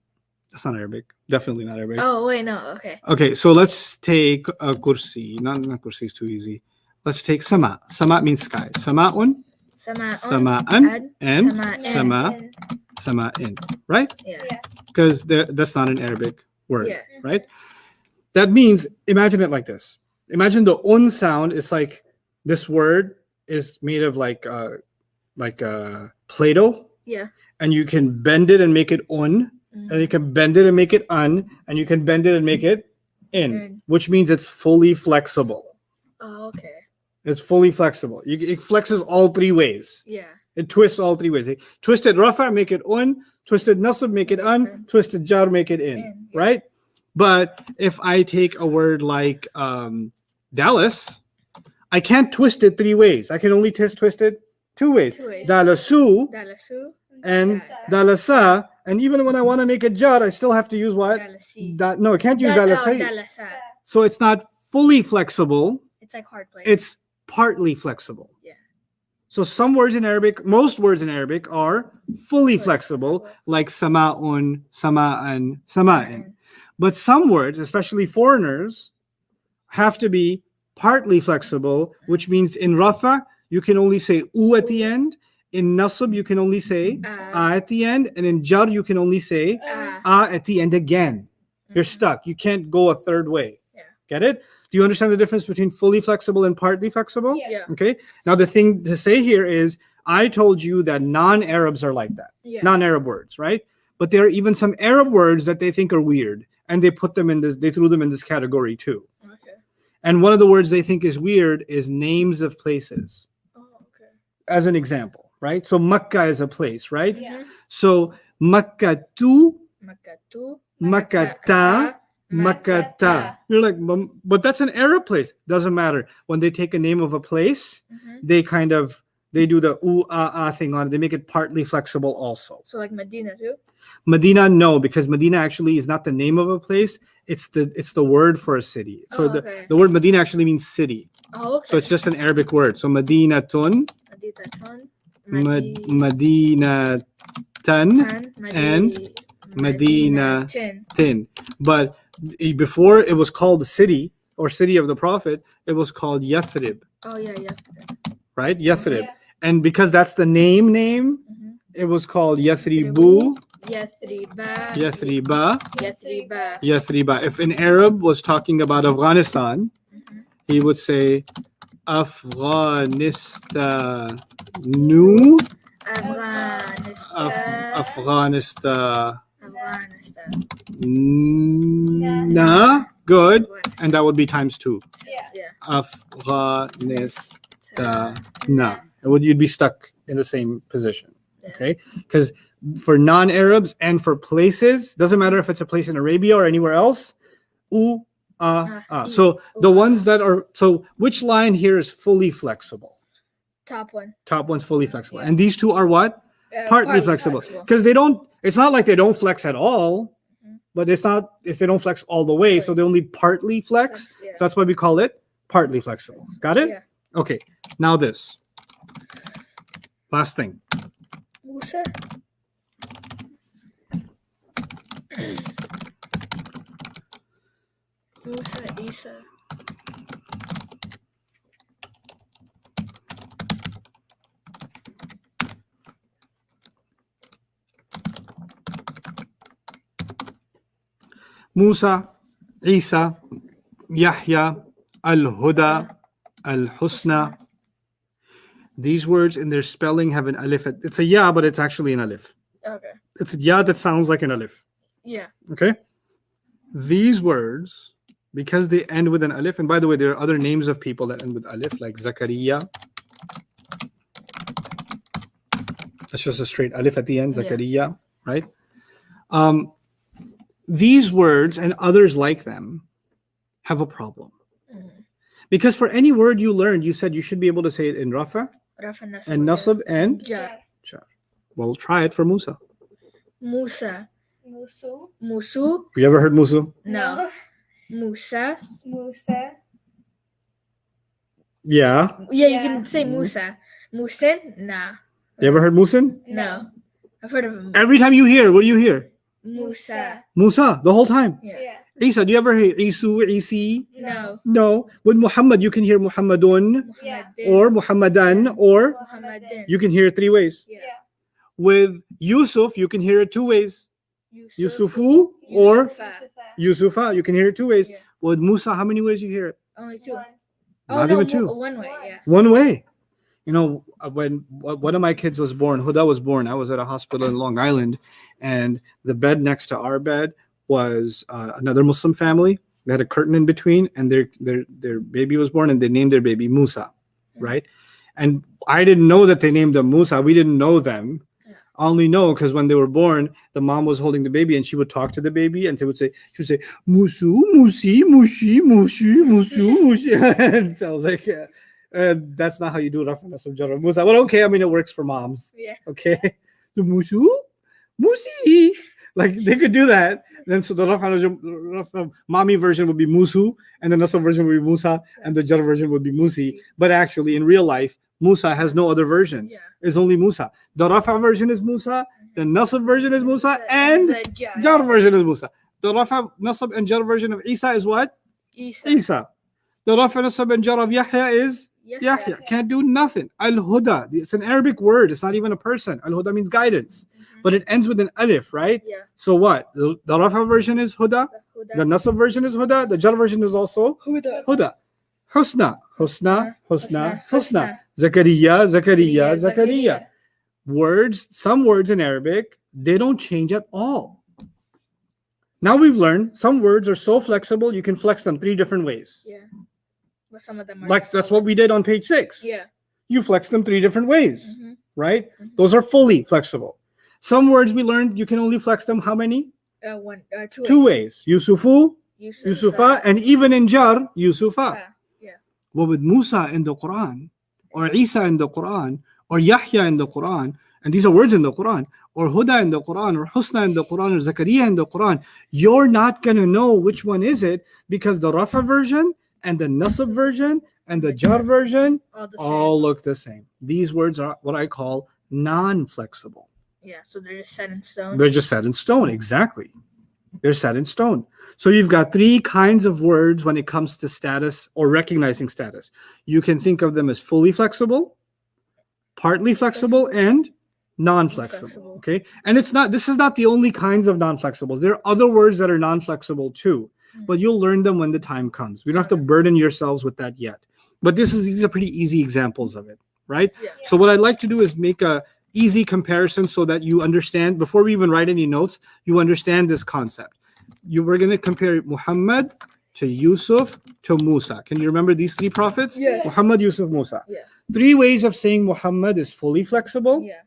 that's not Arabic. Definitely not Arabic. Oh wait, no. Okay. Okay, so let's take a kursi. Not kursi is too easy. Let's take sama. Sama means sky. Sama'un, Sama'un. sama'an, Ad. and Sama'in. sama'in. Right? Yeah. Because that's not an Arabic word. Yeah. Right? That means, imagine it like this. Imagine the un sound is like this word is made of like Play-Doh, Yeah. and you can bend it and make it un, Mm. and you can bend it and make it un, and you can bend it and make it in, In. which means it's fully flexible. Oh, okay. It's fully flexible. It flexes all three ways. Yeah. It twists all three ways. Twisted rafa, make it un. Twisted nasab, make it un. Twisted jar, make it in. In, yeah. Right? But if I take a word like Dallas, I can't twist it three ways. I can only twist it Two ways. Two ways. Dalasu Dalasu. and dalasa. And even when I want to make a jar, I still have to use what? Dalasi. No, I can't use dalasa. Dalasa. So it's not fully flexible. It's like hard play. It's partly flexible. Yeah. So some words in Arabic, most words in Arabic are fully flexible, like sama'un, sama'an, sama'in. But some words, especially foreigners, have to be partly flexible, which means in rafa, you can only say u at the end. In nasab, you can only say a at the end. And in jar, you can only say a at the end again. You're stuck. You can't go a third way. Yeah. Get it? Do you understand the difference between fully flexible and partly flexible? Yeah. Okay. Now, the thing to say here is I told you that non-Arabs are like that. Yeah. Non-Arab words, right? But there are even some Arab words that they think are weird. And they put them in this, they threw them in this category too. Okay. And one of the words they think is weird is names of places. Oh, okay. As an example, right? So Makkah is a place, right? Yeah. So Makkatu, Makatu. Makkata, Makkata. You're like, but that's an Arab place. Doesn't matter. When they take a name of a place, they kind of, they do the thing on it. They make it partly flexible also. So like Medina too? Medina, no, because Medina actually is not the name of a place. It's the word for a city. So okay. the word Medina actually means city. Oh, okay. So it's just an Arabic word. So Madinatun, Madinatan, and Madinatin. But before it was called the city or city of the Prophet, it was called Yathrib, Oh yeah, yeah. right? Yathrib. Yeah. And because that's the name, it was called Yathribu, Yathriba. Yathriba, Yathriba. Yathriba. If an Arab was talking about Afghanistan, he would say Afghanistan. Afghanistan. Afghanistan. Na. Good. And that would be times 2. Yeah. Afghanistan. Na. You'd be stuck in the same position. Okay? Because for non-Arabs and for places, doesn't matter if it's a place in Arabia or anywhere else, So the ones that are, so which line here is fully flexible? Top one. Top one's fully flexible. And these two are what? Partly flexible. flexible. Because they don't, it's not like they don't flex at all, but it's not, if they don't flex all the way, so they only partly flex. Yeah. So that's why we call it partly flexible. Got it? Yeah. Okay. Now this. Last thing. Musa. Musa, Isa. Musa, Isa, Yahya, Al-Huda, Al-Husna. These words in their spelling have an alif. It's a ya, but it's actually an alif. Okay. It's a ya that sounds like an alif. Yeah. Okay? These words, because they end with an alif, and by the way, there are other names of people that end with alif, like Zakaria. That's just a straight alif at the end, Zakaria, right? These words and others like them have a problem. Because for any word you learned, you said you should be able to say it in Rafa and Nasab and Jar. Jar. Well, try it for Musa. Musa. Musu. Musu. You ever heard Musu? No. Musa. Musa. Yeah. Yeah, you can say Musa. Musin? Nah. You ever heard Musin? No. I've heard of him. Every time you hear, what do you hear? Musa. Musa, the whole time. Yeah. Yeah. Isa, do you ever hear Isu, Isi? No. No. With Muhammad, you can hear Muhammadun Yeah. Muhammadin. or Muhammadan, or Muhammadin. you can hear it 3 ways. Yeah. With Yusuf, you can hear it 2 ways. Yusuf. Yusufu or Yusufa. Yusufa, you can hear it 2 ways. Yeah. With Musa, how many ways you hear it? Only 2. One. Not even 2. One way, yeah. 1 way. You know, when one of my kids was born, Huda was born, I was at a hospital in Long Island, and the bed next to our bed was another Muslim family. They had a curtain in between, and their baby was born, and they named their baby Musa, right? And I didn't know that they named them Musa. We didn't know them. I only know because when they were born, the mom was holding the baby, and she would talk to the baby, and she would say, Musu, Musi, Mushi, Mushi, Musu, Mushi. And so I was like, yeah. That's not how you do Rafa Nasab Jar Musa. But okay, I mean it works for moms. Yeah. Okay. The Musu, Musi. Like they could do that. Then so the Rafa mommy version would be Musu, and the Nasab version would be Musa, and the Jar version would be Musi. But actually, in real life, Musa has no other versions. Yeah. It's only Musa. The Rafa version is Musa, the Nasab version is Musa, and the Jar version is Musa. The Rafa Nasab and Jar version of Isa is what? Isa. Isa. The Rafa Nasab and Jar of Yahya is Yahya. Can't do nothing. Al-Huda. It's an Arabic word. It's not even a person. Al-Huda means guidance. But it ends with an alif, right? Yeah. So what? The Rafa version is Huda. Huda. The Nasab version is Huda. The Jar version is also Huda. Huda. Husna. Husna. Husna. Husna. Husna. Zakariya. Zakariya. Zakariya. Zakariya. Words, some words in Arabic, they don't change at all. Now we've learned some words are so flexible, you can flex them 3 different ways. Yeah. But some of them are Like that's what we did on page 6. Yeah. You flex them 3 different ways, Mhm. right? Mhm. Those are fully flexible. Some words we learned you can only flex them how many? Two 2 ways. Yusufu, Yusufa, and even in Jar, Yusufa. Yeah. Well, with Musa in the Quran, or Isa in the Quran, or Yahya in the Quran, and these are words in the Quran, or Huda in the Quran, or Husna in the Quran, or Zakaria in the Quran, you're not going to know which one is it because the Rafa version and the Nasab version and the Jar version All the same. all look the same. These words are what I call non-flexible. Yeah. So they're just set in stone. They're just set in stone. Exactly. They're set in stone. So you've got 3 kinds of words when it comes to status or recognizing status. You can think of them as fully flexible, partly flexible, and non-flexible. Non-flexible. Okay. And this is not the only kinds of non-flexibles. There are other words that are non-flexible too, but you'll learn them when the time comes. We don't have to burden yourselves with that yet. But these are pretty easy examples of it, right? Yeah. So what I'd like to do is make a easy comparison so that you understand, before we even write any notes, you understand this concept. We're going to compare Muhammad to Yusuf to Musa. Can you remember these 3 prophets? Yes. Muhammad, Yusuf, Musa. Yeah. 3 ways of saying Muhammad is fully flexible. Yeah.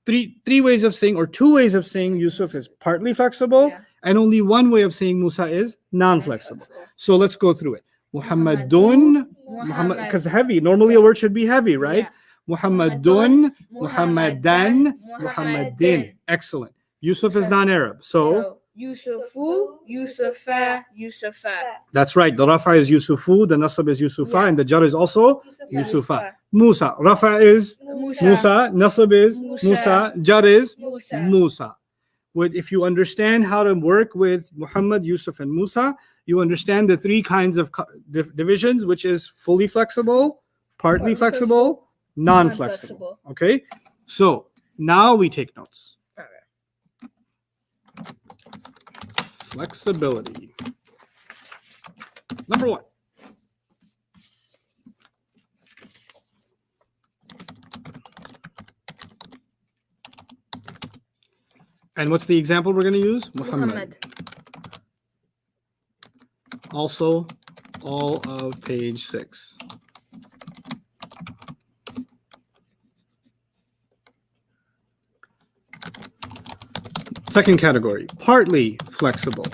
Three ways of saying, or 2 ways of saying Yusuf is partly flexible, Yeah. and only 1 way of saying Musa is non-flexible. Non-flexible. So let's go through it. Muhammadun, Muhammad, because heavy. Normally a word should be heavy, right? Yeah. Muhammadun, Muhammadan, Muhammadan, Muhammadin. Excellent. Yusuf is non-Arab, so Yusufu, Yusufa, Yusufa. that's right. The Rafa is Yusufu, the Nasab is Yusufa, Yeah. and the Jar is also Yeah. Yusufa. Musa. Rafa is Musa, Nasab is Musa. Musa, Jar is Musa. Musa. If you understand how to work with Muhammad, Yusuf, and Musa, you understand the 3 kinds of divisions, which is fully flexible, partly flexible, non-flexible. Okay? So now we take notes. Flexibility. Number 1. And what's the example we're going to use? Muhammad. Also, all of page 6. Second category, partly flexible,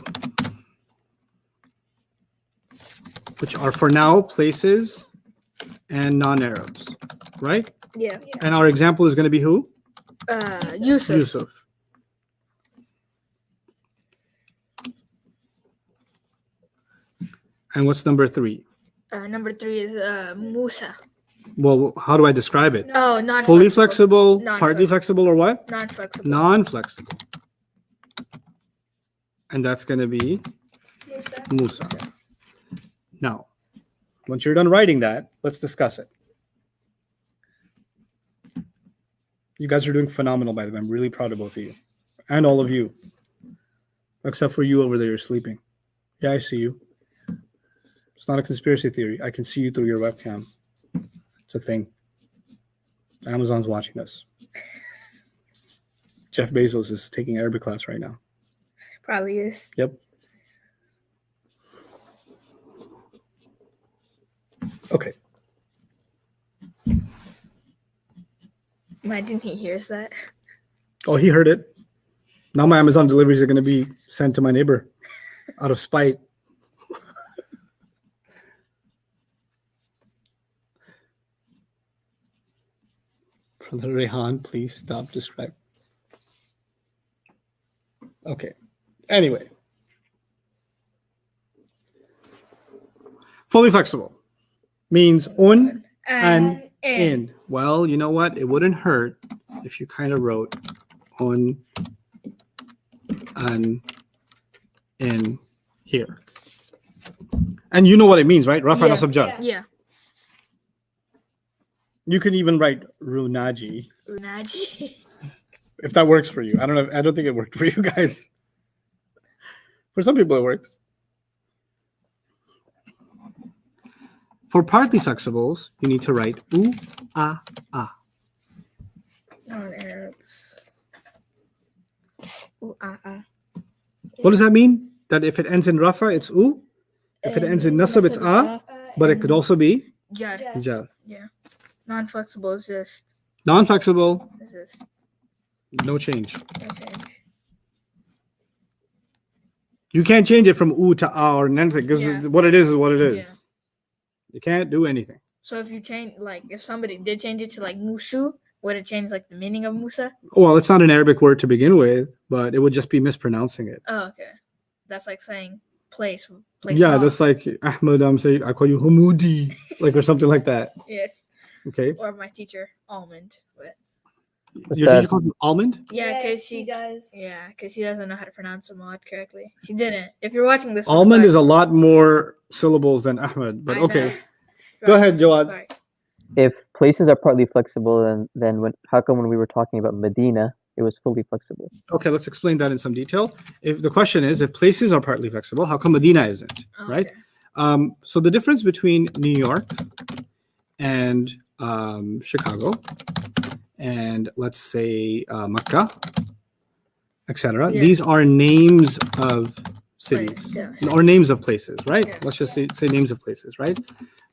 which are for now places and non-Arabs, right? Yeah. And our example is going to be who? Yusuf. Yusuf. And what's number 3? Number 3 is Musa. Well, how do I describe it? Oh, non Fully flexible, partly flexible, or what? Non-flexible. Non-flexible. And that's going to be Musa. Now, once you're done writing that, let's discuss it. You guys are doing phenomenal, by the way. I'm really proud of both of you. And all of you. Except for you over there, you're sleeping. Yeah, I see you. It's not a conspiracy theory. I can see you through your webcam. It's a thing. Amazon's watching us. Jeff Bezos is taking Arabic class right now. Probably is. Yep. Okay. Imagine he hears that. Oh, he heard it. Now my Amazon deliveries are going to be sent to my neighbor out of spite. Brother Rehan, please stop describing. Okay. Anyway. Fully flexible means on and in. Well, you know what? It wouldn't hurt if you kind of wrote on and in here. And you know what it means, right? Rafa Yeah. nasab jar. Yeah. You can even write runaji Unaji. if that works for you. I don't know. I don't think it worked for you guys. For some people, it works. For partly flexibles, you need to write u, a. Non-Arabs. What does that mean? That if it ends in rafa, it's u. If it ends in nasab, it's a. But it could also be Jar. jar. Non-flexible is just. Non-flexible, Is just no change. no change. You can't change it from u to a or anything because Yeah. what it is what it is. Yeah. You can't do anything. So if you change, like, if somebody did change it to like Musu, would it change like the meaning of Musa? Well, it's not an Arabic word to begin with, but it would just be mispronouncing it. Oh, okay. That's like saying place. Place. Yeah, off. that's like Ahmed, I'm saying I call you Hamudi, like or something like that. Yes. Okay. Or my teacher, Almond. But Your teacher called you almond? yeah, because Yes, she does. yeah, because she doesn't know how to pronounce the mod correctly. She didn't. If you're watching this, Almond is a lot more syllables than Ahmed, but okay. Go ahead, Jawad. Sorry. If places are partly flexible, then how come when we were talking about Medina, it was fully flexible? Okay, let's explain that in some detail. If the question is, if places are partly flexible, how come Medina isn't? Oh, Right? okay. So the difference between New York and Chicago, and let's say Mecca, etc. Yeah. These are names of cities yeah. or names of places, right? Yeah. Let's just say names of places, right?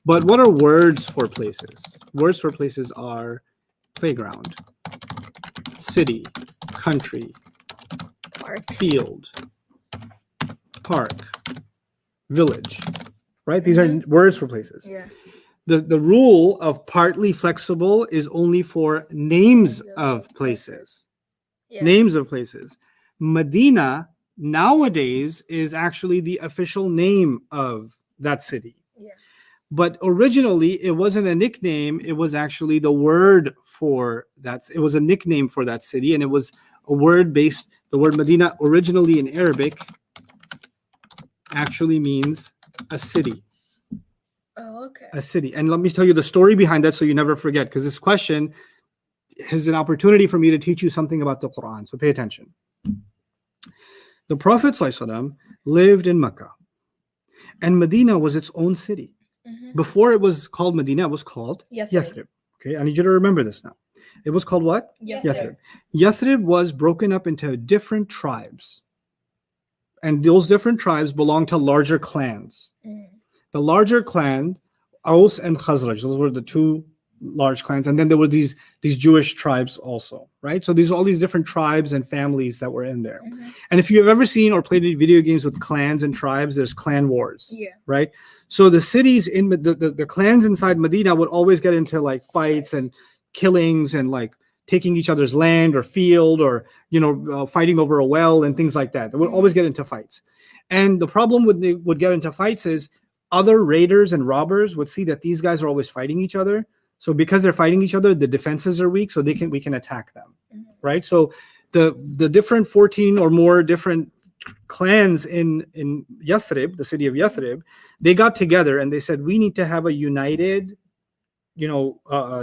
But what are words for places? Words for places are playground, city, country, Park. field, park, village, right? These are words for places. Yeah. The rule of partly flexible is only for names of places. Yeah. Names of places. Medina nowadays is actually the official name of that city. Yeah. But originally it wasn't a nickname, it was actually the word for that. It was a nickname for that city, and it was a word based. The word Medina originally in Arabic actually means a city. Oh, okay. A city. And let me tell you the story behind that so you never forget, because this question is an opportunity for me to teach you something about the Quran. So pay attention. The Prophet ﷺ lived in Mecca, and Medina was its own city. Mhm. Before it was called Medina, it was called Yathrib. Yathrib. Okay, I need you to remember this now. It was called what? Yathrib. Yathrib. Yathrib was broken up into different tribes. And those different tribes belonged to larger clans. Mm. The larger clan, Aus and Khazraj, those were the two large clans. And then there were these Jewish tribes also, right? So these are all these different tribes and families that were in there. Mhm. And if you've ever seen or played any video games with clans and tribes, there's clan wars. Yeah. Right? So the cities in the clans inside Medina would always get into like fights and killings and like taking each other's land or field or fighting over a well and things like that. They would always get into fights. And the problem when they would get into fights is other raiders and robbers would see that these guys are always fighting each other. So because they're fighting each other, the defenses are weak, so we can attack them. Mhm. Right? So the different 14 or more different clans in Yathrib, the city of Yathrib, they got together and they said, we need to have a united,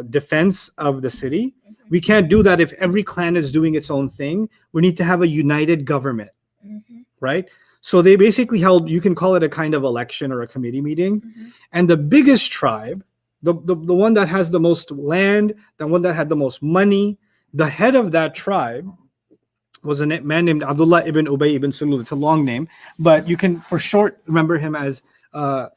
defense of the city. Mhm. We can't do that if every clan is doing its own thing. We need to have a united government, Mhm. right? So they basically held, you can call it a kind of election or a committee meeting. Mhm. And the biggest tribe, the one that has the most land, the one that had the most money, the head of that tribe was a man named Abdullah ibn Ubay ibn Sulul. It's a long name, but you can for short remember him as Ibn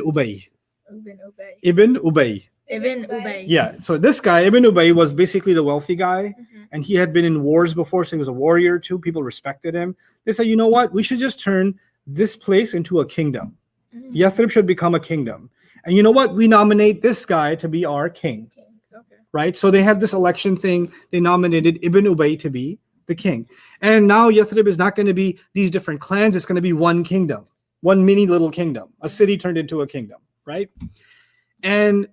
Ubay. Ibn Ubay. Ibn Ubay. Ibn Ubay. Yeah. So this guy, Ibn Ubay, was basically the wealthy guy, Mhm. and he had been in wars before, so he was a warrior too. People respected him. They said, you know what? We should just turn this place into a kingdom. Mhm. Yathrib should become a kingdom. And you know what? We nominate this guy to be our king. Okay. right? So they had this election thing. They nominated Ibn Ubay to be the king. And now Yathrib is not going to be these different clans. It's going to be one kingdom, one mini little kingdom, a city turned into a kingdom, right? And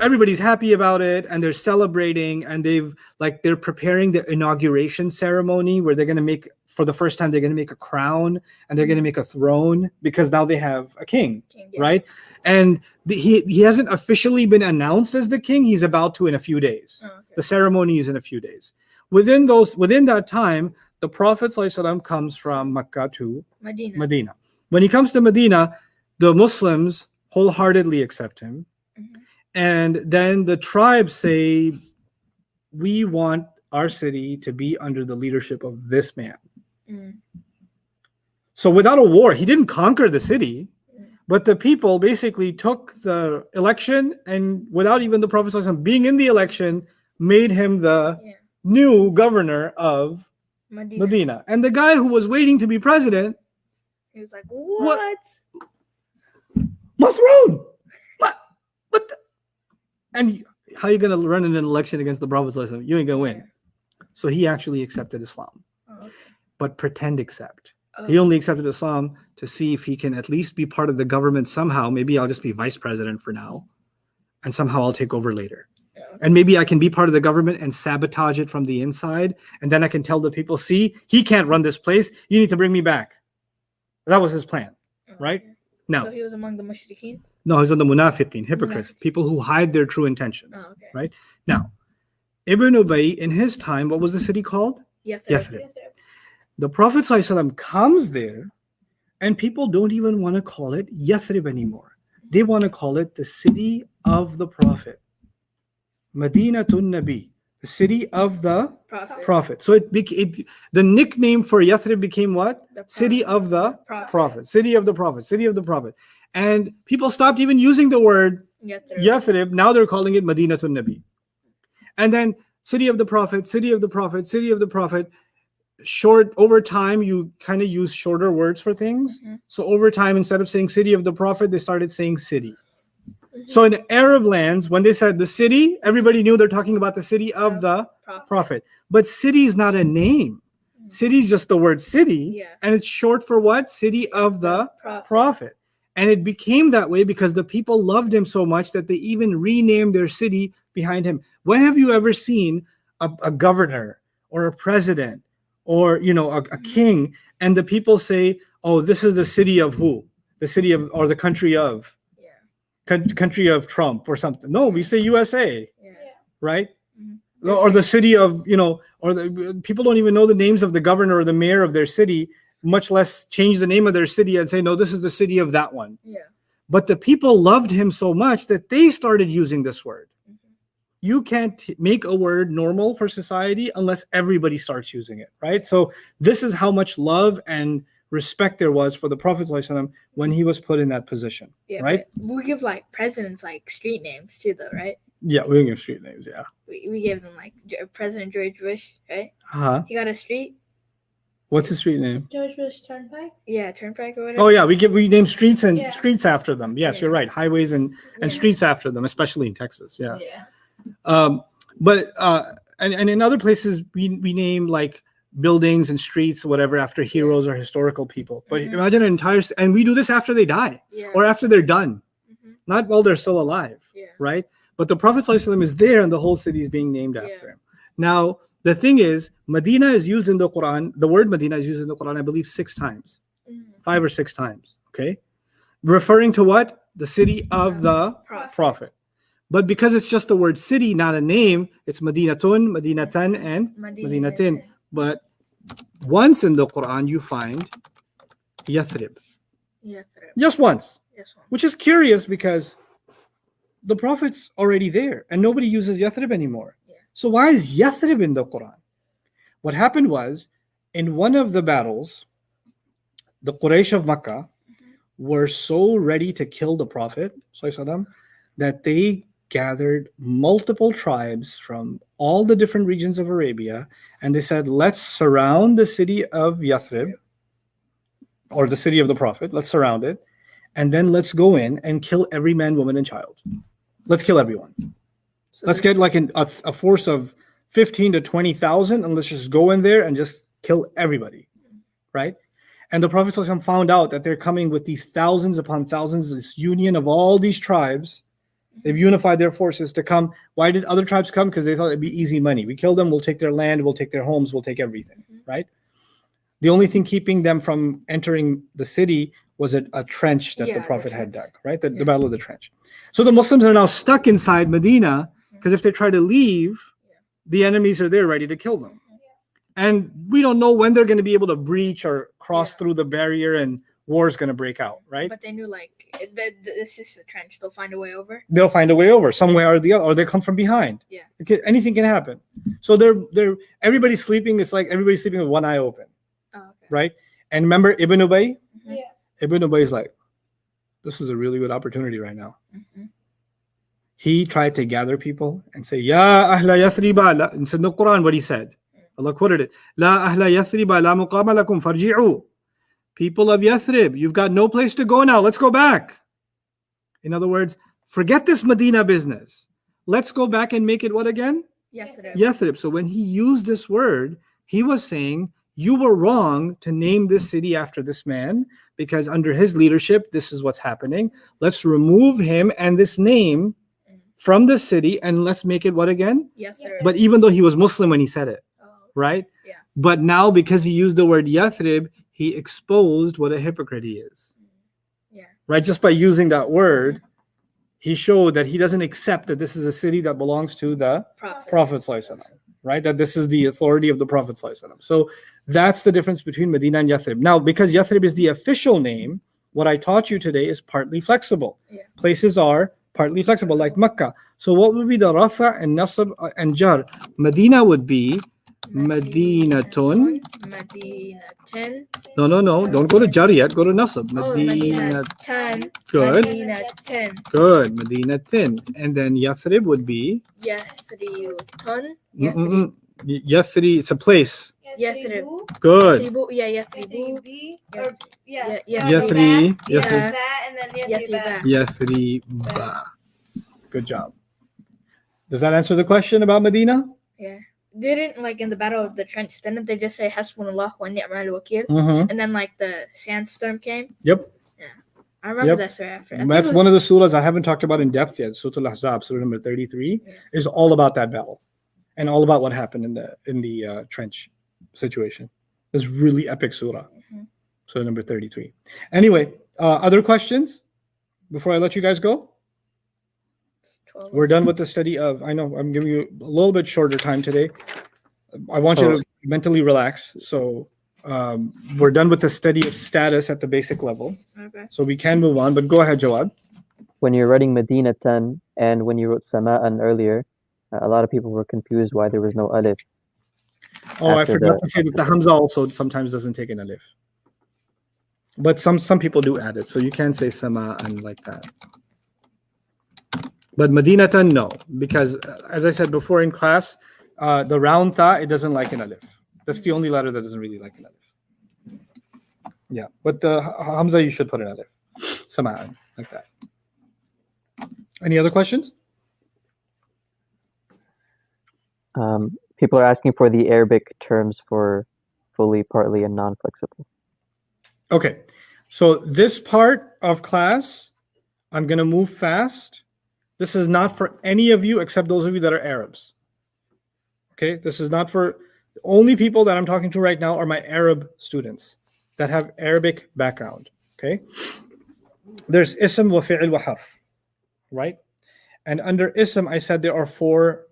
everybody's happy about it, and they're celebrating, and they're preparing the inauguration ceremony where they're going to make, for the first time, they're going to make a crown and they're going to make a throne because now they have a king, right? And he hasn't officially been announced as the king. He's about to in a few days. Oh, okay. The ceremony is in a few days. Within that time, the Prophet ﷺ comes from Mecca to Medina. When he comes to Medina, the Muslims wholeheartedly accept him. Mhm. And then the tribes say, we want our city to be under the leadership of this man. Mm. So without a war, he didn't conquer the city, Mm. but the people basically took the election, and without even the Prophet ﷺ being in the election, made him the Yeah. new governor of Medina. And the guy who was waiting to be president, He was like, what? Masroon! What the? And how you going to run in an election against the Prophet ﷺ? You ain't going to win. So he actually accepted Islam, Oh, okay. but pretend accept. Oh. He only accepted Islam to see if he can at least be part of the government somehow. Maybe I'll just be vice president for now, and somehow I'll take over later. Yeah. And maybe I can be part of the government and sabotage it from the inside. And then I can tell the people, see, he can't run this place. You need to bring me back. That was his plan, Oh, right? okay. Now, So he was among the mushrikeen? no, he's on the munafiqeen, hypocrites, Munafiqeen. people who hide their true intentions, Oh, okay. right? Now, Ibn Ubay, in his time, what was the city called? Yes. Yathrib. The Prophet ﷺ comes there, and people don't even want to call it Yathrib anymore. They want to call it the city of the Prophet. Madinatun Nabi, the city of the Prophet. So the nickname for Yathrib became what? The City of the Prophet. Prophet. City of the Prophet. City of the Prophet. And people stopped even using the word Yathrib. Yathrib. Now they're calling it Madinatun Nabi. And then City of the Prophet, City of the Prophet, City of the Prophet. Over time, you kind of use shorter words for things. Mhm. So over time, instead of saying City of the Prophet, they started saying city. Mhm. So in Arab lands, when they said the city, everybody knew they're talking about the city of the Prophet. But city is not a name. Mhm. City is just the word city. Yeah. And it's short for what? City of the Prophet. Prophet. And it became that way because the people loved him so much that they even renamed their city behind him. When have you ever seen a governor or a president or a king, and the people say, oh, this is the city of who? The city of, or the country of? Yeah. Country of Trump or something. No, we say USA, Yeah. right? Mhm. Or the city of, or the people don't even know the names of the governor or the mayor of their city, much less change the name of their city and say, no, this is the city of that one. Yeah. But the people loved him so much that they started using this word. Mhm. You can't make a word normal for society unless everybody starts using it, right? So this is how much love and respect there was for the Prophet ﷺ when he was put in that position, Yeah. right? But we give like presidents like street names too, though, right? Yeah, we don't give street names, yeah. We gave them like President George Bush, right? Uh-huh. He got a street. What's his street name? George Bush Turnpike. Yeah, Turnpike or whatever. Oh yeah, we name streets and Yeah. streets after them. Yes, Yeah. you're right. Highways and Yeah. streets after them, especially in Texas. Yeah. Yeah. But in other places we name like buildings and streets, whatever, after heroes or historical people. But Mhm. imagine an entire, and we do this after they die Yeah. or after they're done, Mhm. not while they're still alive, Yeah. right? But the Prophet ﷺ is there, and the whole city is being named after Yeah. him. Now the thing is, Medina is used in the Quran. The word Medina is used in the Quran, I believe, 6 times. Mhm. 5 or 6 times, okay? Referring to what? The city of the Prophet. But because it's just the word city, not a name, it's Madinatun, Madinatan, and Madinatin. But once in the Quran, you find Yathrib. Yathrib. Just once, This one. which is curious because the Prophet's already there and nobody uses Yathrib anymore. Yeah. So why is Yathrib in the Quran? What happened was, in one of the battles, the Quraysh of Makkah were so ready to kill the Prophet ﷺ, that they gathered multiple tribes from all the different regions of Arabia, and they said, let's surround the city of Yathrib, or the city of the Prophet, let's surround it, and then let's go in and kill every man, woman, and child. Let's kill everyone. So Let's the- get like a force of 15 to 20,000 and let's just go in there and just kill everybody, right? And the Prophet ﷺ found out that they're coming with these thousands upon thousands, this union of all these tribes. They've unified their forces to come. Why did other tribes come? Because they thought it'd be easy money. We kill them, we'll take their land, we'll take their homes, we'll take everything, right? The only thing keeping them from entering the city was a trench that Yeah, the the Prophet had trench. dug, right? The Yeah. Battle of the Trench. So the Muslims are now stuck inside Medina because if they try to leave, the enemies are there ready to kill them. And we don't know when they're going to be able to breach or cross Yeah. through the barrier and war is going to break out, right? But they knew like this is the trench. They'll find a way over. They'll find a way over some way or the other, or they come from behind. Yeah. Anything can happen. So they're everybody's sleeping. It's like everybody's sleeping with one eye open, Oh, okay. right? And remember Ibn Ubay? Mhm. Ibn Ubay is like, this is a really good opportunity right now. Mhm. He tried to gather people and say, Ya Ahla Yathriba. And in the Quran, what he said. Allah quoted it. La Ahla Yathriba la muqama lakum farji'u. People of Yathrib, you've got no place to go now. Let's go back. In other words, forget this Medina business. Let's go back and make it what again? Yesterday. Yathrib. So when he used this word, he was saying, you were wrong to name this city after this man because under his leadership, this is what's happening. Let's remove him and this name from the city and let's make it what again? Yesterday. But even though he was Muslim when he said it, Oh, right? Yeah. But now because he used the word Yathrib, he exposed what a hypocrite he is. yeah. Right? Just by using that word, he showed that he doesn't accept that this is a city that belongs to the Prophet. Prophet ﷺ, right? That this is the authority of the Prophet ﷺ. So that's the difference between Medina and Yathrib. Now, because Yathrib is the official name, what I taught you today is partly flexible. Yeah. Places are partly flexible, like Mecca. So what would be the Rafa and Nasab and Jar? Medina would be Madinatun. Madinatun. No. Don't go to Jar yet. Go to Nasab. Oh, Medina. Madinatun. Good. Madinatun. Good. Madinatin. And then Yathrib would be Yathribun. mm-mm-mm. Yathrib. It's a place. Yathrib. Good. Yathribu. Yeah, Yathribu. Yeah. Yathri. Yeah. Yathrib. And then Yathriba. Yathriba. Good job. Does that answer the question about Medina? Yeah. Didn't like in the Battle of the Trench, didn't they just say Hasbunallah wa ni'mal wakil? Mm-hmm. And then like the sandstorm came? Yep. I remember Yep. that story after. That's one of the surahs I haven't talked about in depth yet. Surah Al-Ahzab, surah number 33, Yeah. is all about that battle and all about what happened in the trench situation. It's really epic surah. Mhm. Surah number 33. Anyway, other questions before I let you guys go? 12. We're done with the study of, I know I'm giving you a little bit shorter time today. I want you to mentally relax. So we're done with the study of status at the basic level. Okay. So we can move on, but go ahead, Jawad. When you're writing Madinatan and when you wrote Sama'an earlier, a lot of people were confused why there was no alif. Oh, I After forgot the- to say that the Hamza also sometimes doesn't take an alif. But some people do add it. So you can say sama and like that. But Madinatan, no. Because as I said before in class, the round ta, it doesn't like an alif. That's the only letter that doesn't really like an alif. Yeah. But the Hamza, you should put an alif. Sama'an, like that. Any other questions? People are asking for the Arabic terms for fully, partly, and non-flexible. Okay, so this part of class, I'm going to move fast. This is not for any of you except those of you that are Arabs. Okay, this is not for the only people that I'm talking to right now are my Arab students that have Arabic background. Okay, there's ism wa fi'l wa harf, right? And under ism, I said there are 4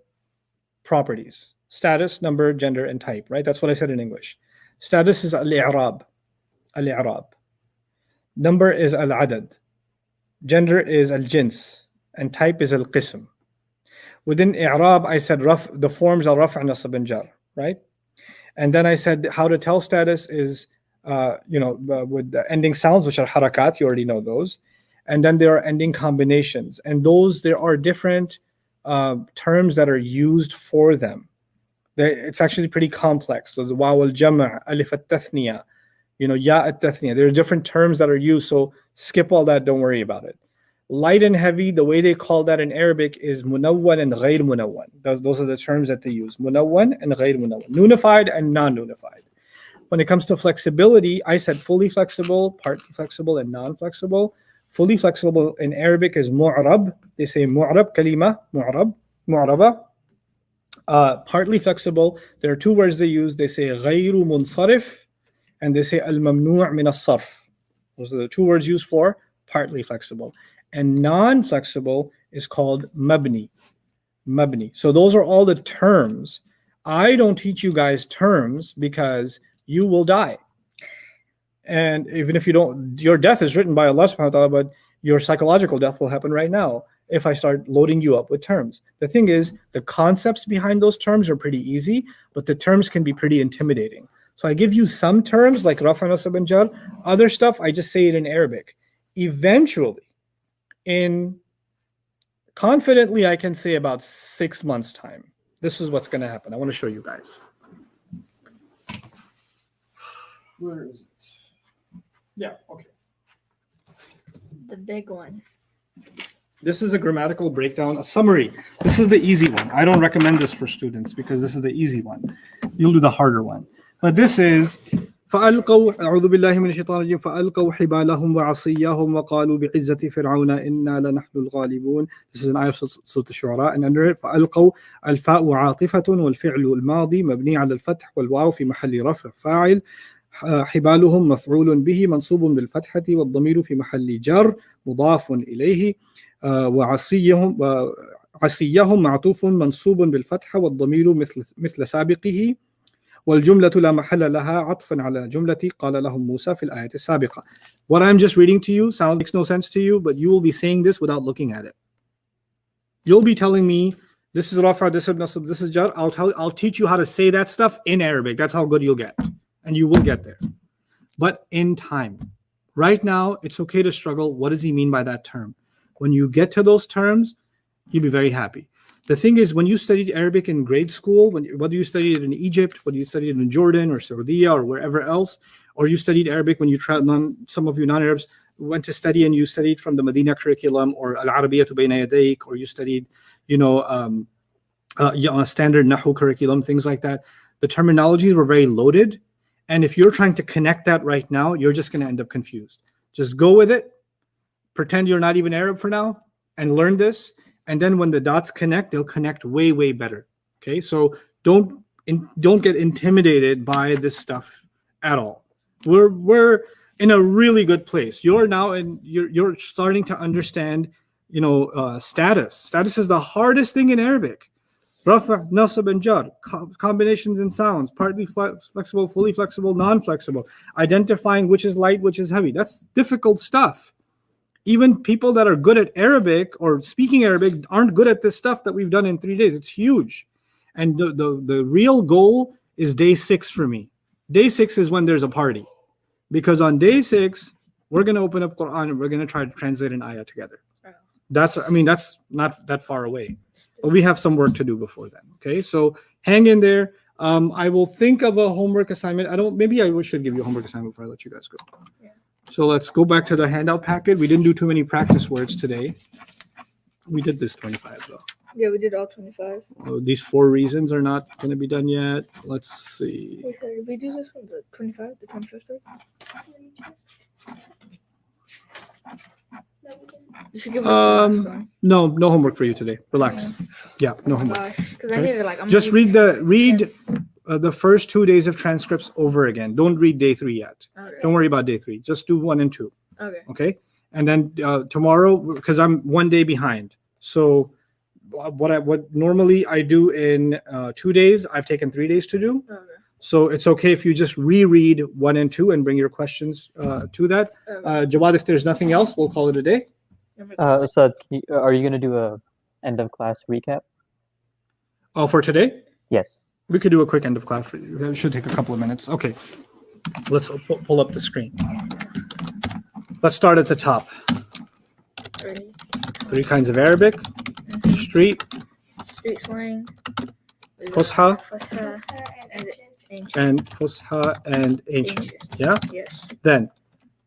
properties: status, number, gender, and type, right? That's what I said in English. Status is al-i'rab. Al-i'rab. Number is al-adad. Gender is al-jins. And type is al-qism. Within i'rab, I said the forms are raf' nasab and jar, right? And then I said how to tell status is, with the ending sounds, which are harakat. You already know those. And then there are ending combinations. And those, there are different terms that are used for them. It's actually pretty complex. So the waw al-jam', alif al-tathniya, ya al-tathniya. There are different terms that are used. So skip all that. Don't worry about it. Light and heavy, the way they call that in Arabic is munawwan and ghayr munawwan. Those are the terms that they use. Munawwan and ghayr munawwan. Noonified and non-noonified. When it comes to flexibility, I said fully flexible, partly flexible, and non-flexible. Fully flexible in Arabic is mu'rab. They say mu'rab, kalima, mu'rab, mu'raba. Partly flexible, there are two words they use. They say ghayru munsarif and they say al-mamnu' min as-sarf. Those are the two words used for partly flexible. And non-flexible is called mabni. Mabni. So those are all the terms. I don't teach you guys terms because you will die. And even if you don't, your death is written by Allah subhanahu wa ta'ala, but your psychological death will happen right now if I start loading you up with terms. The thing is, the concepts behind those terms are pretty easy, but the terms can be pretty intimidating. So I give you some terms like rafa, nasab, and jar. Other stuff, I just say it in Arabic. Eventually, confidently, I can say about 6 months' time, this is what's going to happen. I want to show you guys. Where is it? Yeah, okay. The big one. This is a grammatical breakdown, a summary. This is the easy one. I don't recommend this for students because this is the easy one. You'll do the harder one. But this is فألقوا أعوذ بالله من الشيطان الرجيم فألقوا حبالهم وعصيهم وقالوا بعزة فرعون إنا لنحن الغالبون. This is an ayah of Surah Al-Shu'ara, and under it فألقوا الفاء عاطفة والفعل الماضي مبني على الفتح والواو في محل رفع فاعل حبالهم مفعول به منصوب بالفتحة والضمير في محل جر مضاف إليه وعصيهم معطوف منصوب بالفتحة والضمير مثل سابقه والجملة لا محل لها عطفا على جملة قال لهم موسى في الآية السابقة. What I'm just reading to you makes no sense to you, but you will be saying this without looking at it. You'll be telling me this is rafa, this is nasab, this is jar. I'll teach you how to say that stuff in Arabic. That's how good you'll get. And you will get there. But in time. Right now, it's okay to struggle. What does he mean by that term? When you get to those terms, you'll be very happy. The thing is, when you studied Arabic in grade school, whether you studied it in Egypt, whether you studied it in Jordan or Saudi or wherever else, or you studied Arabic when you some of you non-Arabs went to study and you studied from the Medina curriculum or Al-Arabiyyatu Bayna Yadayk, or you studied, standard Nahu curriculum, things like that. The terminologies were very loaded. And if you're trying to connect that right now, you're just going to end up confused. Just go with it. Pretend you're not even Arab for now and learn this. And then when the dots connect, they'll connect way, way better. Okay, so don't get intimidated by this stuff at all. We're in a really good place. You're starting to understand, status. Status is the hardest thing in Arabic. Rafa, nasab, and jar, combinations and sounds, partly flexible, fully flexible, non-flexible, identifying which is light, which is heavy. That's difficult stuff. Even people that are good at Arabic or speaking Arabic aren't good at this stuff that we've done in 3 days. It's huge. And the real goal is day 6 for me. Day 6 is when there's a party. Because on day 6, we're going to open up Quran and we're going to try to translate an ayah together. That's not that far away. But we have some work to do before then. Okay, so hang in there. I will think of a homework assignment. Maybe I should give you a homework assignment before I let you guys go. Yeah. So let's go back to the handout packet. We didn't do too many practice words today. We did this 25 though. Yeah, we did all 25. These 4 reasons are not going to be done yet. Let's see. Wait, sorry, did we do this one, the 25, the 21st? You should give us the last one. No homework for you today. Relax. Yeah, no homework. Because I need to just read the first 2 days of transcripts over again. Don't read day 3 yet. Okay. Don't worry about day 3. Just do 1 and 2. Okay. And then tomorrow, because I'm 1 day behind. So what normally I do in 2 days, I've taken 3 days to do. Okay. So it's okay if you just reread 1 and 2 and bring your questions to that. Jawad, if there's nothing else, we'll call it a day. So are you going to do a end of class recap? Oh, for today? Yes. We could do a quick end of class. It should take a couple of minutes. Okay. Let's pull up the screen. Let's start at the top. 3 kinds of Arabic. Street slang. Fusha. And Fusha and ancient. Yeah? Yes. Then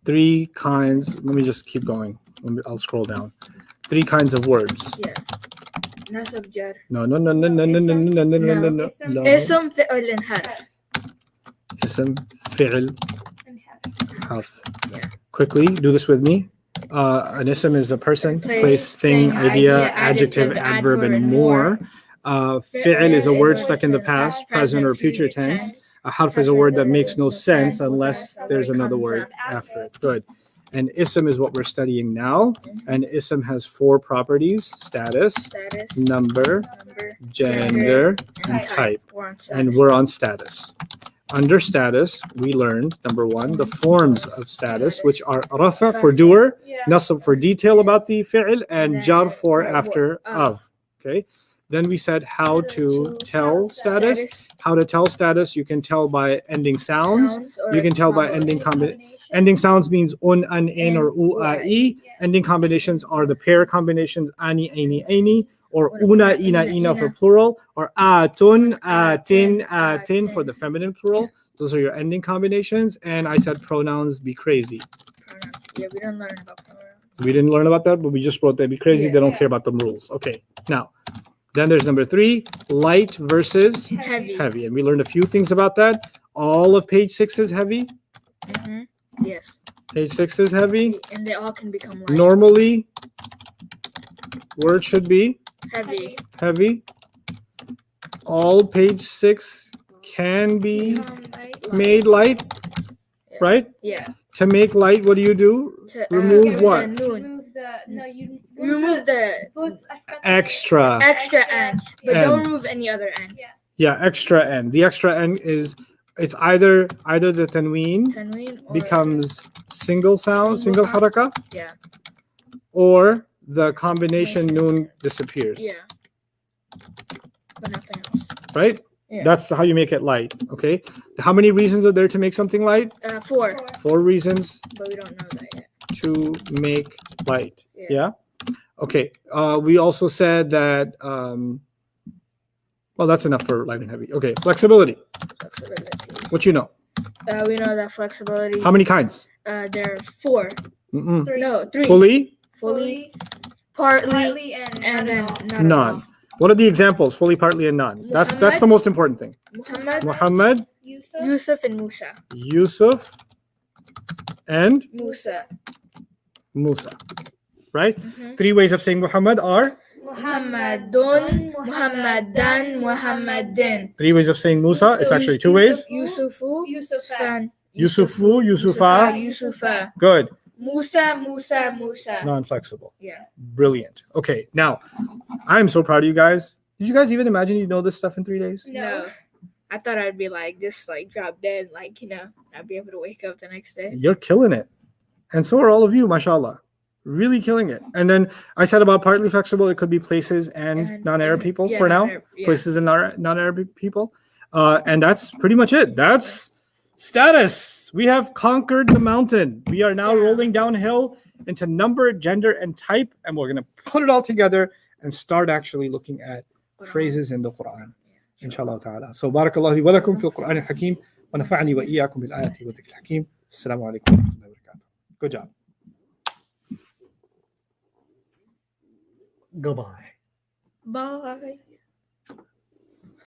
3 kinds. Let me just keep going. I'll scroll down. 3 kinds of words. Yeah. نصب جر. No. اسم فعل حرف. اسم فعل حرف. Yeah. Quickly, do this with me. An ism is a person, place, thing, idea, adjective, adverb, and more. Fi'l is a word stuck in the past, present, or future tense. A harf is a word that makes no sense unless there's another word after it. Good. And ism is what we're studying now. And ism has 4 properties: status, Status. number, gender, and type. We're on And status. we're on status. Under status, we learned, number 1, the forms of status, which are rafa for doer, Yeah. nasab for detail about the fi'l, and then jar for what- after of. Okay. Then we said how to tell status. Status. How to tell status, you can tell by ending sounds. or You can tell by combos. ending Ending sounds means un, an, in, or u, a, e. Ending combinations are the pair combinations ani, aini, aini, or una, ina, ina for plural, or atun, atin, atin for the feminine plural. Those are your ending combinations. And I said pronouns be crazy. Pronouns. Yeah, we don't learn about pronouns. We didn't learn about that, but we just wrote that be crazy. Yeah. They don't care about the rules. Okay. Now, then there's number 3, light versus Heavy. heavy. And we learned a few things about that. All of page 6 is heavy. Mm-hmm. Yes. Page 6 is heavy. And they all can become light. Normally, word should be Heavy. heavy. All page 6 can be made light, Yeah. right? Yeah. To make light, what do you do? To, Remove what? the noon. Remove the no. You Remove the both. I forgot the Extra. extra n, but N. don't remove any other n. Yeah, extra n. The extra n is, it's either the tanween Tanween or becomes single sound, Single single sound. haraka, yeah. or the combination noon disappears, Yeah. But nothing else. right? Yeah. That's how you make it light, okay? How many reasons are there to make something light? 4, 4 reasons but we don't know that yet. to make light. Yeah. Yeah. Okay. We also said that. Well, that's enough for light and heavy. Okay. Flexibility. Flexibility. What you know? We know that flexibility. How many kinds? There are 4. Mm-mm. No, 3. Fully, Fully, partly, Partly and then not not at none. all. What are the examples? Fully, partly, and none. That's the Muhammad. most important thing. Muhammad, Muhammad, Yusuf. Yusuf, and Musa. Yusuf, and Musa. Musa. Right? Mhm. 3 ways of saying Muhammad are. Muhammadun, Muhammadan, Muhammadin. 3 ways of saying Musa. It's actually 2 ways. Yusufu, Yusufan. Yusufu, Yusufa. Yusufa. Good. Musa, Musa, Musa. Non-flexible. Yeah. Brilliant. Okay, now I'm so proud of you guys. Did you guys even imagine you'd know this stuff in 3 days? No. I thought I'd be like, just like drop dead, like, I'd be able to wake up the next day. You're killing it. And so are all of you, mashallah. Really killing it. And then I said about partly flexible, it could be places and non-Arab people yeah, for now. non-Arab, yeah. Places and non-Arab people. And that's pretty much it. That's status. We have conquered the mountain. We are now Yeah. rolling downhill into number, gender, and type. And we're going to put it all together and start actually looking at phrases in the Quran. Inshallah ta'ala. So barakallahu li wa lakum fil Quran al-Hakim wa nafa'ani wa iyyakum bil ayati wa dhikr al-Hakim. Assalamu alaikum wa rahmatullahi wa barakatuh. Good job. Goodbye. Bye.